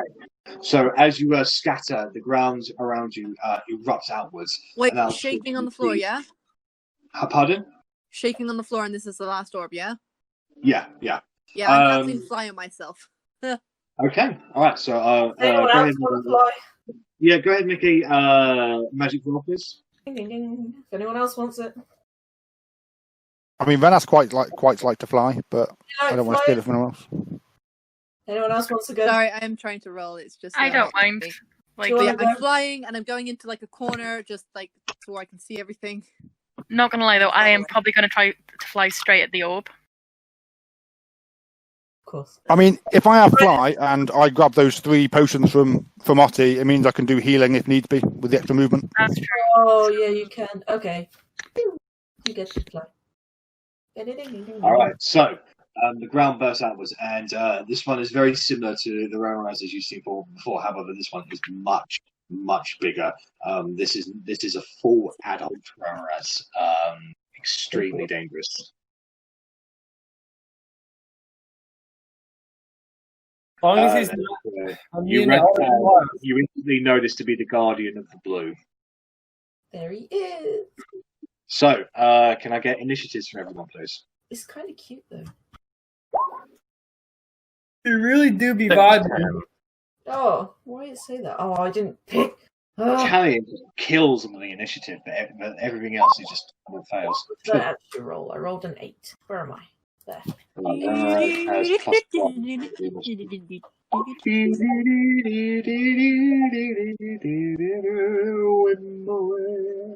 Speaker 9: So as you scatter, the ground around you erupts outwards.
Speaker 8: Wait, shaking on the floor, yeah?
Speaker 9: Pardon?
Speaker 8: Shaking on the floor, and this is the last orb, yeah?
Speaker 9: Yeah.
Speaker 8: Yeah, I'm casting fly on myself.
Speaker 9: Okay. All right. So
Speaker 3: Anyone else want to fly?
Speaker 9: Yeah, go ahead, Mickey. Magic roll, please.
Speaker 3: Ding, ding, ding. If anyone else wants it.
Speaker 5: I mean, Rennas quite like to fly, but I don't want to steal it from anyone else.
Speaker 3: Anyone else wants to go?
Speaker 8: Sorry, I am trying to roll. It's just
Speaker 4: I don't mind.
Speaker 8: I'm flying and I'm going into like a corner, just like so I can see everything.
Speaker 4: Not gonna lie though, I am probably gonna try to fly straight at the orb.
Speaker 3: Of course.
Speaker 5: I mean, if I have fly and I grab those 3 potions from Otti, it means I can do healing if need be with the extra movement.
Speaker 4: That's true.
Speaker 3: Oh yeah, you can. Okay. You get to fly.
Speaker 9: All right. So the ground bursts outwards, and this one is very similar to the Rennas as you've seen before. However, this one is much bigger. This is a full adult Rennas. Extremely dangerous.
Speaker 7: As long as he's not.
Speaker 9: You instantly know this to be the Guardian of the Blue.
Speaker 3: There he is.
Speaker 9: So, can I get initiatives from everyone, please?
Speaker 3: It's kind of cute though.
Speaker 7: You really do be vibing.
Speaker 3: Oh, why did it say that? Oh, I didn't pick.
Speaker 9: Italian kills on the initiative, but everything else is just fails.
Speaker 3: What did I actually roll? I rolled an 8. Where am I? There.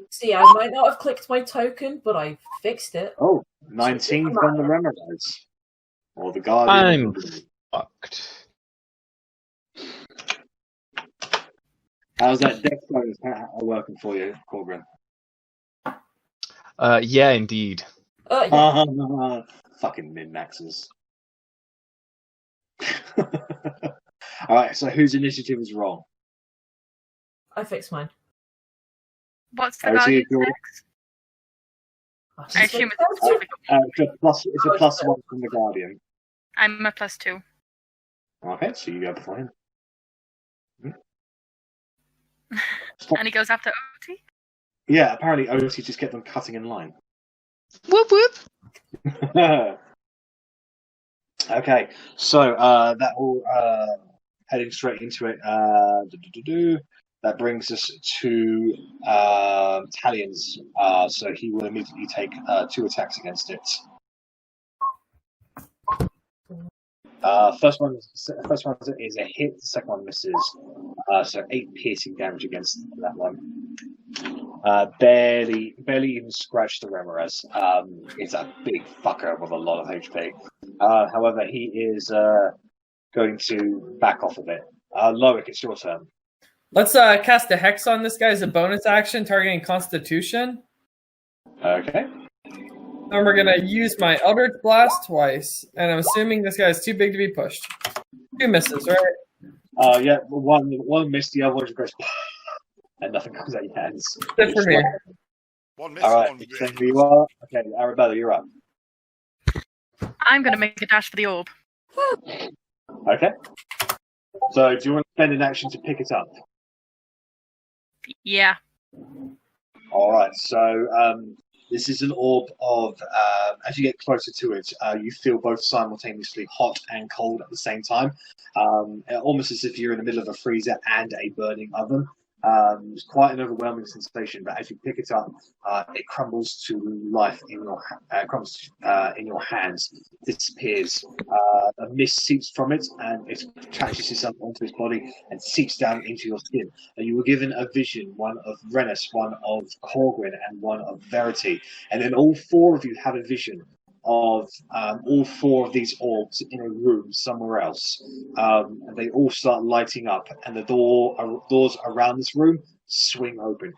Speaker 3: See, I might not have clicked my token, but I fixed it.
Speaker 9: Oh, 19 from the Rennas. Or the Guardian.
Speaker 2: I'm fucked.
Speaker 9: How's that dex bonus working for you, Korgrin?
Speaker 2: Yeah, indeed.
Speaker 3: Yeah.
Speaker 9: Fucking min-maxes. Alright, so whose initiative is wrong?
Speaker 3: I fixed mine.
Speaker 4: What's the Guardian's dex? I assume
Speaker 9: it's a plus 1 from the Guardian.
Speaker 4: I'm a +2.
Speaker 9: Okay, so you go before him.
Speaker 4: And he goes after Otti?
Speaker 9: Yeah, apparently Otti just kept on cutting in line.
Speaker 6: Whoop whoop.
Speaker 9: Okay, so that all heading straight into it.
Speaker 1: That brings us to Talion's. So he will immediately take 2 attacks against it. First one is a hit. The second one misses. So 8 piercing damage against that one. Barely even scratched the Remoras. It's a big fucker with a lot of HP. However, he is going to back off a bit. Loic, it's your turn.
Speaker 7: Let's cast a Hex on this guy as a bonus action, targeting Constitution.
Speaker 1: Okay.
Speaker 7: And we're going to use my Eldritch Blast twice. And I'm assuming this guy is too big to be pushed. 2 misses, right?
Speaker 1: Yeah, one missed, the other one goes and nothing comes out of your hands.
Speaker 7: Good for me.
Speaker 5: One miss,
Speaker 1: Alright,
Speaker 5: one
Speaker 1: so you are. Okay, Arrabella, you're up.
Speaker 4: I'm going to make a dash for the orb.
Speaker 1: Okay. So do you want to spend an action to pick it up?
Speaker 4: Yeah.
Speaker 1: Alright, so this is an orb of, as you get closer to it, you feel both simultaneously hot and cold at the same time. Almost as if you're in the middle of a freezer and a burning oven. It's quite an overwhelming sensation, but as you pick it up, it crumbles to life in your hands. It disappears. A mist seeps from it, and it attaches itself onto his body and seeps down into your skin. And you were given a vision, one of Rennas, one of Korgrin, and one of Verity. And then all 4 of you have a vision of all 4 of these orbs in a room somewhere else. And they all start lighting up, and the doors around this room swing open.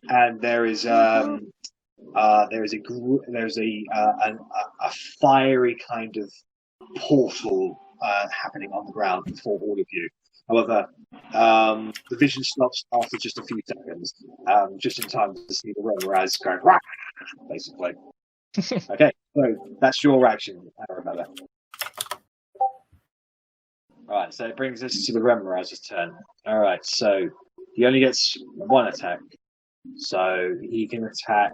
Speaker 1: And there is a fiery kind of portal happening on the ground before all of you. However, the vision stops after just a few seconds, just in time to see the Remoras going, rah! Basically. Okay, so that's your action, Arrabella. Alright, so it brings us to the Remoras' turn. Alright, so he only gets 1 attack. So he can attack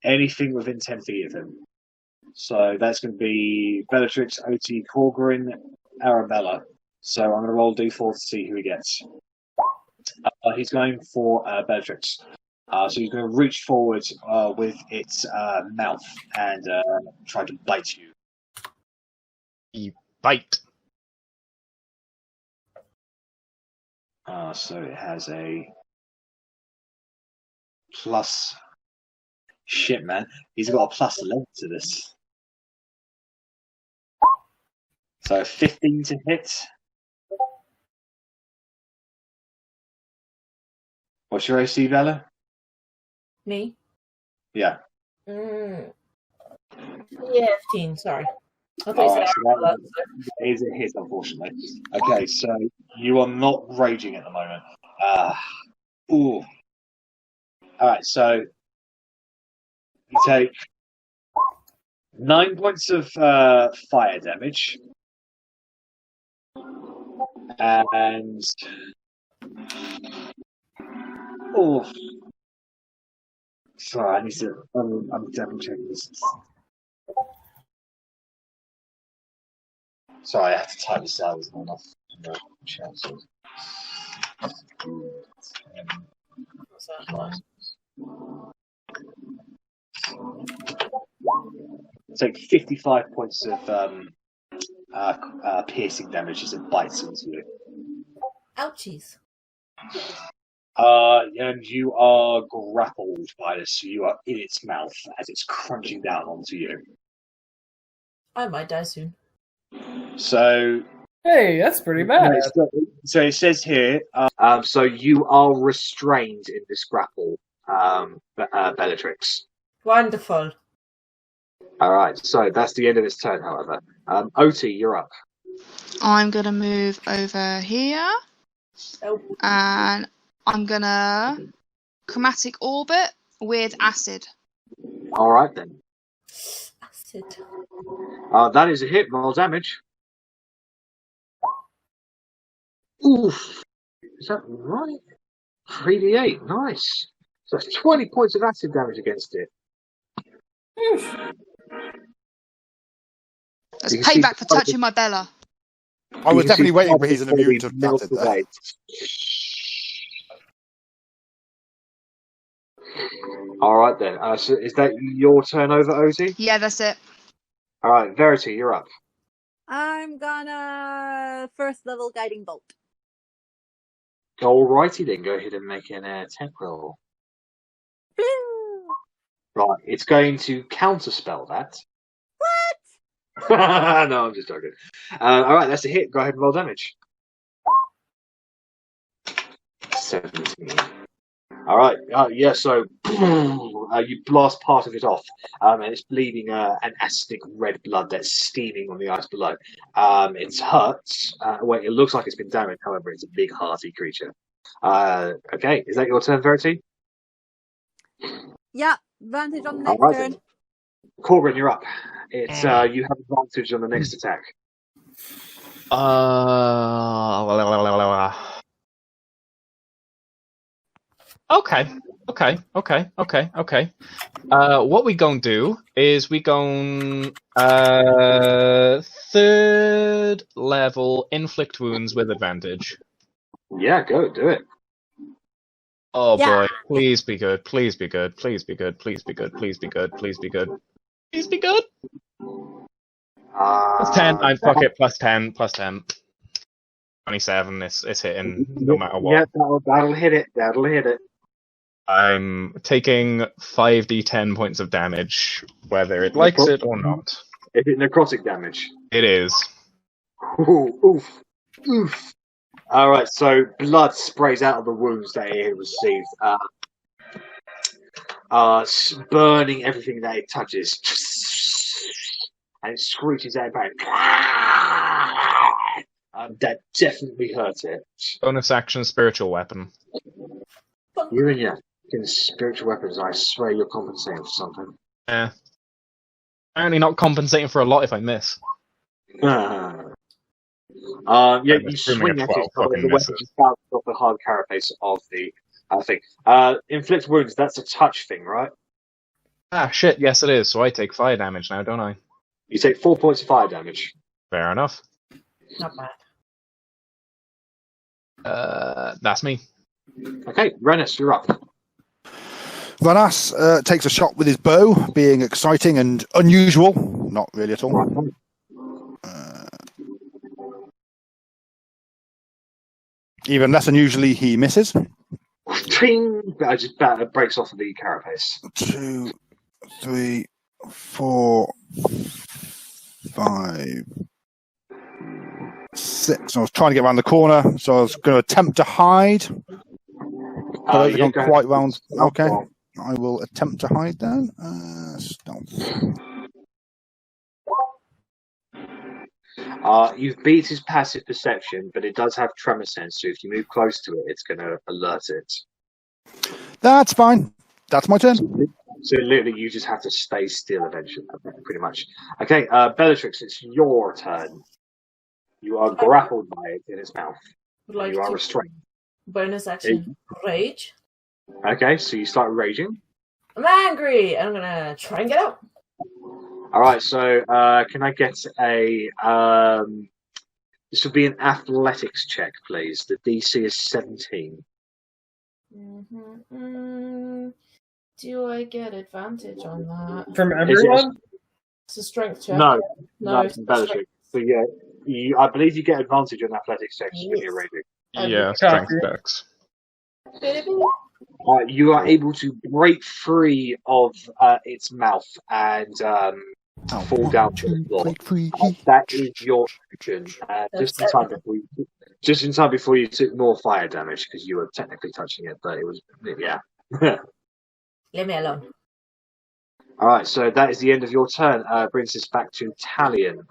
Speaker 1: anything within 10 feet of him. So that's going to be Bellatrix, Otti, Korgrin, Arrabella. So I'm going to roll d4 to see who he gets. He's going for Bellatrix. So he's going to reach forward with its mouth and try to bite you.
Speaker 2: You bite.
Speaker 1: So it has a plus. Shit, man. He's got a plus 11 to this. So 15 to hit. What's your AC, Bella?
Speaker 3: Me?
Speaker 1: Yeah.
Speaker 3: Yeah, 15, sorry. I thought
Speaker 1: Alright,
Speaker 3: you said
Speaker 1: so that is a hit, unfortunately. Okay, so you are not raging at the moment. Ooh. Alright, so you take 9 points of fire damage. And sorry, I need to. I'm double checking this. Sorry, I have to type this out. There's not enough chances. Take 55 points of piercing damage as it bites into you.
Speaker 3: Ouchies.
Speaker 1: And you are grappled by this, so you are in its mouth as it's crunching down onto you.
Speaker 3: I might die soon.
Speaker 1: So,
Speaker 7: hey, that's pretty bad.
Speaker 1: So it says here, so you are restrained in this grapple, Bellatrix.
Speaker 3: Wonderful.
Speaker 1: Alright, so that's the end of this turn, however. Otti, you're up.
Speaker 6: I'm going to move over here.
Speaker 3: Oh.
Speaker 6: And I'm going to chromatic orbit with acid.
Speaker 1: Alright then.
Speaker 3: Acid.
Speaker 1: That is a hit, roll damage. Oof. Is that right? 3d8, nice. So that's 20 points of acid damage against it.
Speaker 6: That's payback for touching my Bella.
Speaker 5: I was definitely waiting for he's an immune to that. There.
Speaker 1: All right then. So is that your turn over, Otti?
Speaker 6: Yeah, that's it.
Speaker 1: All right, Verity, you're up.
Speaker 8: I'm gonna first level guiding bolt.
Speaker 1: Alrighty then, go ahead and make an attack roll. Right, it's going to counterspell that.
Speaker 8: What?
Speaker 1: No, I'm just joking. All right, that's a hit. Go ahead and roll damage. 17. All right, yeah. So you blast part of it off, and it's bleeding an acidic red blood that's steaming on the ice below. It's hurt. Well, it looks like it's been damaged. However, it's a big, hearty creature. Okay, is that your turn, Verity?
Speaker 8: Yeah, advantage on the next
Speaker 1: Right,
Speaker 8: turn.
Speaker 1: then. Korgrin, you're up. It's you have advantage on the next attack.
Speaker 2: Okay. What we gonna do is we gonna third level inflict wounds with advantage.
Speaker 1: Yeah, go do it.
Speaker 2: Oh
Speaker 8: Yeah.
Speaker 2: boy, please be good, please be good, please be good, please be good, please be good, please be good. Please be good. Plus 10, fuck it, plus 10. 27, it's hitting no matter what.
Speaker 1: Yeah, that'll hit it. That'll hit it.
Speaker 2: I'm taking 5d10 points of damage, whether it likes it or not.
Speaker 1: Is it necrotic damage?
Speaker 2: It is.
Speaker 1: Ooh, oof. All right, so blood sprays out of the wounds that it received, burning everything that it touches, and it screeches out back. That definitely hurt it.
Speaker 2: Bonus action, spiritual weapon.
Speaker 1: You and your spiritual weapons, I swear you're compensating for something.
Speaker 2: Yeah. Apparently not compensating for a lot if I miss.
Speaker 1: Yeah, you swing at it, but the weapon just bounces off the hard carapace of the thing. Inflict wounds, that's a touch thing, right?
Speaker 2: Ah, shit, yes it is. So I take fire damage now, don't I?
Speaker 1: You take 4 points of fire damage.
Speaker 2: Fair enough.
Speaker 3: Not bad.
Speaker 2: That's me.
Speaker 1: Okay, Rennas, you're up.
Speaker 5: Rennas takes a shot with his bow, being exciting and unusual. Not really at all. Even less unusually, he misses.
Speaker 1: Ting! It just breaks off of the carapace.
Speaker 5: 2, 3, 4, 5, 6. I was trying to get around the corner, so I was going to attempt to hide. I don't think I'm quite round. Okay. I will attempt to hide then. Stealth.
Speaker 1: You've beat his passive perception, but it does have tremor sense, so if you move close to it, it's going to alert it.
Speaker 5: That's fine. That's my turn.
Speaker 1: So literally, you just have to stay still eventually, pretty much. Okay, Bellatrix, it's your turn. You are grappled by it in its mouth. You are restrained.
Speaker 3: Bonus action, rage.
Speaker 1: Okay, so you start raging.
Speaker 3: I'm angry, and I'm gonna try and get out.
Speaker 1: All right, so can I get a? This would be an athletics check, please. The DC is 17.
Speaker 3: Do I get advantage on that?
Speaker 7: From everyone?
Speaker 3: It's a strength check.
Speaker 1: No,
Speaker 3: it's
Speaker 1: it's Bellatrix. So yeah, I believe you get advantage on athletics checks when you're raging.
Speaker 2: Yeah, strength checks.
Speaker 1: You are able to break free of its mouth and fall down to the floor. That is your action. Just in time before you took more fire damage because you were technically touching it, but it was yeah.
Speaker 3: Leave me alone.
Speaker 1: All right, so that is the end of your turn. Brings us back to Talion.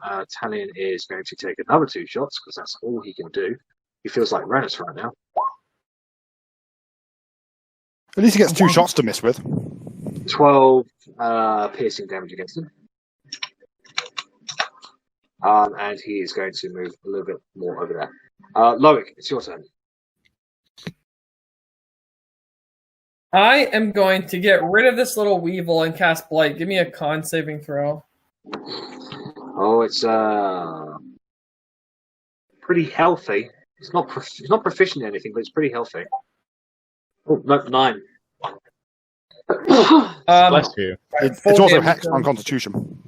Speaker 1: Talion is going to take another 2 shots because that's all he can do. He feels like Rennas right now.
Speaker 5: At least he gets 2 shots to miss with.
Speaker 1: 12 piercing damage against him. And he is going to move a little bit more over there. Loic, it's your turn.
Speaker 7: I am going to get rid of this little weevil and cast Blight. Give me a con saving throw.
Speaker 1: Oh, it's pretty healthy. It's not proficient in anything, but it's pretty healthy. Oh, no, 9.
Speaker 2: Bless you.
Speaker 5: It's also Hex on Constitution.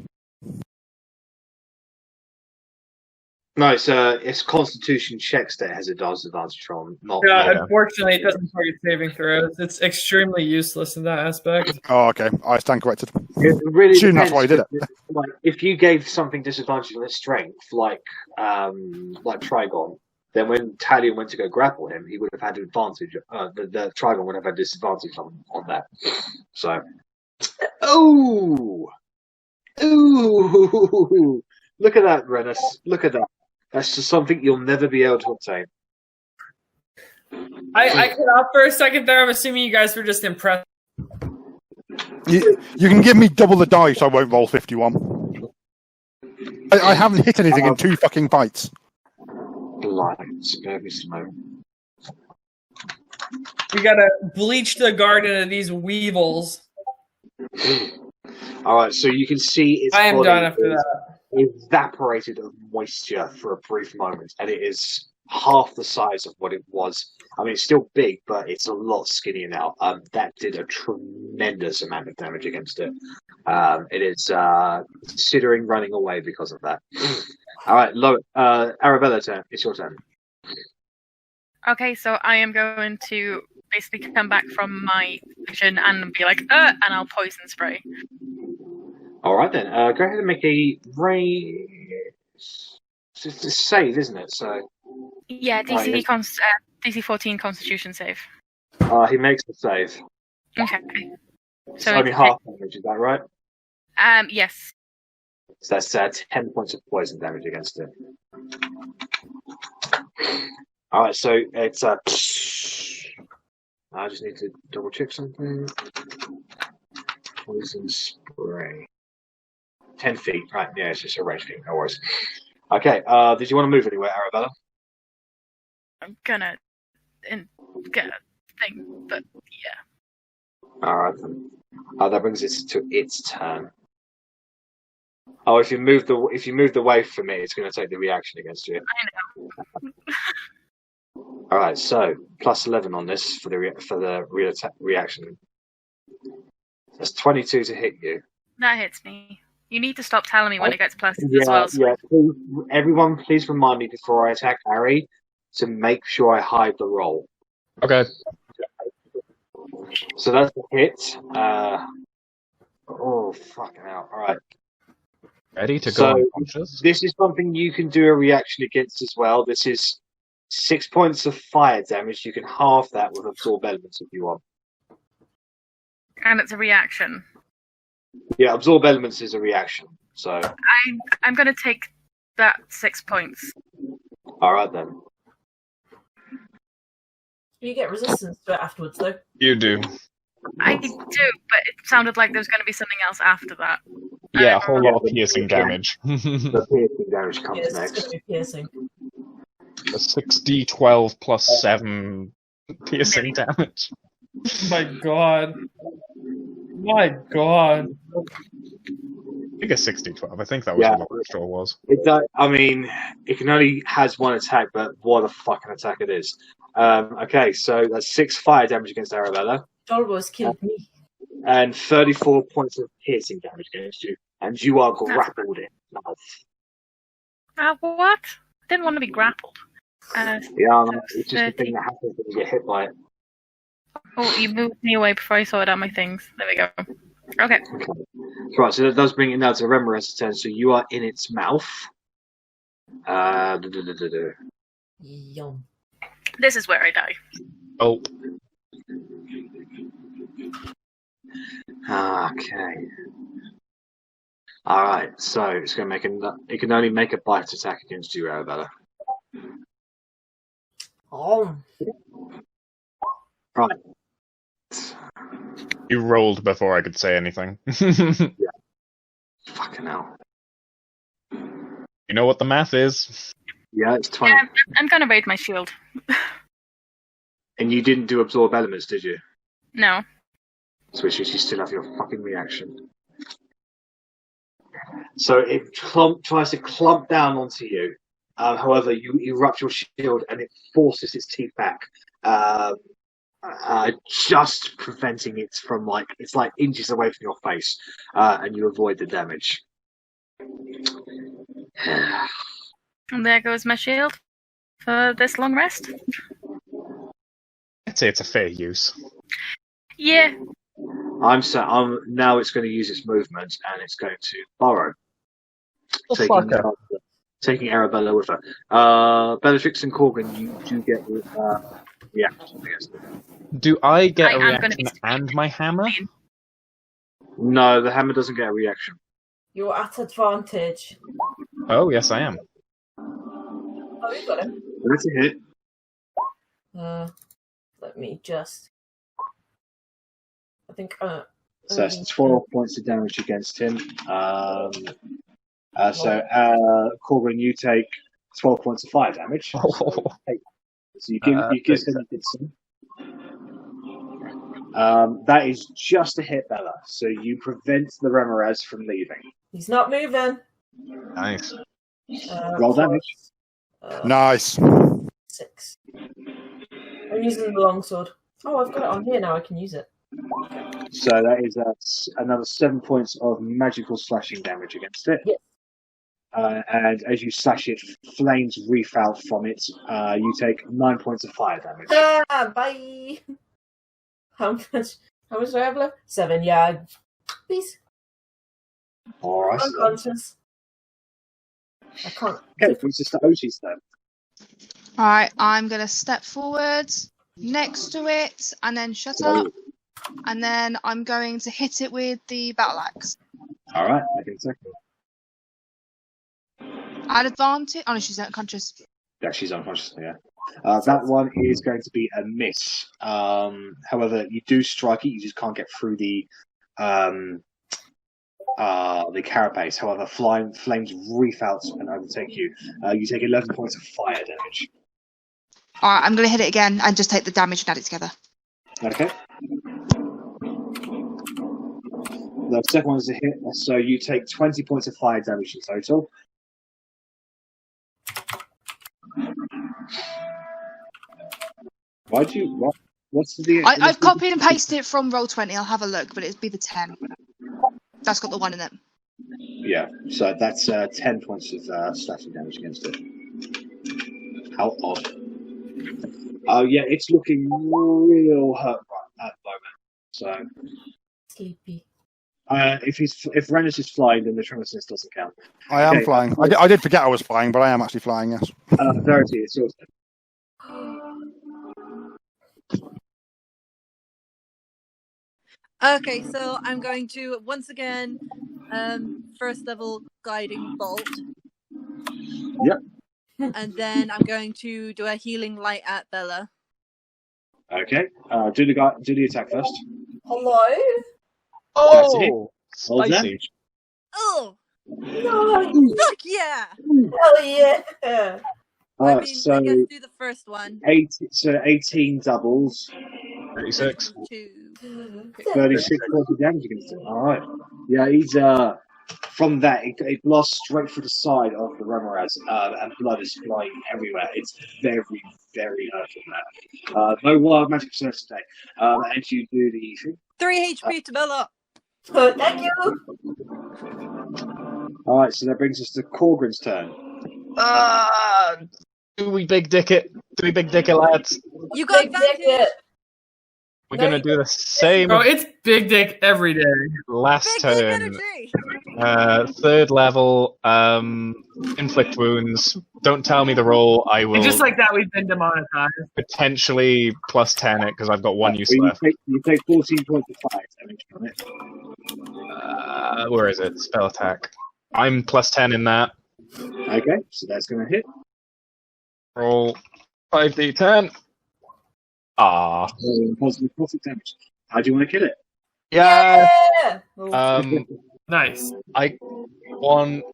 Speaker 1: No, it's Constitution checks that has a disadvantage from. Not.
Speaker 7: Unfortunately, it doesn't target saving throws. It's extremely useless in that aspect.
Speaker 5: Oh, okay. I stand corrected.
Speaker 1: It really
Speaker 5: Assume that's why you did it.
Speaker 1: Like, if you gave something disadvantage on its strength, like Trigon, then when Talion went to go grapple him, he would have had advantage. The Trigon would have had disadvantage on that. So, ooh, look at that, Rennas. Look at that. That's just something you'll never be able to obtain.
Speaker 7: I cut off for a second there. I'm assuming you guys were just impressed.
Speaker 5: You can give me double the dice, I won't roll 51. I haven't hit anything in 2 fucking fights.
Speaker 1: Blind, spare me slow.
Speaker 7: We gotta bleach the garden of these weevils.
Speaker 1: Alright, so you can see its
Speaker 7: I am
Speaker 1: body
Speaker 7: done after that.
Speaker 1: evaporated of moisture for a brief moment, and it is half the size of what it was. I mean, it's still big, but it's a lot skinnier now. That did a tremendous amount of damage against it. It is considering running away because of that. All right, Arrabella, it's your turn.
Speaker 4: Okay, so I am going to basically come back from my vision and be like, and I'll poison spray.
Speaker 1: All right then, go ahead and make a raise. It's a save, isn't it? So
Speaker 4: yeah, DC 14 Constitution save.
Speaker 1: He makes the save.
Speaker 4: Okay.
Speaker 1: So it's only half damage, is that right?
Speaker 4: Yes.
Speaker 1: So that's 10 points of poison damage against it. All right, so it's I just need to double check something. Poison spray. 10 feet, right? Yeah, it's just a range thing. No worries. Okay. Did you want to move anywhere, Arrabella?
Speaker 4: I'm gonna get a thing, but yeah.
Speaker 1: All right then. That brings it to its turn. Oh, if you move away from it, it's going to take the reaction against you.
Speaker 4: I know.
Speaker 1: All right, so plus 11 on this for the reaction. That's 22 to hit you.
Speaker 4: That hits me. You need to stop telling me when it gets pluses as well.
Speaker 1: Yeah. Everyone, please remind me before I attack Arri to make sure I hide the roll.
Speaker 2: Okay.
Speaker 1: So that's a hit. Oh, fucking hell. All right.
Speaker 2: Ready to go
Speaker 1: So
Speaker 2: unconscious?
Speaker 1: this is something you can do a reaction against as well. This is 6 points of fire damage. You can halve that with absorb elements if you want.
Speaker 4: And it's a reaction.
Speaker 1: Yeah, absorb elements is a reaction. So
Speaker 4: I'm going to take that 6 points.
Speaker 1: all right then.
Speaker 3: You get resistance to it afterwards, though.
Speaker 2: You do.
Speaker 4: I do, but it sounded like there was going to be something else after that.
Speaker 2: Yeah, a whole lot of piercing damage.
Speaker 1: The piercing damage comes
Speaker 3: Yes, it's
Speaker 1: next.
Speaker 3: going to be piercing.
Speaker 2: A 6d12 plus 7 piercing damage.
Speaker 7: My God. My God.
Speaker 2: I think a 6d12. I think that was what the straw was.
Speaker 1: I mean, it can only has one attack, but what a fucking attack it is. Okay, so that's 6 fire damage against Arrabella.
Speaker 3: Dorbo's killed me.
Speaker 1: And 34 points of piercing damage against you. And you are grappled in mouth.
Speaker 4: What? I didn't want to be grappled.
Speaker 1: It's just a thing that happens when you get hit by it.
Speaker 4: Oh, you moved me away before I sorted out my things. There we go. Okay.
Speaker 1: Right, so that does bring it now to Remorant's turn. So you are in its mouth.
Speaker 3: Yum.
Speaker 4: This is where I die.
Speaker 2: Oh.
Speaker 1: Okay. Alright, so it's going to make it can only make a bite attack against you, Arrabella.
Speaker 3: Oh.
Speaker 1: Right.
Speaker 2: You rolled before I could say anything.
Speaker 1: Yeah. Fucking hell.
Speaker 2: You know what the math is?
Speaker 1: Yeah, it's 20.
Speaker 4: Yeah, I'm going to raid my shield.
Speaker 1: And you didn't do absorb elements, did you?
Speaker 4: No.
Speaker 1: So which means you still have your fucking reaction. So it tries to clump down onto you. However, you erupt your shield and it forces its teeth back, just preventing it from it's like inches away from your face, and you avoid the damage.
Speaker 4: And there goes my shield for this long rest.
Speaker 2: I'd say it's a fair use.
Speaker 4: Yeah.
Speaker 1: I'm now it's going to use its movement and it's going to burrow. Taking Arrabella with her. Bellatrix and Korgrin, you do get reactions against them.
Speaker 2: Do I get a reaction and my hammer?
Speaker 1: No, the hammer doesn't get a reaction.
Speaker 3: You're at advantage.
Speaker 2: Oh, yes, I am.
Speaker 3: Oh, you got it.
Speaker 1: That's a hit.
Speaker 3: Let me just... I think...
Speaker 1: so that's 12 points of damage against him. Korgrin, you take 12 points of fire damage. So you give him a some. That is just a hit, Bella. So you prevent the Remoraz from leaving.
Speaker 3: He's not moving.
Speaker 2: Nice.
Speaker 1: Roll damage.
Speaker 5: Nice.
Speaker 3: 6. I'm using the longsword. Oh, I've got it on here now. I can use it.
Speaker 1: So that is another 7 points of magical slashing damage against it.
Speaker 3: Yes.
Speaker 1: And as you slash it, flames reef out from it. You take 9 points of fire damage.
Speaker 3: Bye. How much do I have left? 7. Yeah. Please.
Speaker 1: All right.
Speaker 3: Unconscious. I can't.
Speaker 1: Okay, it's just the Otti's then.
Speaker 6: Alright, I'm going to step forward next to it and then shut up. And then I'm going to hit it with the battle axe.
Speaker 1: All right, I can second.
Speaker 6: At advantage. Oh no, she's unconscious.
Speaker 1: Yeah, she's unconscious. Yeah. That one is going to be a miss. However, you do strike it. You just can't get through the carapace. However, flames reef out and overtake you. You take 11 points of fire damage.
Speaker 6: Alright, I'm going to hit it again and just take the damage and add it together.
Speaker 1: Okay. The second one is a hit, so you take 20 points of fire damage in total. What's the?
Speaker 6: I've copied and pasted it from Roll20. I'll have a look, but it'd be the 10. That's got the 1 in it.
Speaker 1: Yeah, so that's 10 points of slashing damage against it. How odd. Oh yeah, it's looking real hurt at the moment. So
Speaker 3: sleepy.
Speaker 1: If Rennas is flying, then the Tremorsense doesn't count.
Speaker 5: I am flying. I did forget I was flying, but I am actually flying. Yes.
Speaker 1: Verity, it's yours.
Speaker 8: Okay, so I'm going to once again first level guiding bolt.
Speaker 1: Yep.
Speaker 8: And then I'm going to do a healing light at Bella.
Speaker 1: Okay. Do the attack first.
Speaker 3: Hello?
Speaker 2: Oh,
Speaker 1: spicy.
Speaker 8: Oh!
Speaker 3: No!
Speaker 8: Fuck yeah!
Speaker 3: Hell yeah!
Speaker 8: I guess do the first one.
Speaker 1: 18 doubles.
Speaker 2: 36.
Speaker 1: 36 points of damage against him. Alright. Yeah, he's from that it blasts straight through the side of the Remoraz, and blood is flying everywhere. It's very, very hurtful now. No wild magic surge today. And you do the
Speaker 8: 3 HP to Bella.
Speaker 3: Thank you.
Speaker 1: Alright, so that brings us to Korgrin's turn.
Speaker 2: Do we big dick it? Do we big dick it, lads?
Speaker 8: You got advantage.
Speaker 2: We're gonna do the same.
Speaker 7: Oh, it's big dick every day.
Speaker 2: Last
Speaker 8: Big
Speaker 2: turn.
Speaker 8: energy.
Speaker 2: 3rd level. Inflict wounds. Don't tell me the roll. I will.
Speaker 7: And just like that, we've been demonetized.
Speaker 2: Potentially +10 it because I've got 1 use
Speaker 1: So
Speaker 2: left.
Speaker 1: you take 14 points of fire damage from it.
Speaker 2: Where is it? Spell attack. I'm +10 in that.
Speaker 1: Okay, so that's going to hit.
Speaker 2: Roll 5d10. Ah.
Speaker 1: Positive damage. How do you want to kill it?
Speaker 2: Yeah.
Speaker 7: Nice.
Speaker 2: I want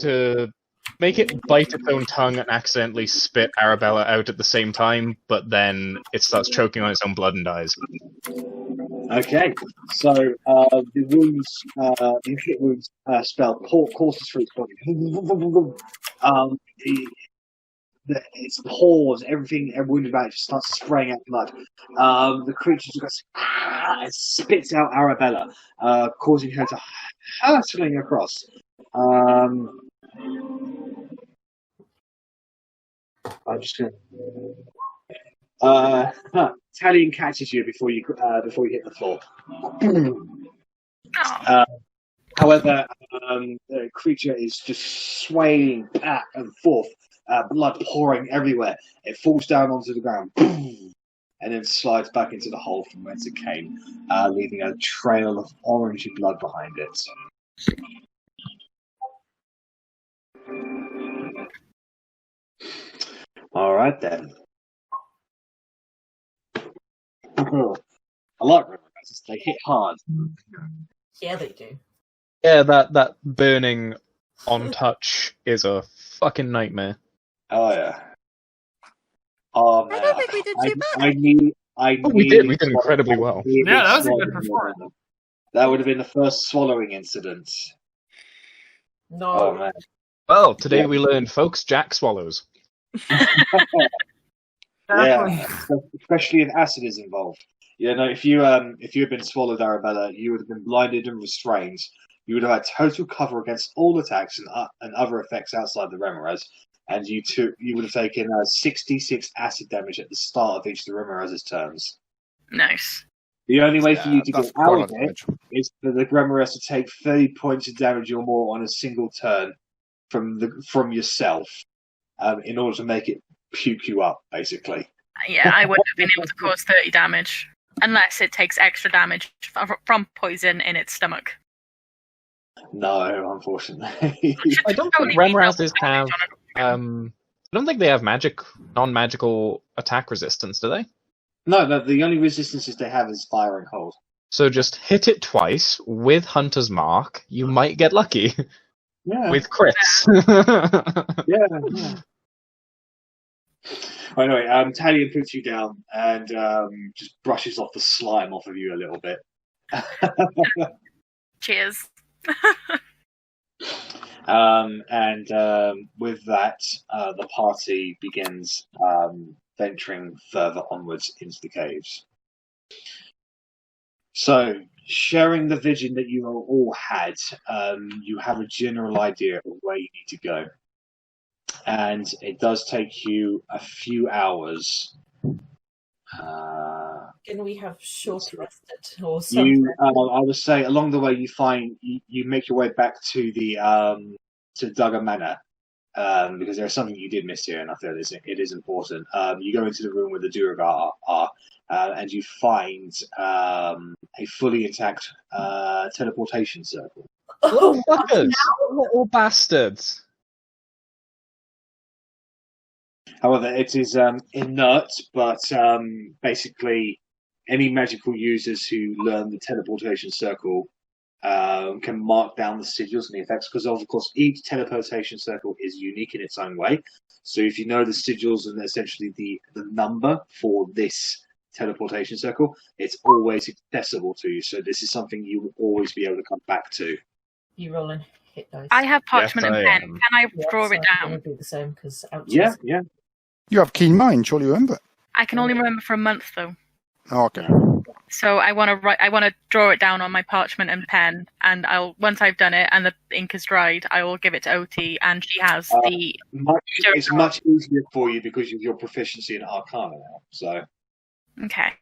Speaker 2: to make it bite its own tongue and accidentally spit Arrabella out at the same time, but then it starts choking on its own blood and dies.
Speaker 1: Okay, so the wounds, the hit wounds spell courses through its body. its paws, everything wounded about it just starts spraying out blood. The creature just goes and spits out Arrabella, causing her to hurtling across. I'm just gonna. Talion catches you before you hit the floor. However, the creature is just swaying back and forth, blood pouring everywhere. It falls down onto the ground, and then slides back into the hole from whence it came, leaving a trail of orangey blood behind it. All right then. I like Rennas. They hit hard.
Speaker 3: Yeah, they do.
Speaker 2: Yeah, that burning on touch is a fucking nightmare.
Speaker 1: Oh yeah. Oh man.
Speaker 8: I don't think we did too bad.
Speaker 2: We did incredibly well.
Speaker 7: Yeah, that was a good performance.
Speaker 1: That would have been the first swallowing incident.
Speaker 3: No.
Speaker 1: Oh man.
Speaker 2: Well, today we learned, folks, Jack swallows.
Speaker 1: Yeah, especially if acid is involved. You know, if you had been swallowed, Arrabella, you would have been blinded and restrained. You would have had total cover against all attacks and other effects outside the Remoras, and you would have taken 66 acid damage at the start of each of the Remoras' turns.
Speaker 4: Nice.
Speaker 1: The only way for you to get out of it is for the Remoras to take 30 points of damage or more on a single turn from yourself, in order to make it puke you up, basically.
Speaker 4: Yeah, I wouldn't have been able to cause 30 damage unless it takes extra damage from poison in its stomach.
Speaker 1: No, unfortunately.
Speaker 2: I don't think Remorases have. I don't think they have non-magical attack resistance, do they?
Speaker 1: No, the only resistances they have is fire and cold.
Speaker 2: So just hit it twice with Hunter's Mark. You might get lucky.
Speaker 1: Yeah.
Speaker 2: With crits.
Speaker 1: Yeah. Anyway, Talion puts you down and just brushes off the slime off of you a little bit.
Speaker 4: Cheers.
Speaker 1: With that, the party begins venturing further onwards into the caves. So, sharing the vision that you all had, you have a general idea of where you need to go. And it does take you a few hours.
Speaker 3: Can we have short rested or something?
Speaker 1: I would say along the way you make your way back to the to Duggar Manor, because there's something you did miss here, and I feel it is important. You go into the room where the Duergar are, and you find a fully intact teleportation circle.
Speaker 2: Oh, fuckers! Little bastards!
Speaker 1: However, it is inert, but basically any magical users who learn the teleportation circle can mark down the sigils and the effects, because of course each teleportation circle is unique in its own way. So if you know the sigils and essentially the number for this teleportation circle, it's always accessible to you. So this is something you will always be able to come back to.
Speaker 3: You rolling hit dice.
Speaker 4: I have parchment and pen. Can I draw it down?
Speaker 3: It would be the same because
Speaker 1: yeah.
Speaker 5: You have keen mind, surely you remember.
Speaker 4: I can only remember for a month though.
Speaker 5: Oh, okay.
Speaker 4: So I want to draw it down on my parchment and pen, and once I've done it and the ink is dried, I will give it to Otti, and she has the.
Speaker 1: It's much easier for you because of your proficiency in Arcana now. So.
Speaker 4: Okay.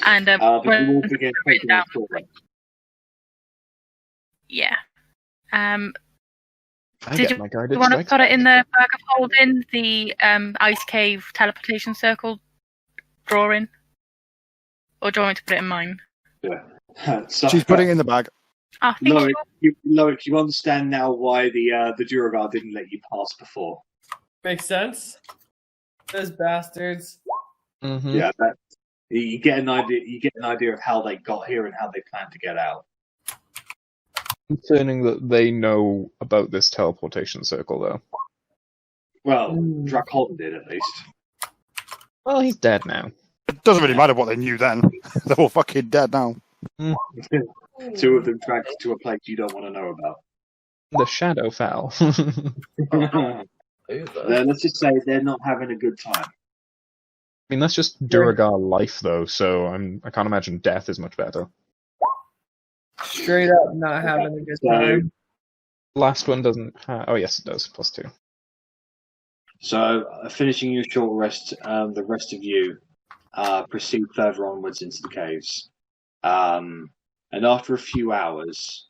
Speaker 4: And
Speaker 1: we will begin taking
Speaker 4: down.
Speaker 1: Yeah.
Speaker 4: Did you want to put it in the bag of holding, the ice cave teleportation circle drawing? Or do you want me to put it in mine?
Speaker 1: Yeah.
Speaker 5: She's putting it in the bag.
Speaker 4: Oh, thank you.
Speaker 1: Loic, you understand now why the Duergar didn't let you pass before.
Speaker 7: Makes sense. Those bastards.
Speaker 2: Mm-hmm.
Speaker 1: Yeah, you get an idea. You get an idea of how they got here and how they plan to get out.
Speaker 2: Concerning that they know about this teleportation circle, though.
Speaker 1: Well, Drakholm did at least.
Speaker 2: Well, he's dead now.
Speaker 5: It doesn't really matter what they knew then. They're all fucking dead now.
Speaker 1: Two of them dragged to a place you don't want to know about.
Speaker 2: The shadow fell.
Speaker 3: over.
Speaker 10: Let's just say they're not having a good time.
Speaker 2: I mean, that's just Duragar life, though, so I can't imagine death is much better.
Speaker 7: Straight up not having a good time.
Speaker 2: Last one doesn't have... Oh, yes, it does. +2.
Speaker 10: So, finishing your short rest, the rest of you proceed further onwards into the caves. And after a few hours...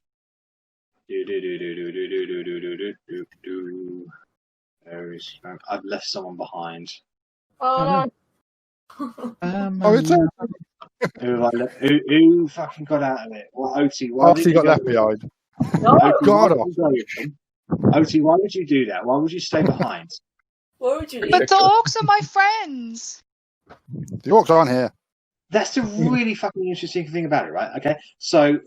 Speaker 10: I've left someone behind.
Speaker 3: Oh,
Speaker 5: Oh, it's
Speaker 10: Who fucking got out of it? Well, Otti, why
Speaker 5: Otti got left behind. God off.
Speaker 10: Otti, why would you do that? Why would you stay behind?
Speaker 3: What would you do?
Speaker 6: But the orcs are my friends.
Speaker 5: The orcs aren't here.
Speaker 10: That's the really fucking interesting thing about it, right? Okay, so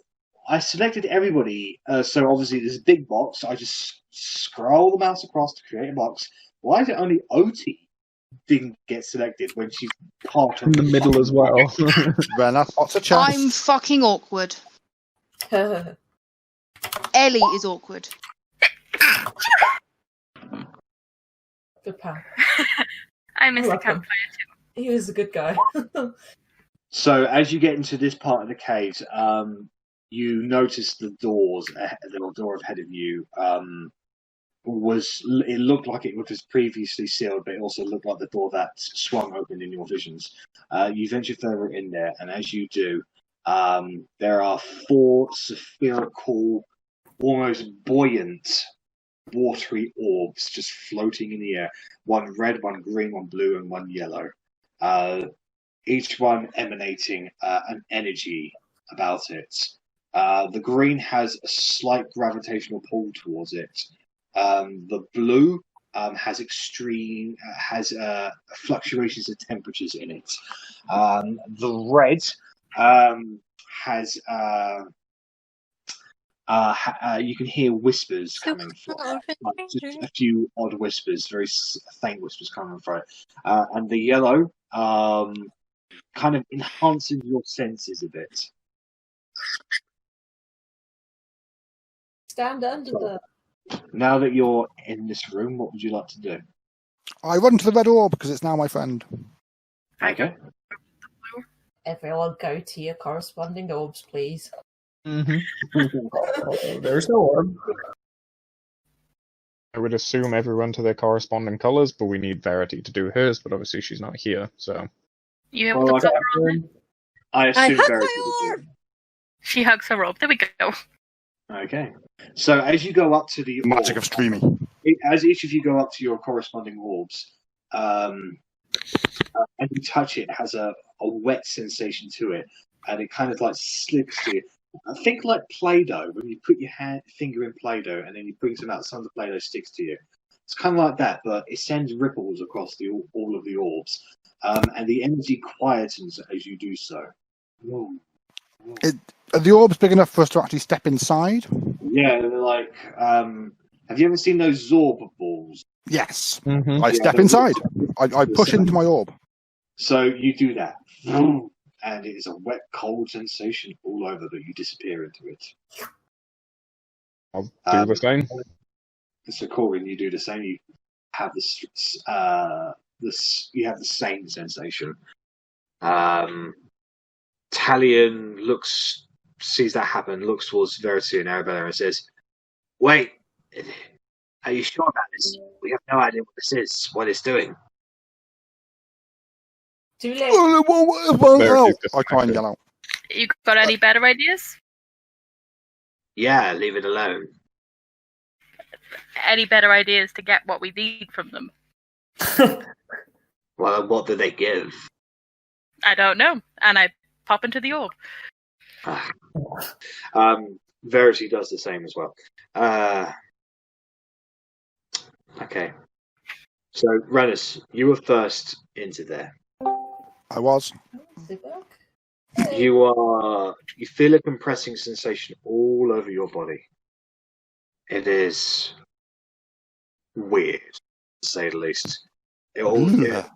Speaker 10: I selected everybody. So obviously there's a big box. I just scroll the mouse across to create a box. Why is it only Otti didn't get selected when she's part of
Speaker 2: In the middle as well.
Speaker 5: Rennas, lots of chest.
Speaker 6: I'm fucking awkward.
Speaker 3: Good
Speaker 6: Ellie is awkward.
Speaker 3: pal.
Speaker 4: I miss the
Speaker 3: like him.
Speaker 4: campfire too.
Speaker 3: He was a good guy.
Speaker 10: So as you get into this part of the caves, you notice the door ahead of you it looked like it was previously sealed, but it also looked like the door that swung open in your visions. You venture further in there, and as you do, there are 4 spherical, almost buoyant, watery orbs just floating in the air. 1 red, 1 green, 1 blue, and 1 yellow. Each one emanating an energy about it. The green has a slight gravitational pull towards it. The blue has extreme fluctuations of temperatures in it. The red has you can hear whispers coming from just a few odd whispers, very faint whispers coming from it. And the yellow kind of enhances your senses a bit.
Speaker 3: Stand under the...
Speaker 10: Now that you're in this room, what would you like to do?
Speaker 5: I run to the red orb because it's now my friend.
Speaker 10: Okay.
Speaker 3: Everyone go to your corresponding orbs, please.
Speaker 2: Mm-hmm.
Speaker 7: There's no orb.
Speaker 2: I would assume everyone to their corresponding colours, but we need Verity to do hers, but obviously she's not here, so...
Speaker 4: You able to hug her robe?
Speaker 10: I assume
Speaker 8: hug
Speaker 10: Verity
Speaker 8: my
Speaker 10: would
Speaker 8: orb!
Speaker 10: do.
Speaker 4: She hugs her robe. There we go.
Speaker 10: Okay. So as you go up to the
Speaker 5: Magic
Speaker 10: orb,
Speaker 5: of streaming.
Speaker 10: as each of you go up to your corresponding orbs, and you touch it, it has a wet sensation to it, and it kind of like slips to you. I think like Play-Doh, when you put your finger in Play-Doh and then you bring some out, some of the Play-Doh sticks to you. It's kind of like that, but it sends ripples across all of the orbs, and the energy quietens as you do so.
Speaker 5: Are the orbs big enough for us to actually step inside?
Speaker 10: Yeah, they're like. Have you ever seen those Zorb balls?
Speaker 5: Yes.
Speaker 2: Mm-hmm.
Speaker 5: I step inside. I push into my orb.
Speaker 10: So you do that, and it is a wet, cold sensation all over, but you disappear into it.
Speaker 2: I'll do the same.
Speaker 10: So Korgrin, you do the same. You have you have the same sensation. Talion sees that happen, looks towards Verity and Arrabella and says, "Wait, are you sure about this? We have no idea what this is, what it's doing."
Speaker 3: Too late.
Speaker 5: I try and yell out.
Speaker 4: You got any better ideas?
Speaker 10: Yeah, leave it alone.
Speaker 4: Any better ideas to get what we need from them?
Speaker 10: Well, what do they give?
Speaker 4: I don't know. And I pop into the orb.
Speaker 10: Verity does the same as well. Okay. So, Rennas, you were first into there.
Speaker 5: I was.
Speaker 10: You feel a compressing sensation all over your body. It is weird, to say the least. It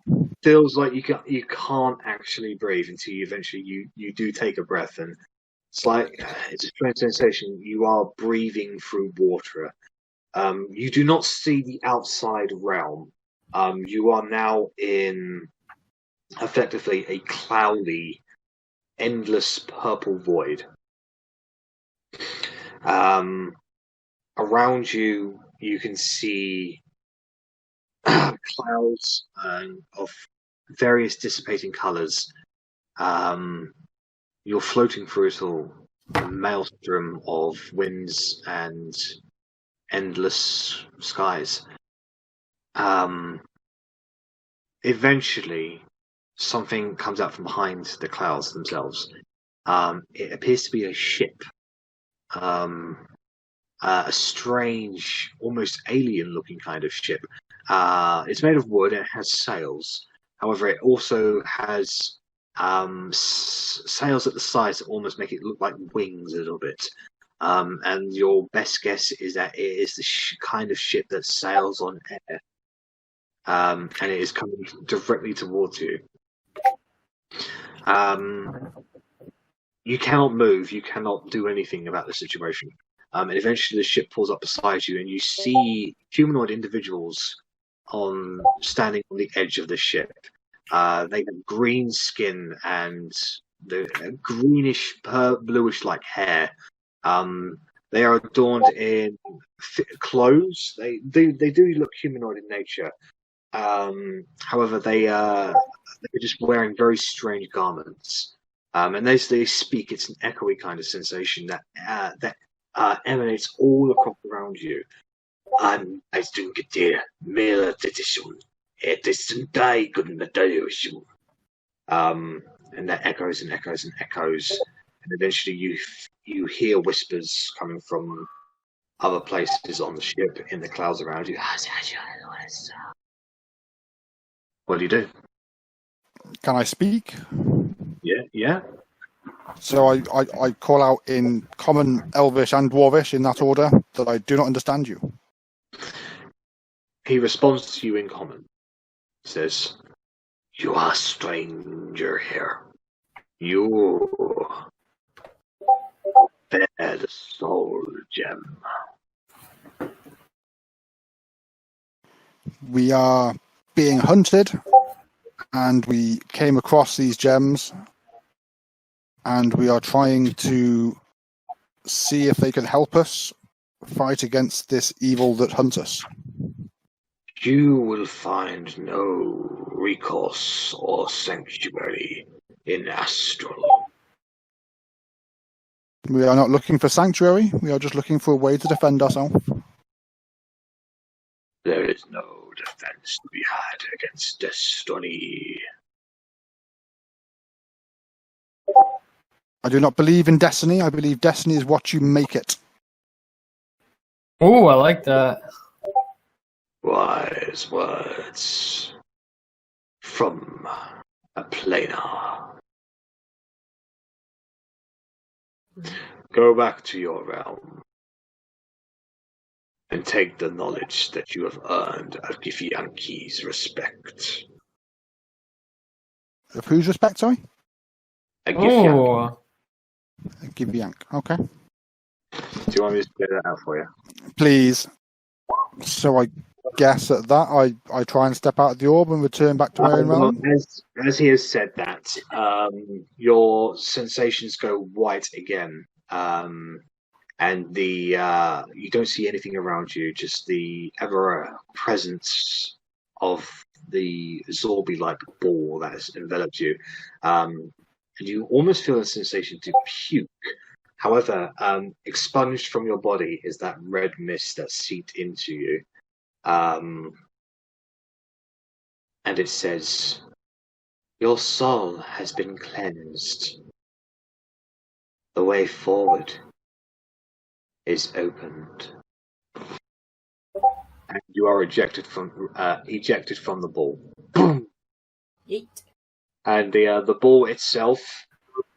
Speaker 10: feels like you can't actually breathe until you do take a breath, and it's a strange sensation. You are breathing through water,
Speaker 9: You do not see the outside realm. You are now in effectively a cloudy, endless purple void. Around you, you can see clouds of various dissipating colours. You're floating through it all, a maelstrom of winds and endless skies. Eventually, something comes out from behind the clouds themselves. It appears to be a ship. A strange, almost alien-looking kind of ship. It's made of wood and it has sails. However, it also has sails at the sides that almost make it look like wings a little bit. And your best guess is that it is the kind of ship that sails on air. And it is coming directly towards you. You cannot move. You cannot do anything about the situation. And eventually the ship pulls up beside you, and you see humanoid individuals standing on the edge of the ship. They have green skin and the greenish, bluish-like hair. They are adorned in clothes. They do look humanoid in nature. However, they're just wearing very strange garments. And as they speak, it's an echoey kind of sensation that emanates all across around you. I think det mer tradition. It isn't I couldn't tradition. And that echoes and echoes and echoes, and eventually you hear whispers coming from other places on the ship in the clouds around you. What do you do?
Speaker 5: Can I speak?
Speaker 9: Yeah.
Speaker 5: So I call out in Common, Elvish, and Dwarvish in that order that I do not understand you.
Speaker 9: He responds to you in Common. He says, "You are a stranger here. You bear the soul gem."
Speaker 5: We are being hunted, and we came across these gems, and we are trying to see if they can help us fight against this evil that hunts us.
Speaker 9: You will find no recourse or sanctuary in Astral.
Speaker 5: We are not looking for sanctuary, we are just looking for a way to defend ourselves.
Speaker 9: There is no defense to be had against destiny.
Speaker 5: I do not believe in destiny. I believe destiny is what you make it.
Speaker 7: Oh, I like that.
Speaker 9: Wise words from a planar. Go back to your realm and take the knowledge that you have earned of Githyanki's respect.
Speaker 5: Of whose respect, sorry?
Speaker 9: A Githyanki.
Speaker 7: Oh,
Speaker 5: Githyank. Okay.
Speaker 9: Do you want me to get that out for you?
Speaker 5: Please. So I guess at that I try and step out of the orb and return back to my own realm.
Speaker 9: As he has said that, your sensations go white again, and you don't see anything around you, just the ever presence of the zombie-like ball that has enveloped you, and you almost feel a sensation to puke. However, expunged from your body is that red mist that seeped into you. And it says, "Your soul has been cleansed. The way forward is opened." And you are ejected from the ball. Boom!
Speaker 3: Yeet.
Speaker 9: And the ball itself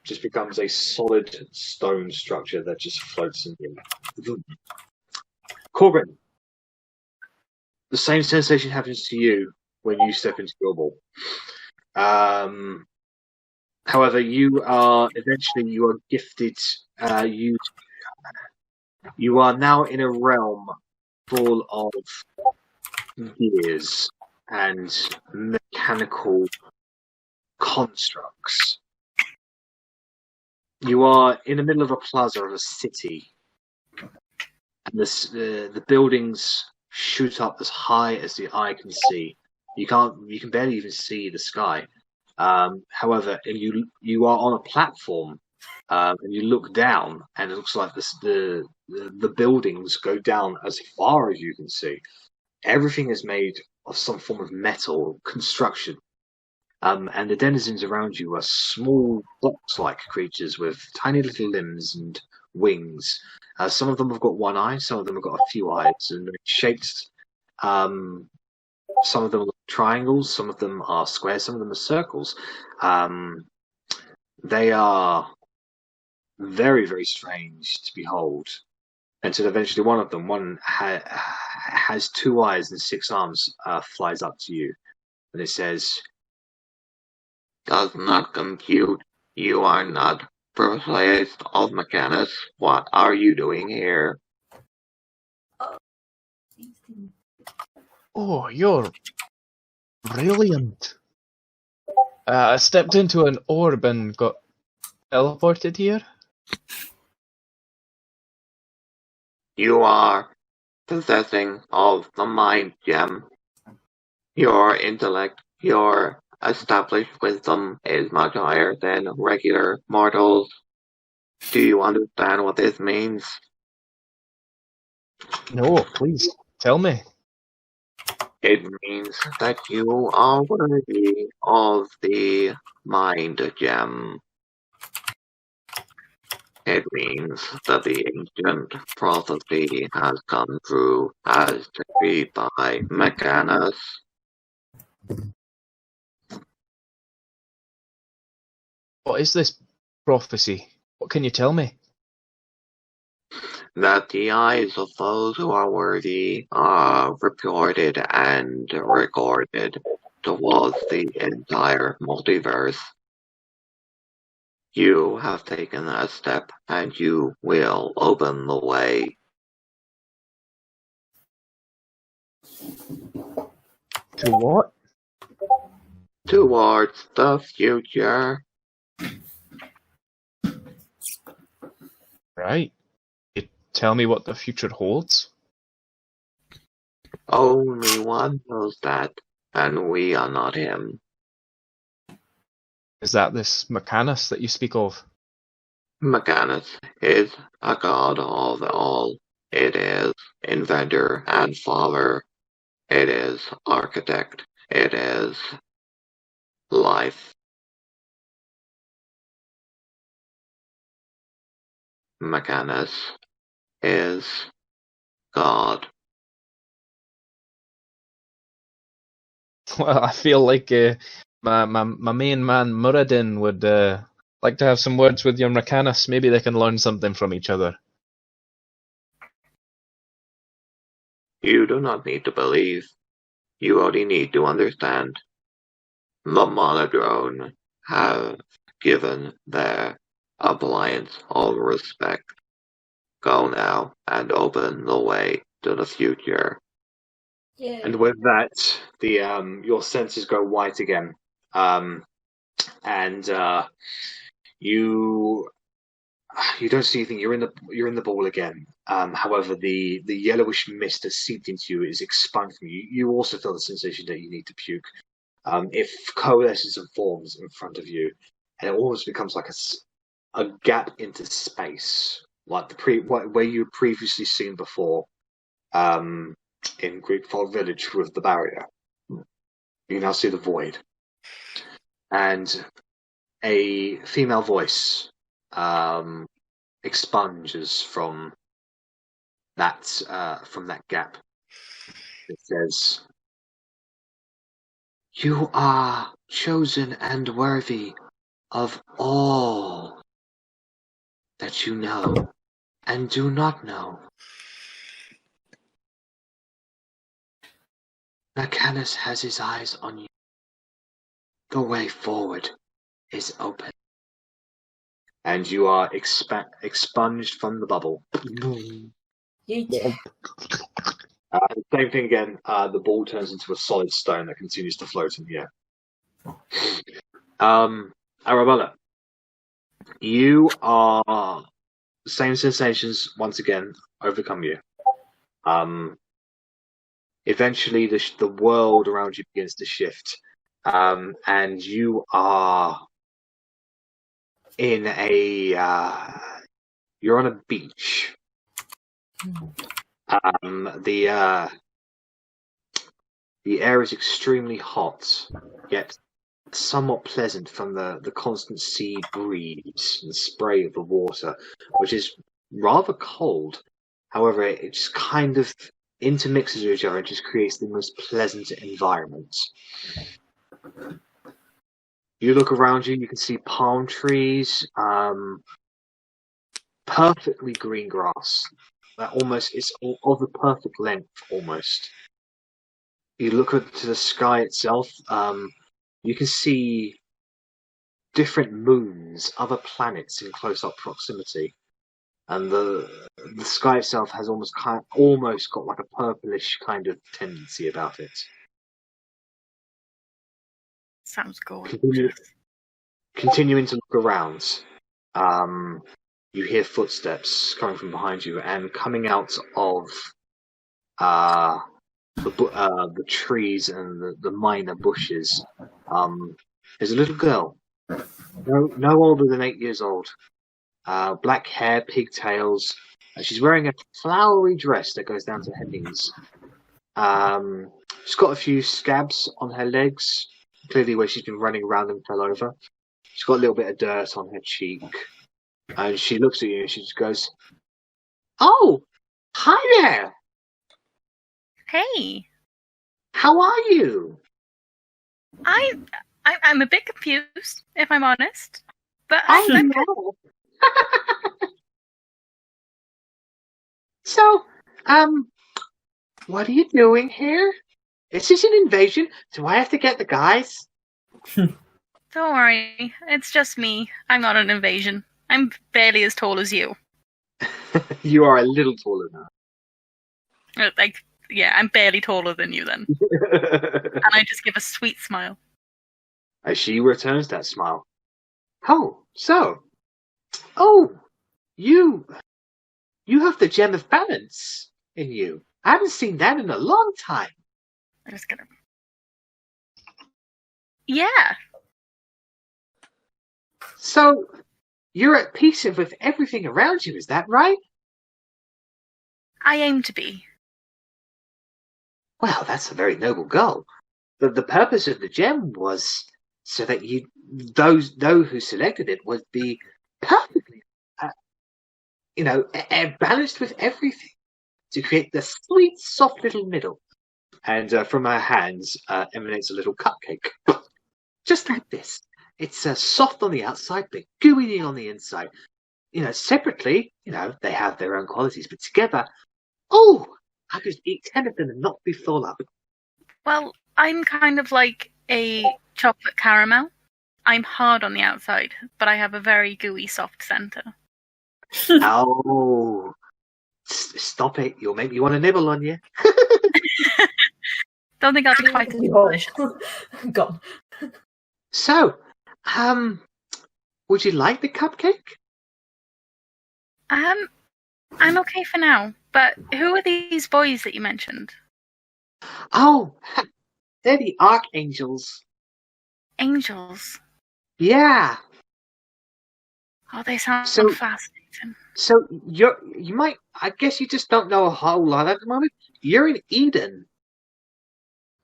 Speaker 9: just becomes a solid stone structure that just floats in the air. Korgrin, the same sensation happens to you when you step into your ball. However, you are gifted. You are now in a realm
Speaker 10: full of gears and mechanical constructs. You are in the middle of a plaza of a city, and the buildings shoot up as high as the eye can see. You can barely even see the sky. However, you are on a platform, and you look down, and it looks like the buildings go down as far as you can see. Everything is made of some form of metal construction. And the denizens around you are small box-like creatures with tiny little limbs and wings. Some of them have got one eye, some of them have got a few eyes, and they're shaped. Some of them are triangles, some of them are squares, some of them are circles. They are very, very strange to behold. Until eventually one has 2 eyes and 6 arms, flies up to you, and it says,
Speaker 11: "Does not compute. You are not Perseus of Mechanus. What are you doing here?"
Speaker 2: Oh, you're brilliant. I stepped into an orb and got teleported here.
Speaker 11: You are possessing of the mind gem. Your intellect, your established wisdom is much higher than regular mortals. Do you understand what this means?
Speaker 2: No, please, tell me.
Speaker 11: It means that you are worthy of the mind gem. It means that the ancient prophecy has come true as decreed by Mechanus.
Speaker 2: What is this prophecy? What can you tell me?
Speaker 11: That the eyes of those who are worthy are reported and recorded towards the entire multiverse. You have taken that step, and you will open the way.
Speaker 2: To what?
Speaker 11: Towards the future.
Speaker 2: Right. You tell me what the future holds?
Speaker 11: Only one knows that, and we are not him.
Speaker 2: Is that this Mechanus that you speak of?
Speaker 11: Mechanus is a god of all. It is inventor and father. It is architect. It is life. Mechanus is God.
Speaker 2: Well, I feel like my main man Muradin would like to have some words with your Mechanus. Maybe they can learn something from each other.
Speaker 11: You do not need to believe. You only need to understand. The Monodrone have given their appliance all respect. Go now and open the way to the future.
Speaker 3: Yeah.
Speaker 1: And with that, the your senses go white again, and you don't see anything. You're in the ball again. However, the yellowish mist that seeped into you is expunged from you. You also feel the sensation that you need to puke. It coalesces and forms in front of you, and it almost becomes like a gap into space, like where you previously seen before. In Greek Folk Village with the barrier. You now see the void. And a female voice expunges from that gap. It says, "You are chosen and worthy of all that you know and do not know. Mechanus has his eyes on you. The way forward is open." And you are expunged from the bubble.
Speaker 3: Yeet.
Speaker 9: Same thing again. The ball turns into a solid stone that continues to float in the air. Arrabella, you are same sensations once again overcome you. Eventually, the world around you begins to shift, and you are in you're on a beach. The air is extremely hot, yet somewhat pleasant from the constant sea breeze and spray of the water, which is rather cold. However, it just kind of intermixes with each other and just creates the most pleasant environment. You look around you, you can see palm trees, perfectly green grass. That it's of the perfect length almost. You look to the sky itself, you can see different moons, other planets in close-up proximity. And the sky itself has almost got like a purplish kind of tendency about it.
Speaker 4: Sounds gorgeous.
Speaker 9: Continuing to look around, you hear footsteps coming from behind you, and coming out of the trees and the minor bushes, there's a little girl, no older than 8 years old. Black hair, pigtails. She's wearing a flowery dress that goes down to her knees. She's got a few scabs on her legs, clearly where she's been running around and fell over. She's got a little bit of dirt on her cheek. And she looks at you and she just goes, "Oh, hi there.
Speaker 4: Hey.
Speaker 9: How are you?"
Speaker 4: I'm a bit confused, if I'm honest. But
Speaker 9: I know. So, what are you doing here? Is this an invasion? Do I have to get the guys?
Speaker 4: Don't worry, it's just me. I'm not an invasion. I'm barely as tall as you.
Speaker 9: You are a little taller now.
Speaker 4: I'm barely taller than you then. And I just give a sweet smile.
Speaker 9: As she returns that smile. You have the gem of balance in you. I haven't seen that in a long time.
Speaker 4: I'm just gonna... Yeah.
Speaker 9: So, you're at peace with everything around you, is that right?
Speaker 4: I aim to be.
Speaker 9: Well, that's a very noble goal. The purpose of the gem was so that those who selected it would be perfectly, balanced with everything to create the sweet, soft little middle. And from her hands emanates a little cupcake, just like this. It's soft on the outside, but gooey on the inside. Separately, they have their own qualities, but together, I could eat 10 of them and not be full up.
Speaker 4: Well, I'm kind of like a chocolate caramel. I'm hard on the outside, but I have a very gooey, soft center.
Speaker 9: Oh, stop it. You'll make me want to nibble on you.
Speaker 4: Don't think I'll be quite as delicious.
Speaker 3: Gone.
Speaker 9: So, would you like the cupcake?
Speaker 4: I'm okay for now, but who are these boys that you mentioned?
Speaker 9: Oh, they're the archangels.
Speaker 4: Angels?
Speaker 9: Yeah.
Speaker 4: Oh, they sound fascinating.
Speaker 9: So you might, I guess you just don't know a whole lot at the moment. You're in Eden.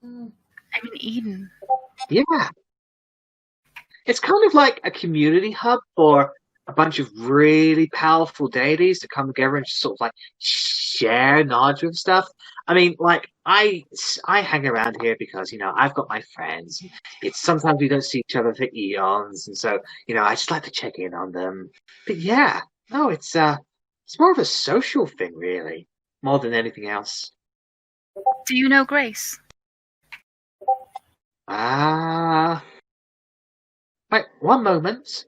Speaker 4: I'm in Eden.
Speaker 9: Yeah. It's kind of like a community hub for a bunch of really powerful deities to come together and just sort of like share knowledge of stuff. I mean, like I hang around here because I've got my friends. It's sometimes we don't see each other for eons, and so I just like to check in on them. But yeah, no, it's more of a social thing, really, more than anything else.
Speaker 4: Do you know Grace?
Speaker 9: Wait, one moment.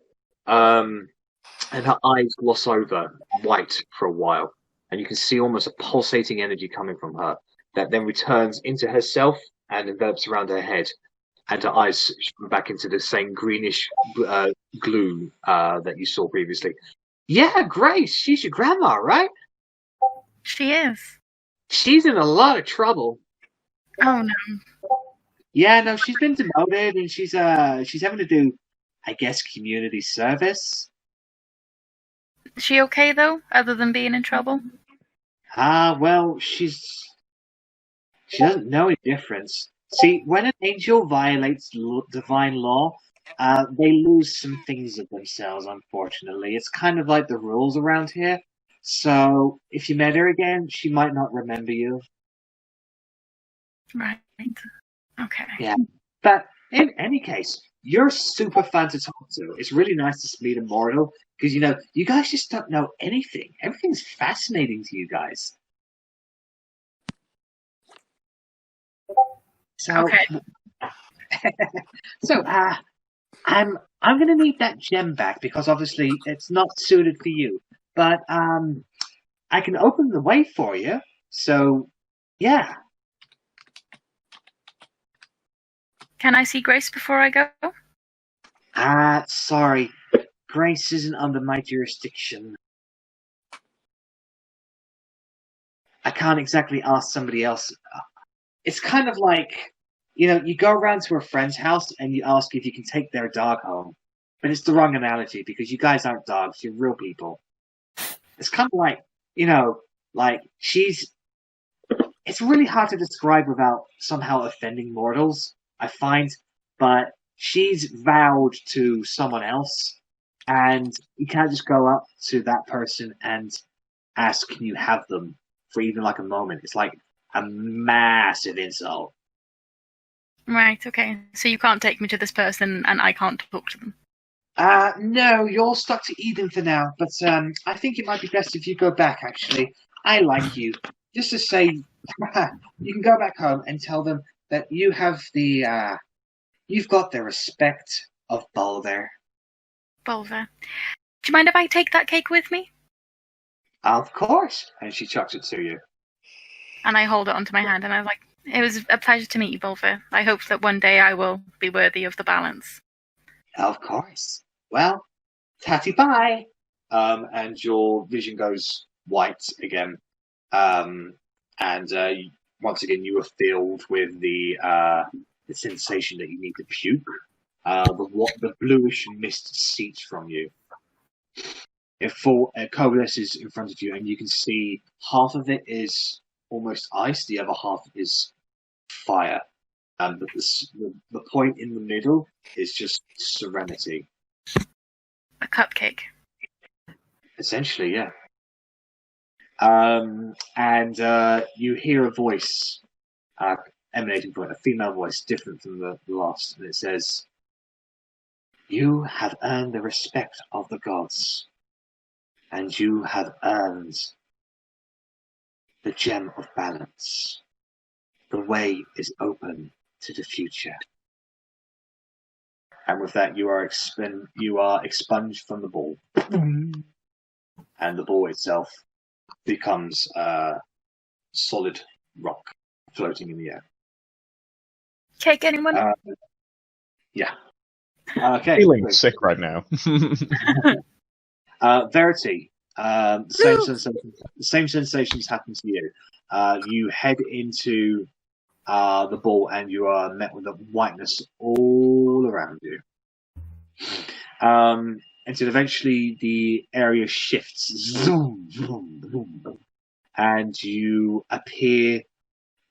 Speaker 9: And her eyes gloss over white for a while, and you can see almost a pulsating energy coming from her. that then returns into herself and envelops around her head, and her eyes come back into the same greenish glue that you saw previously. Yeah, Grace, she's your grandma, right?
Speaker 4: She is.
Speaker 9: She's in a lot of trouble.
Speaker 4: Oh no.
Speaker 10: Yeah, no, she's been demoted and she's having to do, I guess, community service.
Speaker 4: Is she okay though, other than being in trouble?
Speaker 10: Well, she doesn't know any difference. See, when an angel violates divine law, they lose some things of themselves, unfortunately. It's kind of like the rules around here. So, if you met her again, she might not remember you.
Speaker 4: Right. Okay.
Speaker 10: Yeah. But in any case, you're super fun to talk to. It's really nice to meet a mortal, because, you guys just don't know anything. Everything's fascinating to you guys. So,
Speaker 4: okay.
Speaker 10: So, I'm gonna need that gem back because obviously it's not suited for you. But I can open the way for you. So, yeah.
Speaker 4: Can I see Grace before I go?
Speaker 10: Sorry, Grace isn't under my jurisdiction. I can't exactly ask somebody else. It's kind of like, you go around to a friend's house and you ask if you can take their dog home. But it's the wrong analogy because you guys aren't dogs, you're real people. It's kind of like, it's really hard to describe without somehow offending mortals, I find. But she's vowed to someone else, and you can't just go up to that person and ask, can you have them for even like a moment? It's like a massive insult.
Speaker 4: Right, okay. So you can't take me to this person and I can't talk to them?
Speaker 10: No, you're stuck to Eden for now, but I think it might be best if you go back, actually. I like you. Just to say, you can go back home and tell them that you have you've got the respect of Balder.
Speaker 4: Balder. Do you mind if I take that cake with me?
Speaker 10: Of course. And she chucks it to you.
Speaker 4: And I hold it onto my hand and I'm like, it was a pleasure to meet you, Balder. I hope that one day I will be worthy of the balance.
Speaker 10: Of course. Well, tatty bye. And your vision goes white again. And once again, you are filled with the sensation that you need to puke. The bluish mist seeps from you. It coalesces in front of you, and you can see half of it is almost ice, the other half is fire. But the point in the middle is just serenity.
Speaker 4: A cupcake.
Speaker 10: Essentially, yeah. And you hear a voice emanating from it, a female voice, different from the last, and it says, "You have earned the respect of the gods, and you have earned the gem of balance. The way is open to the future." And with that, you are expunged from the ball, and the ball itself becomes solid rock floating in the air.
Speaker 4: Cake, anyone?
Speaker 10: Yeah. Okay.
Speaker 2: Feeling sick right now.
Speaker 10: Verity, the same sensations happen to you. You head into the ball and you are met with a whiteness all around you. Until eventually the area shifts, zoom, zoom, zoom, and you appear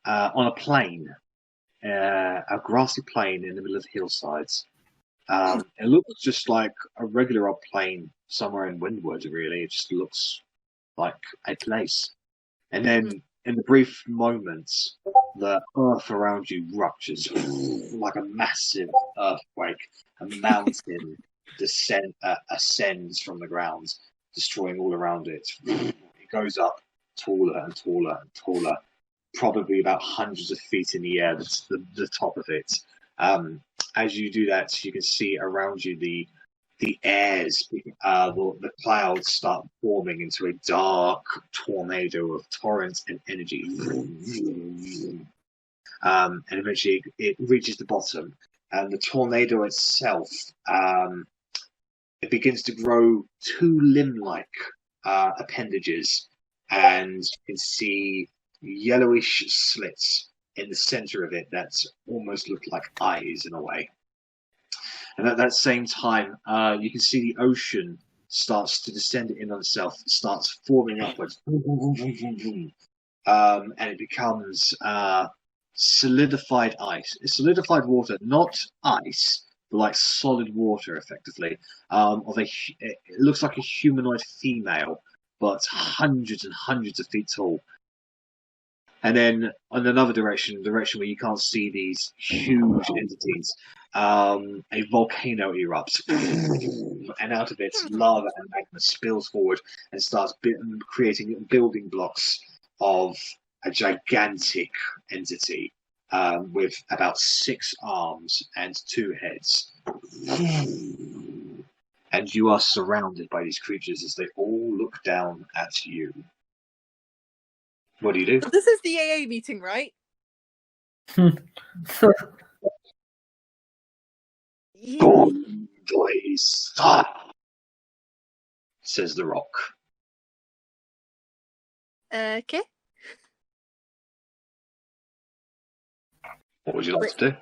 Speaker 10: on a plain, a grassy plain in the middle of hillsides. It looks just like a regular old plain somewhere in Windward, really. It just looks like a place. And then in the brief moments, the earth around you ruptures like a massive earthquake. A mountain ascends from the ground, destroying all around it. It goes up taller and taller and taller, probably about hundreds of feet in the air. That's the top of it. As you do that, you can see around you the the the clouds start forming into a dark tornado of torrents and energy. And eventually it reaches the bottom, and the tornado itself, it begins to grow two limb-like appendages, and you can see yellowish slits in the center of it that almost look like eyes in a way. And at that same time, you can see the ocean starts to descend in on itself, starts forming upwards, and it becomes solidified ice. It's solidified water, not ice, but like solid water, effectively. It looks like a humanoid female, but hundreds and hundreds of feet tall. And then in another direction where you can't see these huge entities, a volcano erupts, and out of it, lava and magma spills forward and starts creating building blocks of a gigantic entity with about 6 arms and 2 heads. And you are surrounded by these creatures as they all look down at you. What do you do?
Speaker 8: So this is the AA meeting, right?
Speaker 10: Good voice, says the rock.
Speaker 8: Okay.
Speaker 10: What would you like to do?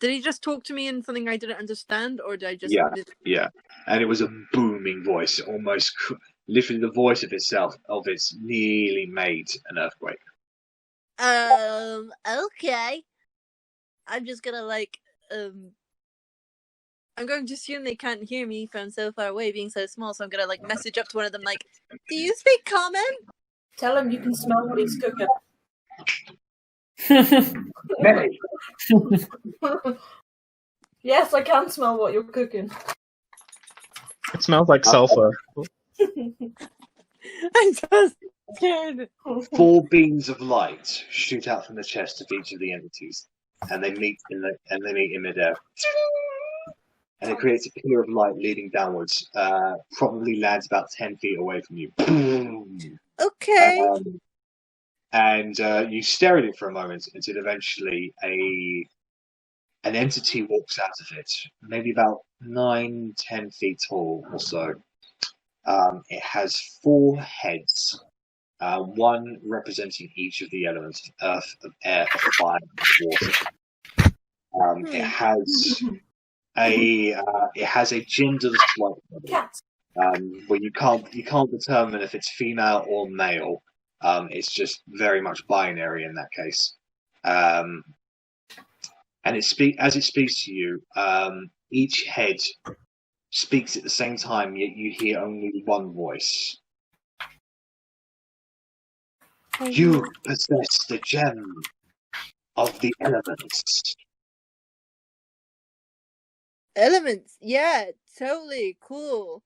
Speaker 8: Did he just talk to me in something I didn't understand, or did I just...
Speaker 10: Yeah. And it was a booming voice, almost literally the voice of itself, of it's nearly made an earthquake.
Speaker 8: Okay. I'm just gonna, I'm going to assume they can't hear me from so far away, being so small, so I'm gonna, message up to one of them, do you speak common?
Speaker 3: Tell him you can smell what he's cooking.
Speaker 10: Mary!
Speaker 3: Yes, I can smell what you're cooking.
Speaker 2: It smells like sulfur.
Speaker 8: I'm so scared.
Speaker 10: 4 beams of light shoot out from the chest of each of the entities, and they meet in midair. And it creates a pillar of light leading downwards. Probably lands about 10 feet away from you.
Speaker 8: Okay.
Speaker 10: And you stare at it for a moment until eventually an entity walks out of it, maybe about 9-10 feet tall or so. It has 4 heads, one representing each of the elements of earth, of air, of fire, and water. It has a genderless light where you can't determine if it's female or male. It's just very much binary in that case. And as it speaks to you, each head speaks at the same time, yet you hear only one voice. You possess the gem of the elements.
Speaker 8: Elements, yeah, totally cool.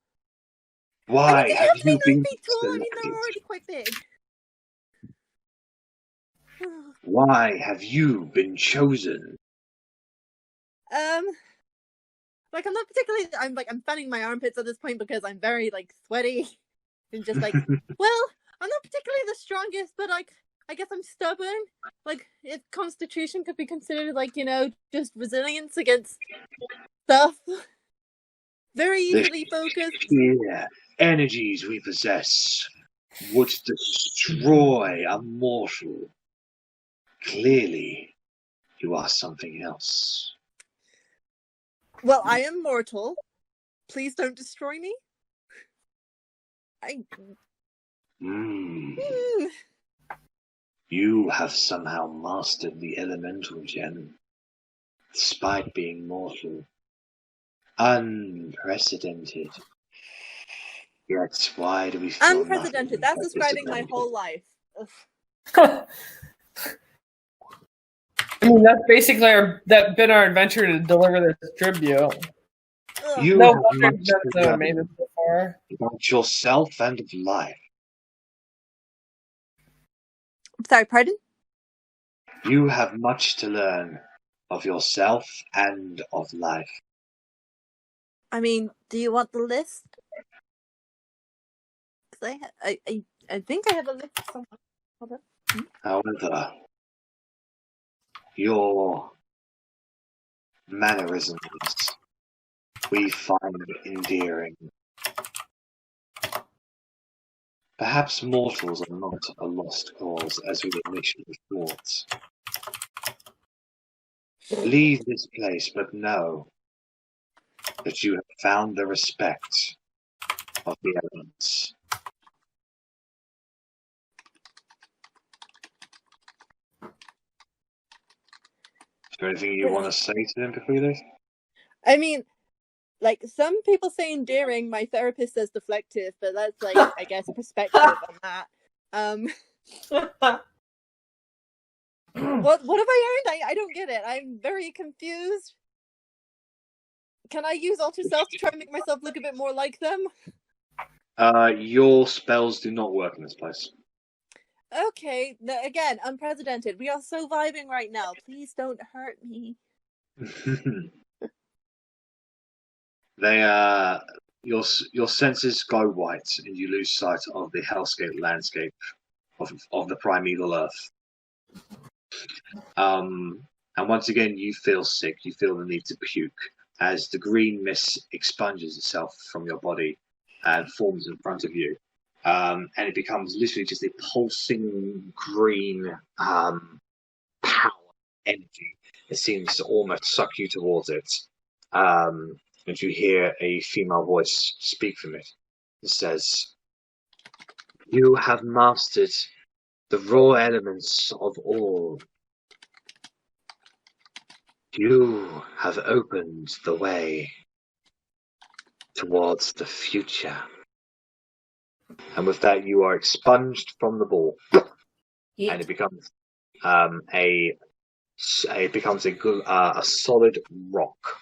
Speaker 10: Why have you been
Speaker 8: tall? I mean, they're already quite big.
Speaker 10: Why have you been chosen?
Speaker 8: I'm not particularly. I'm fanning my armpits at this point because I'm very sweaty and just well, I'm not particularly the strongest, but I guess I'm stubborn. If constitution could be considered just resilience against stuff. Very easily focused.
Speaker 10: The energies we possess would destroy a mortal. Clearly, you are something else.
Speaker 8: Well, I am mortal. Please don't destroy me.
Speaker 10: You have somehow mastered the elemental gem, despite being mortal. Unprecedented. Yet why do we feel
Speaker 8: unprecedented? That's describing my whole life.
Speaker 7: I mean, that's basically been our adventure to deliver this tribute.
Speaker 10: You
Speaker 7: no
Speaker 10: have
Speaker 7: wonder
Speaker 10: much
Speaker 7: that's
Speaker 10: to
Speaker 7: made it so far.
Speaker 10: about yourself and of life.
Speaker 8: Sorry, pardon?
Speaker 10: You have much to learn of yourself and of life.
Speaker 8: I mean, do you want the list? Because I think I have a list somewhere. Hold on.
Speaker 10: However, your mannerisms we find endearing. Perhaps mortals are not a lost cause as we initially thought. Leave this place, but know that you have found the respect of the elements. Is there anything you want to say to them before you leave?
Speaker 8: I mean, like, some people say endearing, my therapist says deflective, but that's, like, I guess, perspective on that. What have I earned? I don't get it. I'm very confused. Can I use Alter Self to try and make myself look a bit more like them?
Speaker 10: Your spells do not work in this place.
Speaker 8: Okay, again, unprecedented. We are so vibing right now. Please don't hurt me.
Speaker 10: Your senses go white, and you lose sight of the hellscape landscape of the primeval earth. And once again, you feel sick. You feel the need to puke as the green mist expunges itself from your body and forms in front of you. And it becomes literally just a pulsing green power energy. It seems to almost suck you towards it. And you hear a female voice speak from it. It says, "You have mastered the raw elements of all. You have opened the way towards the future." And with that, you are expunged from the ball, and it becomes a solid rock.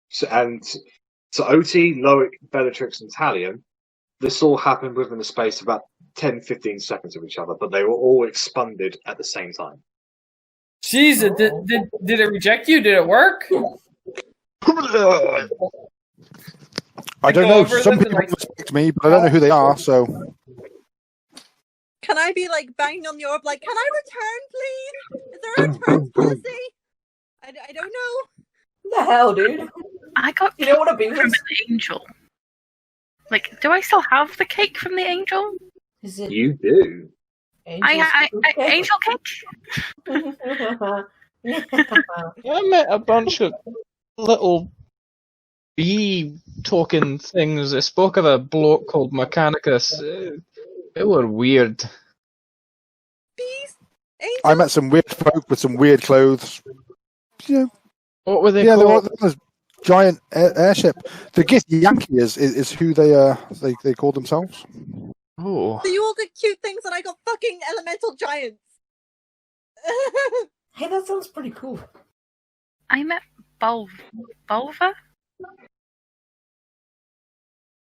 Speaker 10: So Otti, Loic, Bellatrix, and Talion, this all happened within the space of about 10-15 seconds of each other, but they were all expunged at the same time.
Speaker 7: Jesus, did it reject you? Did it work?
Speaker 5: I don't know. Some people respect me, but I don't know who they are, so...
Speaker 8: Can I be, like, banging on the orb, like, can I return, please? Is there a return policy? I don't know.
Speaker 3: What the hell, dude?
Speaker 4: I got
Speaker 3: you don't want to be
Speaker 4: from an angel. Like, do I still have the cake from the angel?
Speaker 3: Is it
Speaker 10: You do.
Speaker 4: Angel cake?
Speaker 2: I met a bunch of little bee talking things. They spoke of a bloke called Mechanicus. They were weird.
Speaker 8: Bees?
Speaker 5: I met some weird folk with some weird clothes. Yeah.
Speaker 2: What were they
Speaker 5: called?
Speaker 2: called?
Speaker 5: There was a giant airship. The Gith Yankee is who they call themselves.
Speaker 2: Oh.
Speaker 8: So you all did cute things and I got fucking elemental giants.
Speaker 3: Hey, that sounds pretty cool.
Speaker 4: I met Bulva?
Speaker 2: I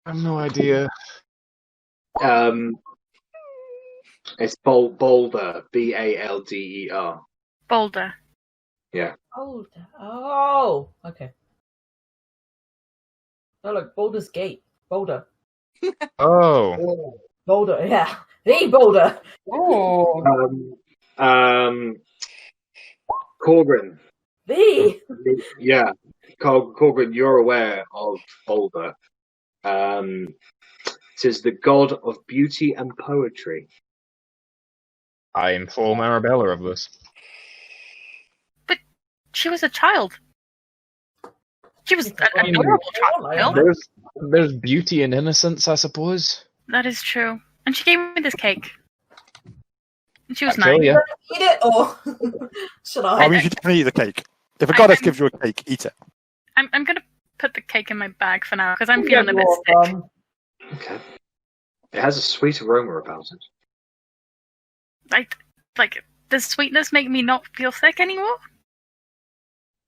Speaker 2: have no idea.
Speaker 10: It's Boulder, Balder.
Speaker 4: Boulder.
Speaker 10: Yeah.
Speaker 3: Boulder. Oh, okay. Oh, look, Boulder's Gate. Boulder.
Speaker 2: Oh.
Speaker 3: Boulder, yeah. The Boulder.
Speaker 7: Oh.
Speaker 10: Korgrin.
Speaker 3: The.
Speaker 10: Yeah. Korgrin, you're aware of Boulder. It is the god of beauty and poetry.
Speaker 2: I inform Arrabella of this.
Speaker 4: But she was a child. She was an adorable child.
Speaker 2: There's beauty in innocence, I suppose.
Speaker 4: That is true. And she gave me this cake. And she was
Speaker 2: Kill
Speaker 4: nice.
Speaker 2: ya.
Speaker 3: Eat it or should I?
Speaker 5: I mean, you should definitely eat the cake. If a goddess gives you a cake, eat it.
Speaker 4: I'm going to put the cake in my bag for now because I'm feeling a bit sick.
Speaker 10: Okay. It has a sweet aroma about it.
Speaker 4: Like, does sweetness make me not feel sick anymore?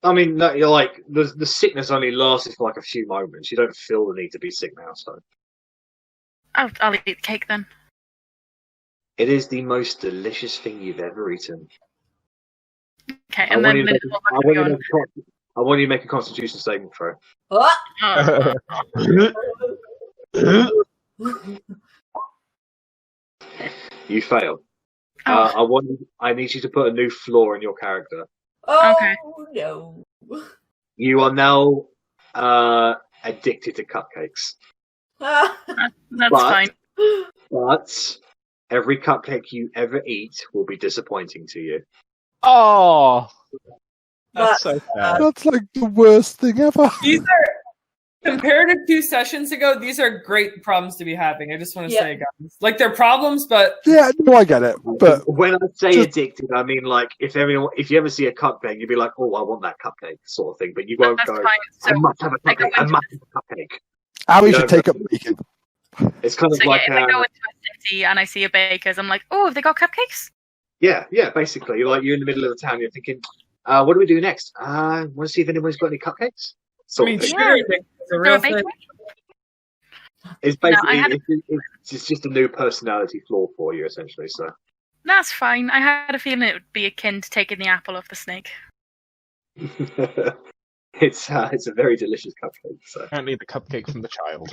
Speaker 10: I mean, no, you're like the sickness only lasted for like a few moments. You don't feel the need to be sick now, so
Speaker 4: I'll eat the cake then.
Speaker 10: it is the most delicious thing you've ever eaten.
Speaker 4: Okay, and then
Speaker 1: I want you to make a Constitution saving throw.
Speaker 3: What?
Speaker 1: You fail. I need you to put a new flaw in your character.
Speaker 3: Oh
Speaker 4: Okay.
Speaker 3: no.
Speaker 1: You are now addicted to cupcakes.
Speaker 4: That's
Speaker 1: But-
Speaker 4: fine.
Speaker 1: But every cupcake you ever eat will be disappointing to you.
Speaker 2: Oh,
Speaker 3: That's
Speaker 2: that's so sad.
Speaker 5: That's like the worst thing ever.
Speaker 7: These are compared to 2 sessions ago. These are great problems to be having. I just want to
Speaker 3: Yeah.
Speaker 7: say, guys, like they're problems, but
Speaker 5: Yeah, no, I get it. But
Speaker 1: When I say
Speaker 5: just-
Speaker 1: addicted, I mean like if you ever see a cupcake, you'd be like, "Oh, I want that cupcake," sort of thing. But you won't
Speaker 4: That's
Speaker 1: go,
Speaker 4: fine.
Speaker 1: "I
Speaker 4: So,
Speaker 1: must have a
Speaker 4: I go
Speaker 1: cupcake. I
Speaker 4: into
Speaker 1: must have a cupcake."
Speaker 5: Harry
Speaker 1: No,
Speaker 5: should take up baking.
Speaker 1: It's kind of
Speaker 4: so
Speaker 1: like
Speaker 4: if I go into a city and I see a baker's, I'm like, oh, have they got cupcakes?
Speaker 1: yeah, basically, like you're in the middle of the town, you're thinking, "What do we do next? Want to see if anyone's got any cupcakes."
Speaker 7: I
Speaker 1: Sort
Speaker 7: mean,
Speaker 1: of thing.
Speaker 7: sure, it's a real thing.
Speaker 1: It's
Speaker 4: No, I
Speaker 1: basically
Speaker 4: had a-
Speaker 1: it's just a new personality flaw for you, essentially. So
Speaker 4: That's fine. I had a feeling it would be akin to taking the apple off the snake.
Speaker 1: it's a very delicious cupcake. So
Speaker 2: Apparently, the cupcake from the child.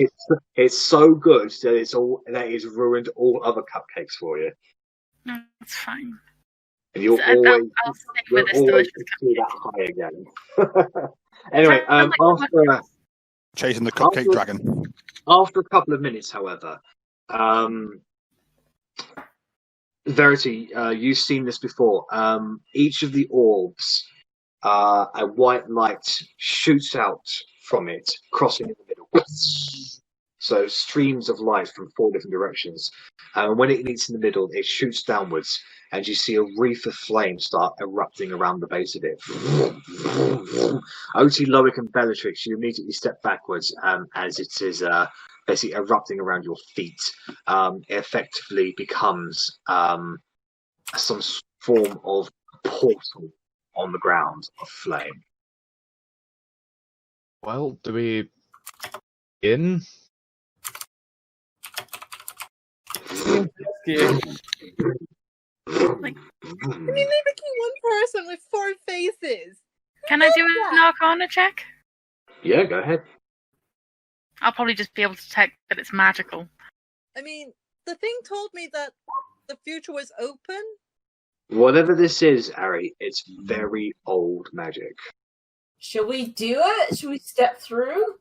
Speaker 1: it's so good that it's ruined all other cupcakes for you,
Speaker 4: No, that's fine.
Speaker 1: and you'll
Speaker 4: So
Speaker 1: always
Speaker 4: I'll stick with this
Speaker 1: you'll always
Speaker 4: delicious
Speaker 1: see that high again. Anyway,
Speaker 4: Sounds like
Speaker 1: after
Speaker 5: Chasing the cupcake dragon.
Speaker 1: after a couple of minutes, however, Verity, you've seen this before. Each of the orbs, a white light shoots out from it, crossing in the middle. So streams of light from 4 different directions. And when it meets in the middle, it shoots downwards, and you see a wreath of flame start erupting around the base of it. Otti, Loic, and Bellatrix, you immediately step backwards as it is basically erupting around your feet. It effectively becomes some form of portal on the ground of flame.
Speaker 2: Well, do we begin?
Speaker 7: Yeah.
Speaker 4: Like,
Speaker 8: I mean, they became one person with 4 faces.
Speaker 4: can I do an Arcana check?
Speaker 1: Yeah, go ahead.
Speaker 4: I'll probably just be able to detect that it's magical.
Speaker 8: I mean, the thing told me that the future was open.
Speaker 1: Whatever this is, Arri, it's very old magic.
Speaker 3: Shall we do it? Shall we step through?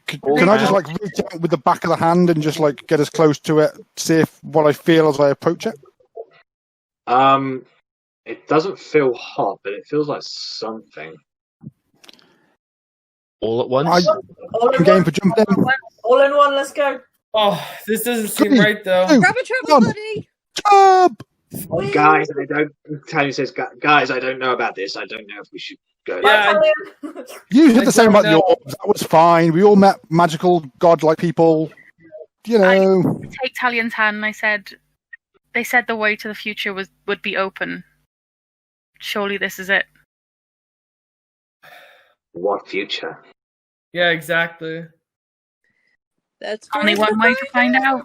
Speaker 5: Can I just like reach out with the back of the hand and just like get as close to it, see if what I feel as I approach it?
Speaker 1: It doesn't feel hot, but it feels like something.
Speaker 2: All at once?
Speaker 3: All in
Speaker 5: I'm game
Speaker 3: one.
Speaker 5: for jumping in.
Speaker 3: All in one. Let's go.
Speaker 7: Oh, this doesn't seem
Speaker 5: 3,
Speaker 7: right though.
Speaker 5: 2,
Speaker 8: Grab a travel
Speaker 5: 1.
Speaker 8: buddy.
Speaker 5: Jump!
Speaker 1: Guys, Tanya says, guys, I don't know about this. I don't know if we should go.
Speaker 7: Yeah,
Speaker 5: You said the same about the
Speaker 7: know.
Speaker 5: orbs. That was fine. We all met magical godlike people. You know.
Speaker 4: Take Talion's hand and I said, they said the way to the future would be open. Surely this is it.
Speaker 1: What future?
Speaker 7: Yeah, exactly.
Speaker 8: That's
Speaker 4: Only one way to find out.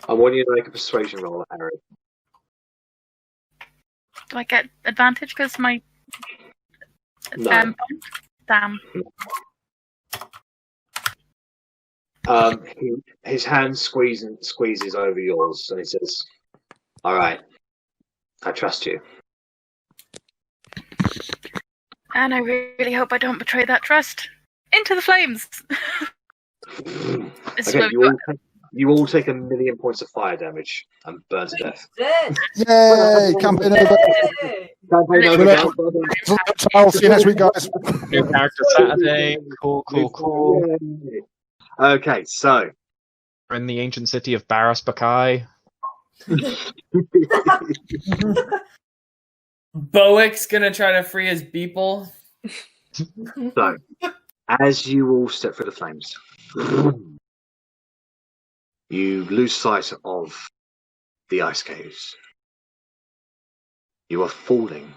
Speaker 1: I want you to make a persuasion roll, Harry.
Speaker 4: Do I get advantage because my
Speaker 1: No.
Speaker 4: damn.
Speaker 1: His hand squeezes over yours, and he says, "All right, I trust you."
Speaker 4: And I really hope I don't betray that trust. Into the flames. This is
Speaker 1: Okay,
Speaker 4: where we got.
Speaker 1: you all take 1,000,000 points of fire damage and burn to death.
Speaker 3: Dead.
Speaker 5: Yay! Campaign over.
Speaker 3: Yay.
Speaker 1: Campaign over,
Speaker 5: Well,
Speaker 1: guys.
Speaker 5: I'll see you next week, guys.
Speaker 2: New character Saturday. Cool.
Speaker 1: Yay. Okay, so
Speaker 2: We're in the ancient city of Barras Bakai.
Speaker 7: Bowick's gonna try to free his beeple.
Speaker 1: So, as you all step through the flames, you lose sight of the ice caves. You are falling.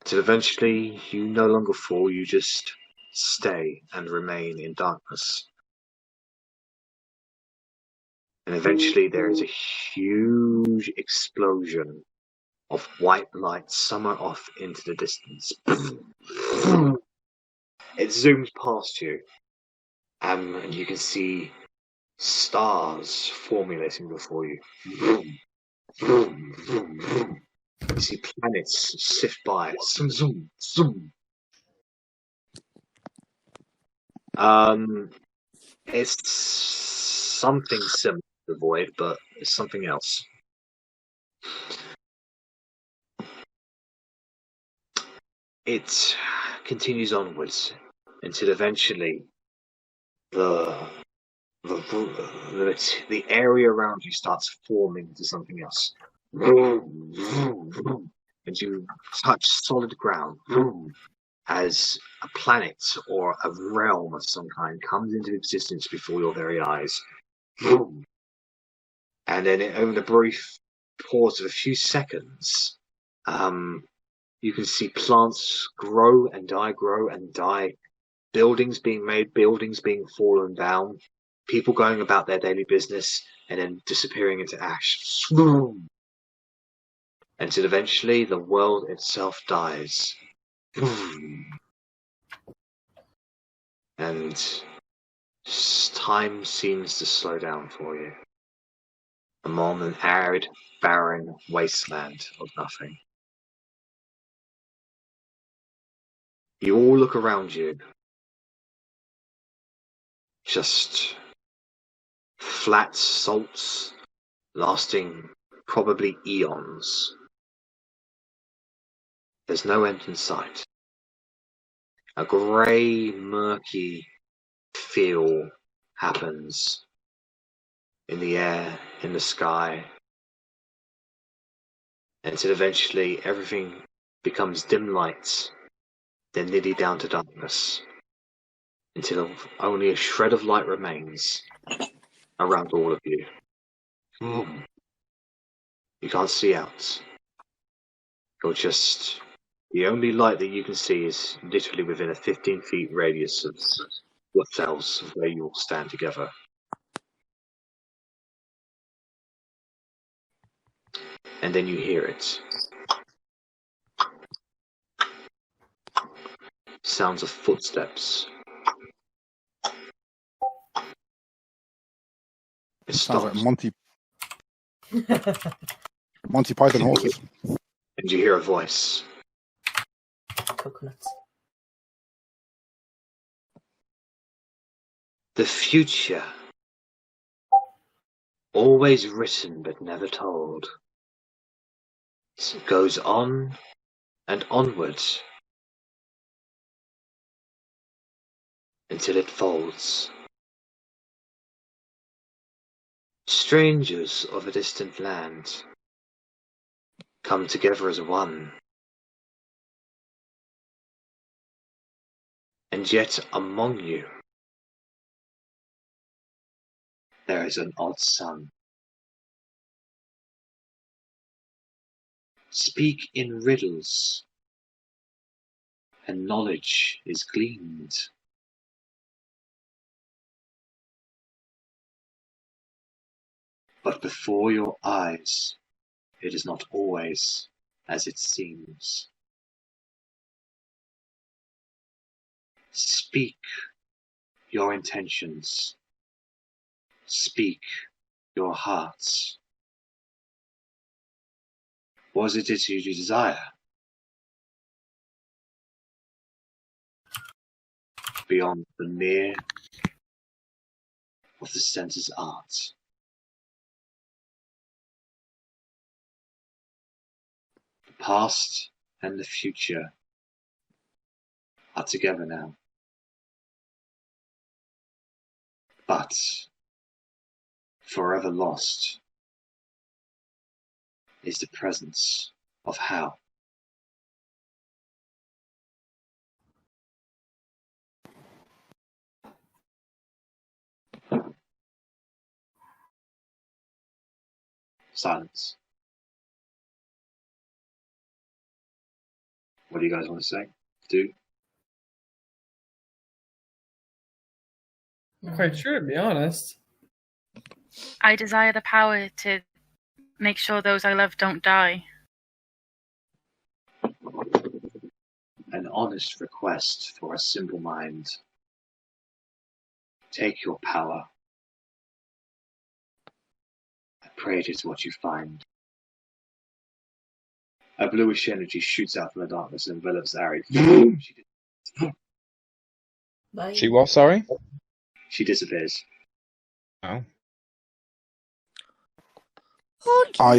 Speaker 1: Till eventually you no longer fall, you just stay and remain in darkness. And eventually there is a huge explosion
Speaker 10: of white light somewhere off into the distance. It zooms past you, and you can see stars formulating before you. You see planets sift by. Zoom, zoom, zoom. It's something similar to the void, but it's something else. It continues onwards until eventually the area around you starts forming into something else. And you touch solid ground as a planet or a realm of some kind comes into existence before your very eyes. And then over the brief pause of a few seconds, you can see plants grow and die, buildings being made, buildings being fallen down, people going about their daily business and then disappearing into ash. Until eventually the world itself dies. And time seems to slow down for you. Among an arid, barren wasteland of nothing. You all look around you. Just flat salts lasting probably eons. There's no end in sight. A grey, murky feel happens in the air, in the sky, until eventually everything becomes dim lights, then nearly down to darkness, until only a shred of light remains around all of you. You can't see out. You're just... The only light that you can see is literally within a 15-feet radius of yourselves where you all stand together. And then you hear it. Sounds of footsteps. It
Speaker 5: Sounds
Speaker 10: stops.
Speaker 5: like Monty Python horses.
Speaker 10: And you hear a voice.
Speaker 3: Coconuts.
Speaker 10: The future. Always written but never told. It goes on and onwards until it folds. Strangers of a distant land come together as one. And yet among you there is an odd son. Speak in riddles, and knowledge is gleaned. But before your eyes, it is not always as it seems. Speak your intentions. Speak your hearts. Was it you desire? Beyond the mere of the senses art. The past and the future are together now. But forever lost is the presence of how. Silence. What do you guys want to say? Do?
Speaker 7: I'm quite sure, to be honest.
Speaker 4: I desire the power to make sure those I love don't die.
Speaker 10: an honest request for a simple mind. Take your power. I pray it is what you find. A bluish energy shoots out from the darkness and envelops Arri.
Speaker 2: She what, sorry?
Speaker 10: She disappears.
Speaker 2: Oh.
Speaker 5: I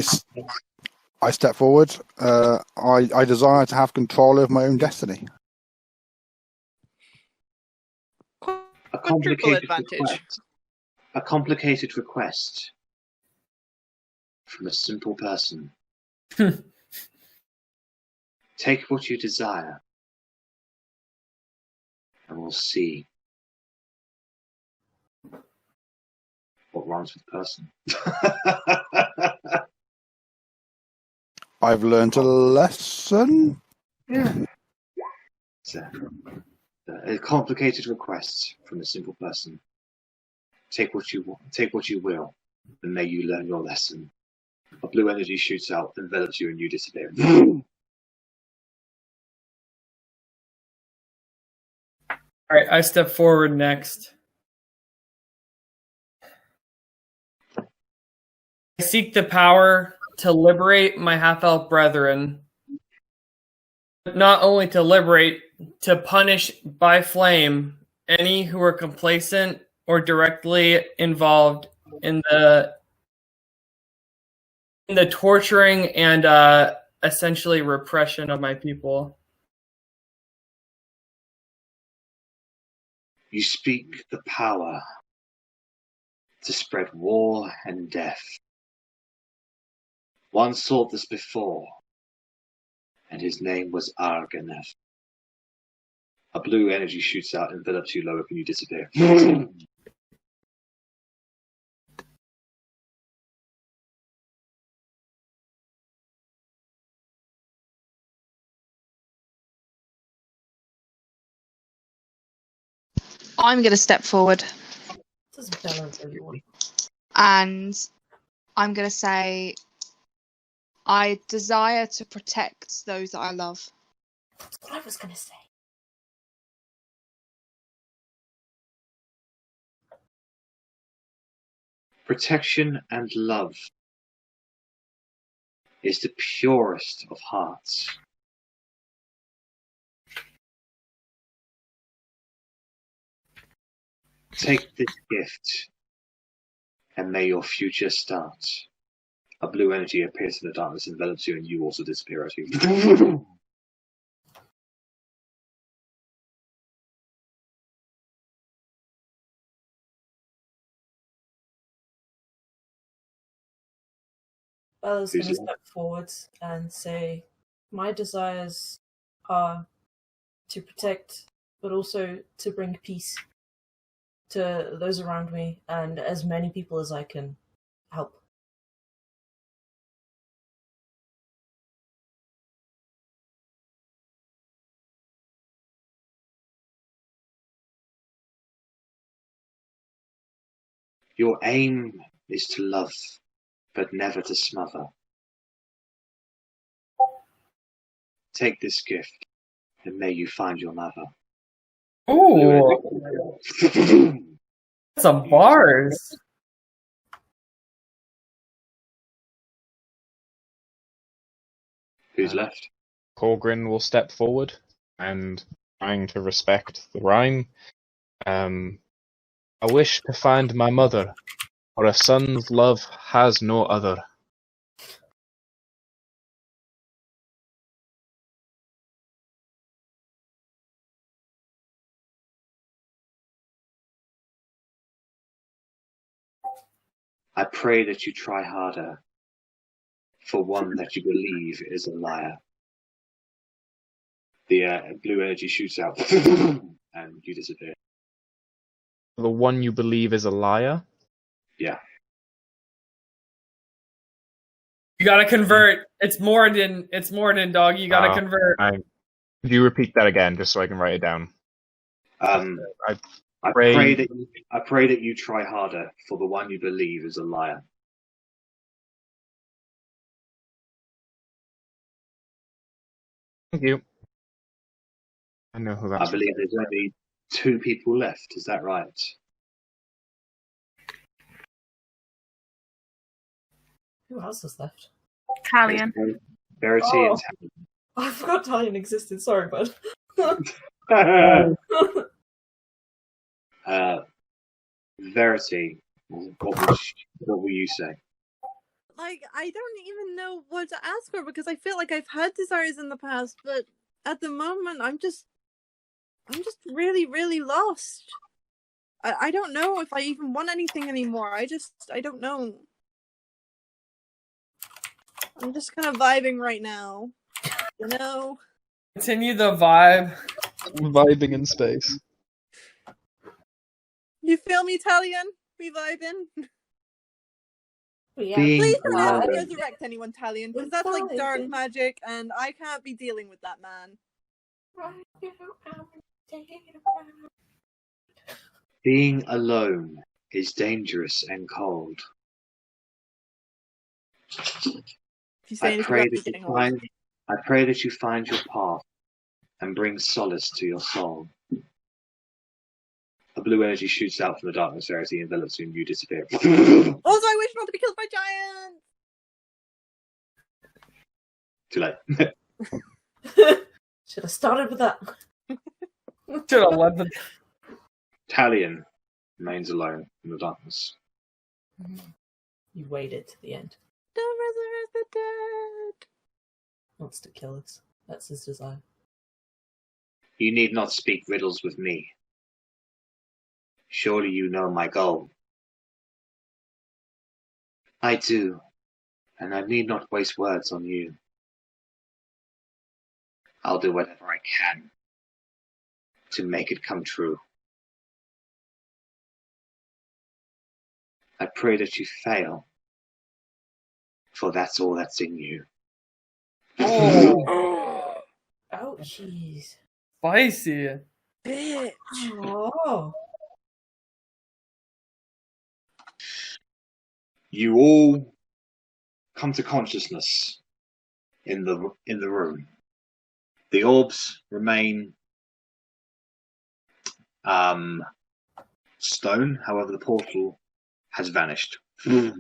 Speaker 5: step forward. I desire to have control over my own destiny.
Speaker 10: A complicated request from a simple person. Take what you desire, and we'll see what rhymes with person.
Speaker 5: I've learned a lesson.
Speaker 10: Yeah. A complicated request from a simple person. Take what you want, take what you will, and may you learn your lesson. A blue energy shoots out, envelops you, and you disappear.
Speaker 7: All right, I step forward next. I seek the power to liberate my half-elf brethren. But not only to liberate, to punish by flame any who are complacent or directly involved in the torturing and essentially repression of my people.
Speaker 10: You speak the power to spread war and death. One sought this before, and his name was Arganeth. A blue energy shoots out, envelops you, Loic, and you disappear.
Speaker 6: I'm going to step forward.
Speaker 3: Doesn't balance everyone.
Speaker 6: And I'm going to say, I desire to protect those that I love.
Speaker 3: That's what I was going to say.
Speaker 10: Protection and love is the purest of hearts. Take this gift, and may your future start. A blue energy appears in the darkness, envelops you, and you also disappear as you.
Speaker 3: Bella's going to step forward and say, my desires are to protect, but also to bring peace to those around me and as many people as I can help.
Speaker 10: Your aim is to love, but never to smother. Take this gift, and may you find your lover.
Speaker 7: Ooh, some bars.
Speaker 10: Who's left?
Speaker 2: Korgrin will step forward and, trying to respect the rhyme, I wish to find my mother, for a son's love has no other.
Speaker 10: I pray that you try harder, for one that you believe is a liar. The blue energy shoots out, and you disappear.
Speaker 2: The one you believe is a liar?
Speaker 10: Yeah.
Speaker 7: You gotta convert. It's Moradin, dog. You gotta convert.
Speaker 2: Could you repeat that again, just so I can write it down?
Speaker 10: I pray that you try harder, for the one you believe is a liar.
Speaker 2: Thank you. I know who
Speaker 10: I
Speaker 2: that's.
Speaker 10: believe there's only 2 people left. Is that right?
Speaker 3: Who else is left?
Speaker 4: Italian.
Speaker 10: Verity
Speaker 3: Oh.
Speaker 10: and
Speaker 3: I forgot Talion existed. Sorry, bud.
Speaker 10: Verity, what will you say?
Speaker 8: Like, I don't even know what to ask for because I feel like I've had desires in the past, but at the moment I'm just really, really lost. I don't know if I even want anything anymore. I don't know. I'm just kind of vibing right now. You know?
Speaker 7: Continue the vibe.
Speaker 2: Vibing in space.
Speaker 8: You feel me, Talion? We vibing?
Speaker 3: Yeah.
Speaker 8: Please don't have to
Speaker 10: alone.
Speaker 8: resurrect anyone, Talion, because that's like dark magic, and I can't be dealing with that man.
Speaker 10: Being alone is dangerous and cold.
Speaker 8: If you say
Speaker 10: I
Speaker 8: anything
Speaker 10: pray
Speaker 8: about me
Speaker 10: that you
Speaker 8: getting old.
Speaker 10: find your path and bring solace to your soul. A blue energy shoots out from the darkness, Verity envelops you, and you disappear.
Speaker 8: Also, I wish not to be killed by giants!
Speaker 10: Too late.
Speaker 3: Should have started with that.
Speaker 7: Should have led the.
Speaker 10: Talion remains alone in the darkness.
Speaker 3: You waited to the end.
Speaker 8: Don't resurrect the dead!
Speaker 3: Wants to kill us. That's his desire.
Speaker 10: You need not speak riddles with me. Surely you know my goal. I do, and I need not waste words on you. I'll do whatever I can to make it come true. I pray that you fail, for that's all that's in you.
Speaker 7: Oh,
Speaker 3: Ouchies.
Speaker 7: spicy.
Speaker 8: Bitch!
Speaker 3: Oh.
Speaker 10: You all come to consciousness in the room. The orbs remain stone, however the portal has vanished. As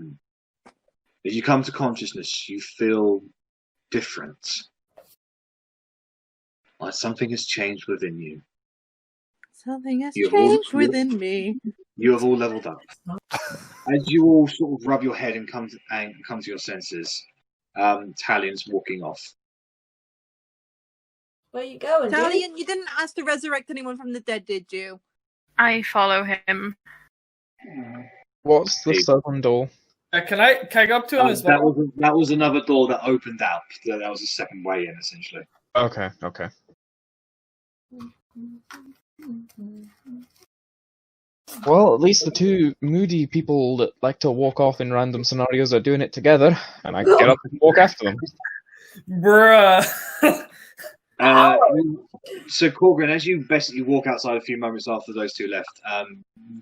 Speaker 10: you come to consciousness, you feel different. Like something has changed within you.
Speaker 8: Something has
Speaker 10: You've
Speaker 8: changed
Speaker 10: all-
Speaker 8: within me.
Speaker 10: You have all leveled up. As you all sort of rub your head and come to your senses, Talion's walking off.
Speaker 3: Where you going, dude?
Speaker 8: Talion, you didn't ask to resurrect anyone from the dead, did you?
Speaker 4: I follow him.
Speaker 2: What's the
Speaker 10: Hey.
Speaker 2: southern door?
Speaker 7: Can I go up to him as well?
Speaker 10: That was another door that opened out. That was a second way in, essentially.
Speaker 2: Okay. Well, at least the two moody people that like to walk off in random scenarios are doing it together, and I get up and walk after them.
Speaker 7: Bruh.
Speaker 10: So, Korgrin, as you basically walk outside a few moments after those two left,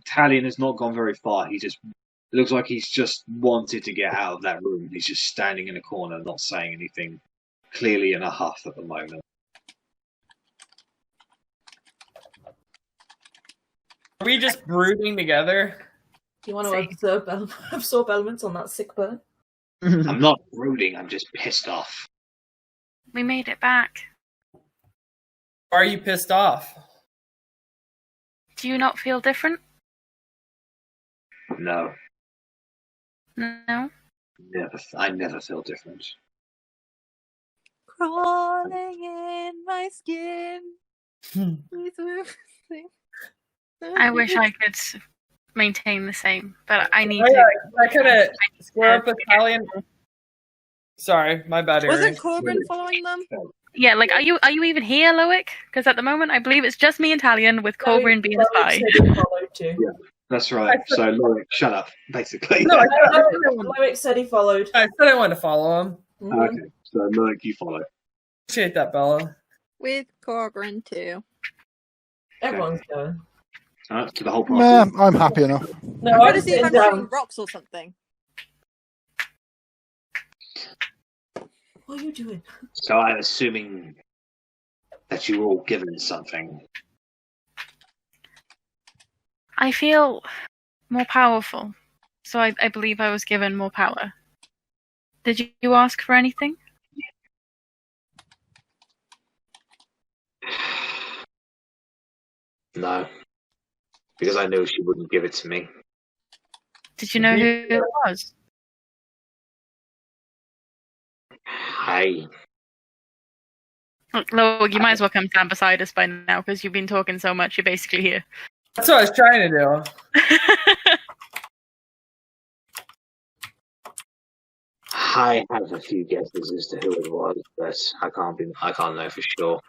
Speaker 10: Talion has not gone very far. It looks like he's just wanted to get out of that room. He's just standing in a corner, not saying anything, clearly in a huff at the moment.
Speaker 7: Are we just brooding together?
Speaker 3: Do you want to absorb elements on that sick bird?
Speaker 10: I'm not brooding, I'm just pissed off.
Speaker 4: We made it back.
Speaker 7: Why are you pissed off?
Speaker 4: Do you not feel different?
Speaker 10: No,
Speaker 4: No?
Speaker 10: I never feel different.
Speaker 8: Crawling in my skin.
Speaker 4: I wish I could maintain the same, but I need
Speaker 7: Oh, yeah,
Speaker 4: to.
Speaker 7: I could have square up with Italian. Sorry, my bad.
Speaker 8: Wasn't Korgrin following them?
Speaker 4: Yeah, like, are you even here, Loic? Because at the moment, I believe it's just me and Talion, with Korgrin being a spy.
Speaker 10: Yeah, that's right. So, Loic, shut up, basically.
Speaker 7: No,
Speaker 3: Loic said he followed.
Speaker 7: I said I wanted to follow him.
Speaker 10: Okay, so Loic, you follow.
Speaker 7: Appreciate that, Bella.
Speaker 8: With Korgrin too.
Speaker 3: Everyone's going.
Speaker 10: To the whole
Speaker 5: Nah,
Speaker 10: party.
Speaker 5: I'm happy enough.
Speaker 3: No,
Speaker 8: I'm
Speaker 3: I'm
Speaker 8: gonna see if
Speaker 3: sitting
Speaker 8: I'm
Speaker 3: down.
Speaker 8: shooting rocks or something.
Speaker 3: What are you doing?
Speaker 10: So I'm assuming that you were all given something.
Speaker 4: I feel more powerful, so I believe I was given more power. Did you ask for anything?
Speaker 10: No, because I knew she wouldn't give it to me.
Speaker 4: Did you know who it was? Look, Loic, you might as well come stand beside us by now, because you've been talking so much, you're basically here.
Speaker 7: That's what I was trying to do.
Speaker 10: I have a few guesses as to who it was, but I can't know for sure.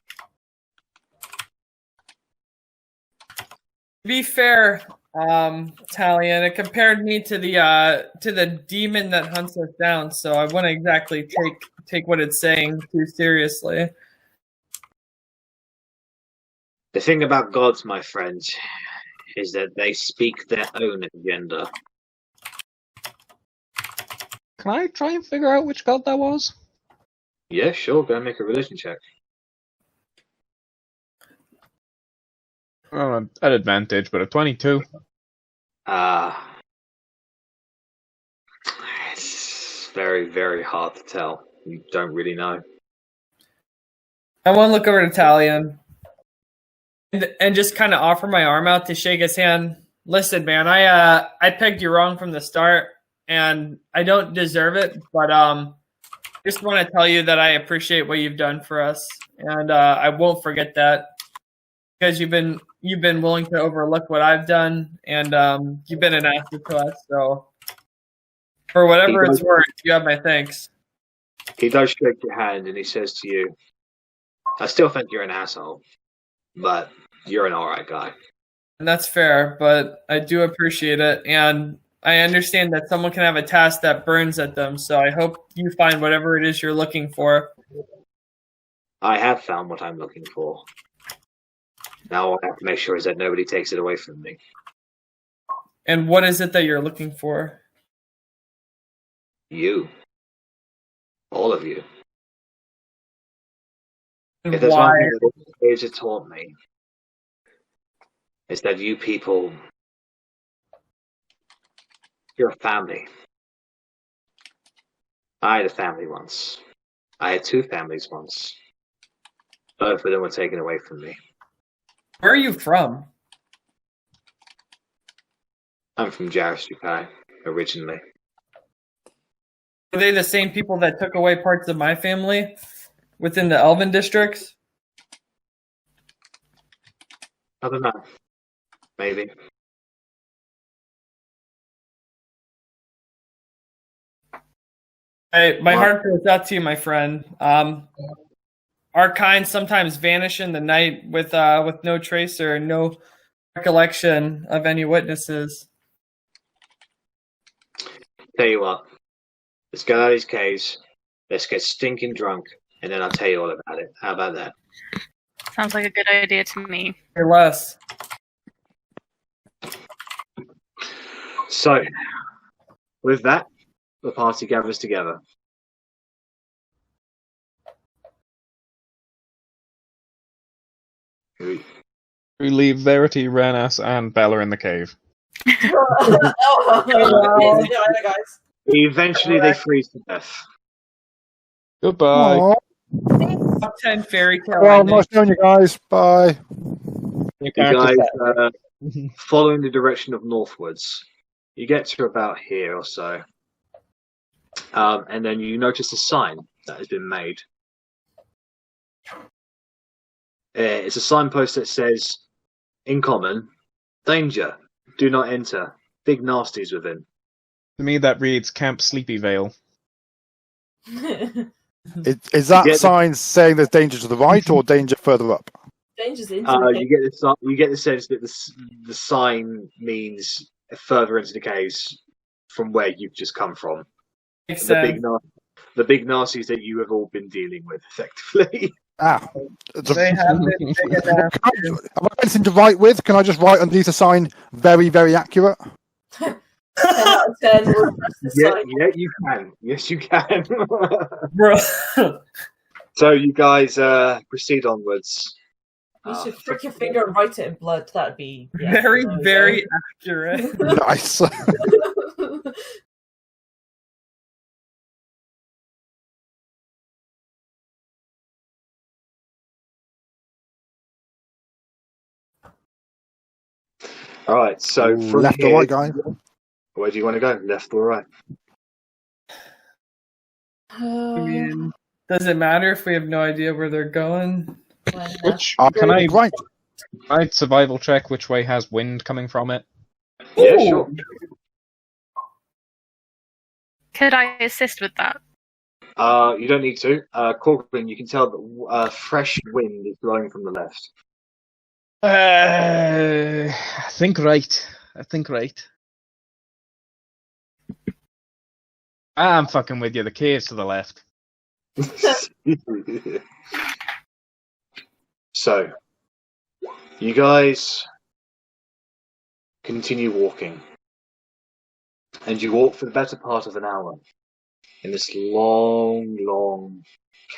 Speaker 7: To be fair, Talion, it compared me to the demon that hunts us down, so I wouldn't exactly take what it's saying too seriously.
Speaker 10: The thing about gods, my friends, is that they speak their own agenda.
Speaker 2: Can I try and figure out which god that was?
Speaker 10: Yeah, sure. Go and make a religion check.
Speaker 2: Well, at advantage, but a 22.
Speaker 10: It's very, very hard to tell. You don't really know.
Speaker 7: I want to look over to Talion and just kind of offer my arm out to shake his hand. Listen, man, I pegged you wrong from the start, and I don't deserve it, but just want to tell you that I appreciate what you've done for us, and I won't forget that, because you've been willing to overlook what I've done, and you've been an asset to us. So for whatever it's worth, you have my thanks.
Speaker 10: He does shake your hand, and he says to you, "I still think you're an asshole, but you're an alright guy."
Speaker 7: And that's fair, but I do appreciate it, and I understand that someone can have a task that burns at them, so I hope you find whatever it is you're looking for.
Speaker 10: I have found what I'm looking for. Now all I have to make sure is that nobody takes it away from me.
Speaker 7: And what is it that you're looking for?
Speaker 10: You. All of you.
Speaker 7: And
Speaker 10: If there's
Speaker 7: why?
Speaker 10: one thing that the age has taught me, it's that you people, you're a family. I had a family once. I had two families once. Both of them were taken away from me.
Speaker 7: Where are you from?
Speaker 10: I'm from Jaristukai, originally.
Speaker 7: Are they the same people that took away parts of my family within the Elven districts?
Speaker 10: I don't know. Maybe.
Speaker 7: My heart goes out to you, my friend. Our kind sometimes vanish in the night with no trace or no recollection of any witnesses.
Speaker 10: Tell you what, let's get out of these caves, let's get stinking drunk, and then I'll tell you all about it. How about that?
Speaker 4: Sounds like a good idea to me.
Speaker 7: Or less.
Speaker 10: So, with that, the party gathers together.
Speaker 2: We leave Verity, Rennas, and Bella in the cave.
Speaker 10: Eventually, they freeze to death.
Speaker 2: Goodbye.
Speaker 5: Aww.
Speaker 7: Top 10 fairy tale.
Speaker 5: Well, nice knowing you guys. Bye.
Speaker 10: You guys following the direction of northwards. You get to about here or so. And then you notice a sign that has been made. It's a signpost that says, in common, danger, do not enter, big nasties within.
Speaker 2: To me, that reads Camp Sleepy Vale.
Speaker 5: Is that sign saying there's danger to the right or danger further up?
Speaker 3: Danger's into
Speaker 10: You get the sense that the sign means further into the caves from where you've just come from.
Speaker 7: Makes
Speaker 10: The
Speaker 7: sense.
Speaker 10: big nasties that you have all been dealing with, effectively.
Speaker 5: Ah.
Speaker 7: They have been taken out.
Speaker 5: Have I got anything to write with? Can I just write underneath the sign, very, very accurate?
Speaker 3: 10 out of 10. We'll press the sign.
Speaker 10: Yeah, you can. Yes, you can.
Speaker 7: Bro.
Speaker 10: So you guys proceed onwards.
Speaker 3: You should prick your finger and write it in blood. That'd be
Speaker 7: very, very accurate.
Speaker 5: Nice.
Speaker 10: All right. So from
Speaker 5: left
Speaker 10: here,
Speaker 5: or right, guy?
Speaker 10: Where do you want to go? Left or right?
Speaker 7: I mean, does it matter if we have no idea where they're going?
Speaker 2: Which
Speaker 5: Can I right?
Speaker 2: I'd survival check which way has wind coming from it.
Speaker 10: Yeah, sure.
Speaker 4: Could I assist with that?
Speaker 10: You don't need to. Korgrin, you can tell that fresh wind is blowing from the left.
Speaker 2: I think right. I'm fucking with you. The cave's to the left.
Speaker 10: So, you guys continue walking. And you walk for the better part of an hour in this long, long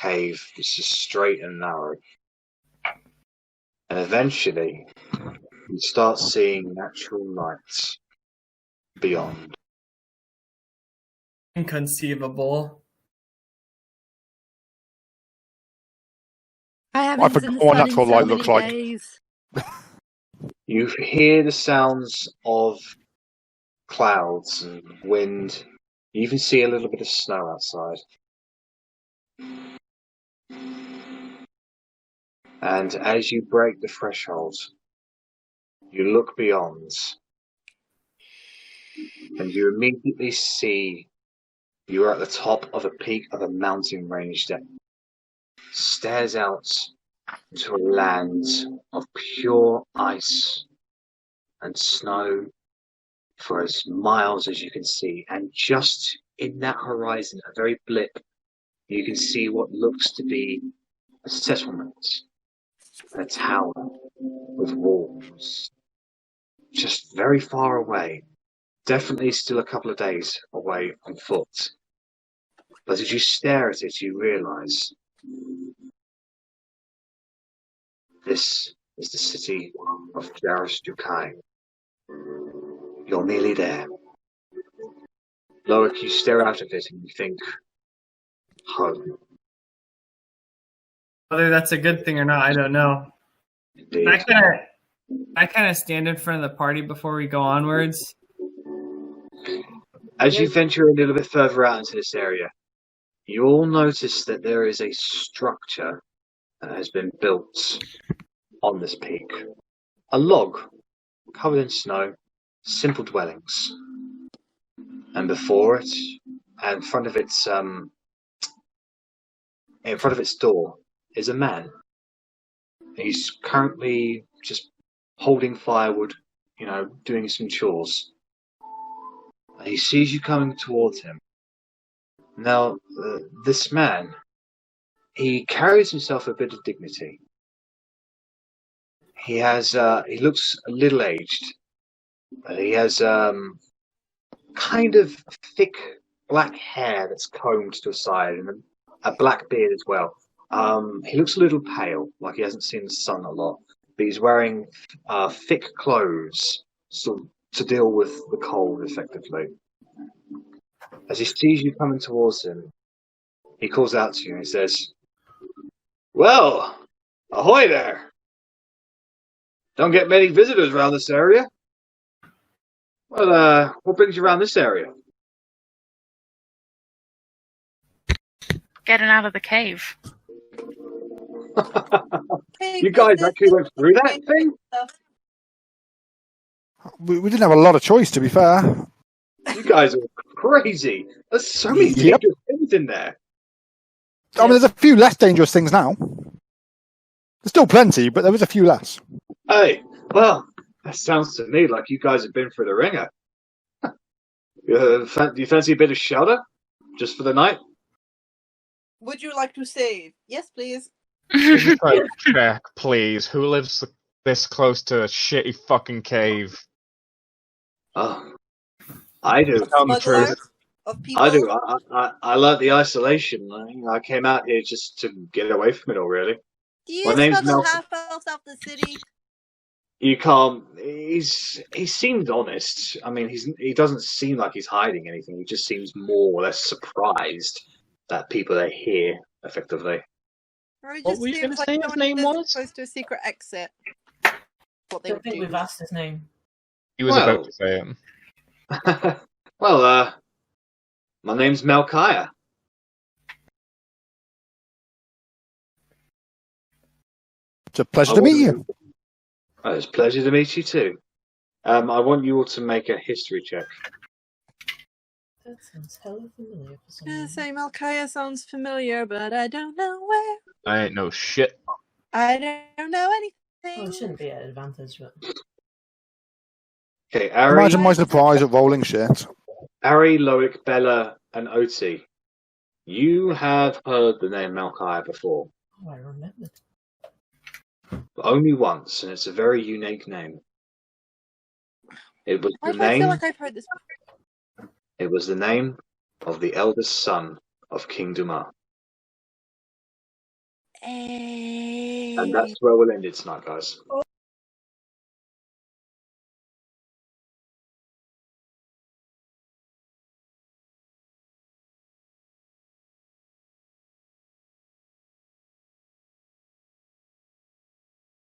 Speaker 10: cave. It's just straight and narrow. And eventually, you start seeing natural lights beyond.
Speaker 7: Inconceivable.
Speaker 8: I
Speaker 5: I
Speaker 8: haven't
Speaker 5: forgot
Speaker 8: seen the
Speaker 5: what
Speaker 8: sun
Speaker 5: natural
Speaker 8: in so
Speaker 5: light
Speaker 8: many
Speaker 5: looks like.
Speaker 8: days.
Speaker 10: You hear the sounds of clouds and wind. You even see a little bit of snow outside. And as you break the threshold, you look beyond, and you immediately see you are at the top of a peak of a mountain range that stares out into a land of pure ice and snow for as miles as you can see. And just in that horizon, a very blip, you can see what looks to be a settlement, a tower with walls, just very far away. Definitely still a couple of days away on foot. But as you stare at it, you realise this is the city of Dukai. You're nearly there. Loic, you stare out of it and you think, home.
Speaker 7: Whether that's a good thing or not, I don't know.
Speaker 10: Indeed.
Speaker 7: I kind of stand in front of the party before we go onwards.
Speaker 10: As you venture a little bit further out into this area, you all notice that there is a structure that has been built on this peak. A log covered in snow, simple dwellings. And before it, and in front of its door, is a man. He's currently just holding firewood, doing some chores. And he sees you coming towards him. Now, this man, he carries himself a bit of dignity. He looks a little aged. He has kind of thick black hair that's combed to a side and a black beard as well. He looks a little pale, like he hasn't seen the sun a lot. But he's wearing thick clothes to deal with the cold, effectively. As he sees you coming towards him, he calls out to you and he says, "Well, ahoy there! Don't get many visitors around this area. Well, what brings you around this area?"
Speaker 4: Getting out of the cave.
Speaker 10: You guys actually went through that thing?
Speaker 5: We didn't have a lot of choice, to be fair.
Speaker 10: You guys are crazy. There's so many dangerous things in there.
Speaker 5: I mean, there's a few less dangerous things now. There's still plenty, but there was a few less.
Speaker 10: Hey, well, that sounds to me like you guys have been through the ringer. Do you fancy a bit of shelter? Just for the night?
Speaker 8: Would you like to save? Yes, please.
Speaker 2: Check, please. Who lives this close to a shitty fucking cave?
Speaker 10: Oh, I do.
Speaker 2: Tell the truth.
Speaker 8: of people?
Speaker 9: I do. I like the isolation. I came out here just to get away from it all, really.
Speaker 8: Do you
Speaker 9: My name's
Speaker 8: smuggle
Speaker 9: Mel.
Speaker 8: half-elves out the city?
Speaker 9: You can't. He seemed honest. I mean, he doesn't seem like he's hiding anything. He just seems more or less surprised that people are here, effectively.
Speaker 8: Or it
Speaker 2: What
Speaker 8: just
Speaker 2: were you
Speaker 8: seems
Speaker 2: gonna say
Speaker 8: like
Speaker 2: his name
Speaker 8: someone
Speaker 2: was?
Speaker 8: is close to a secret exit. What
Speaker 3: I
Speaker 8: they
Speaker 3: don't
Speaker 8: would
Speaker 3: think
Speaker 8: do.
Speaker 3: we've asked his name.
Speaker 2: He was
Speaker 9: Well-
Speaker 2: about to say it.
Speaker 9: Well, my name's Malkaya.
Speaker 5: It's a pleasure to meet you.
Speaker 9: Oh, it's a pleasure to meet you too. I want you all to make a history check.
Speaker 3: That sounds hella familiar for some
Speaker 8: Yeah,
Speaker 3: reason.
Speaker 8: say Malkaya sounds familiar, but I don't know where.
Speaker 2: I ain't no shit.
Speaker 8: I don't know anything.
Speaker 3: Oh, it shouldn't be at advantage, but
Speaker 9: Okay,
Speaker 5: Imagine my
Speaker 9: Arri,
Speaker 5: surprise at rolling shit.
Speaker 9: Loic, Bella, and Otti. You have heard the name Malkaya before,
Speaker 3: oh, I remembered.
Speaker 9: but only once, and it's a very unique name. It was
Speaker 8: Why
Speaker 9: the
Speaker 8: do I feel
Speaker 9: name.
Speaker 8: like I've heard this before?
Speaker 9: It was the name of the eldest son of King Duma, and that's where we'll end it tonight, guys.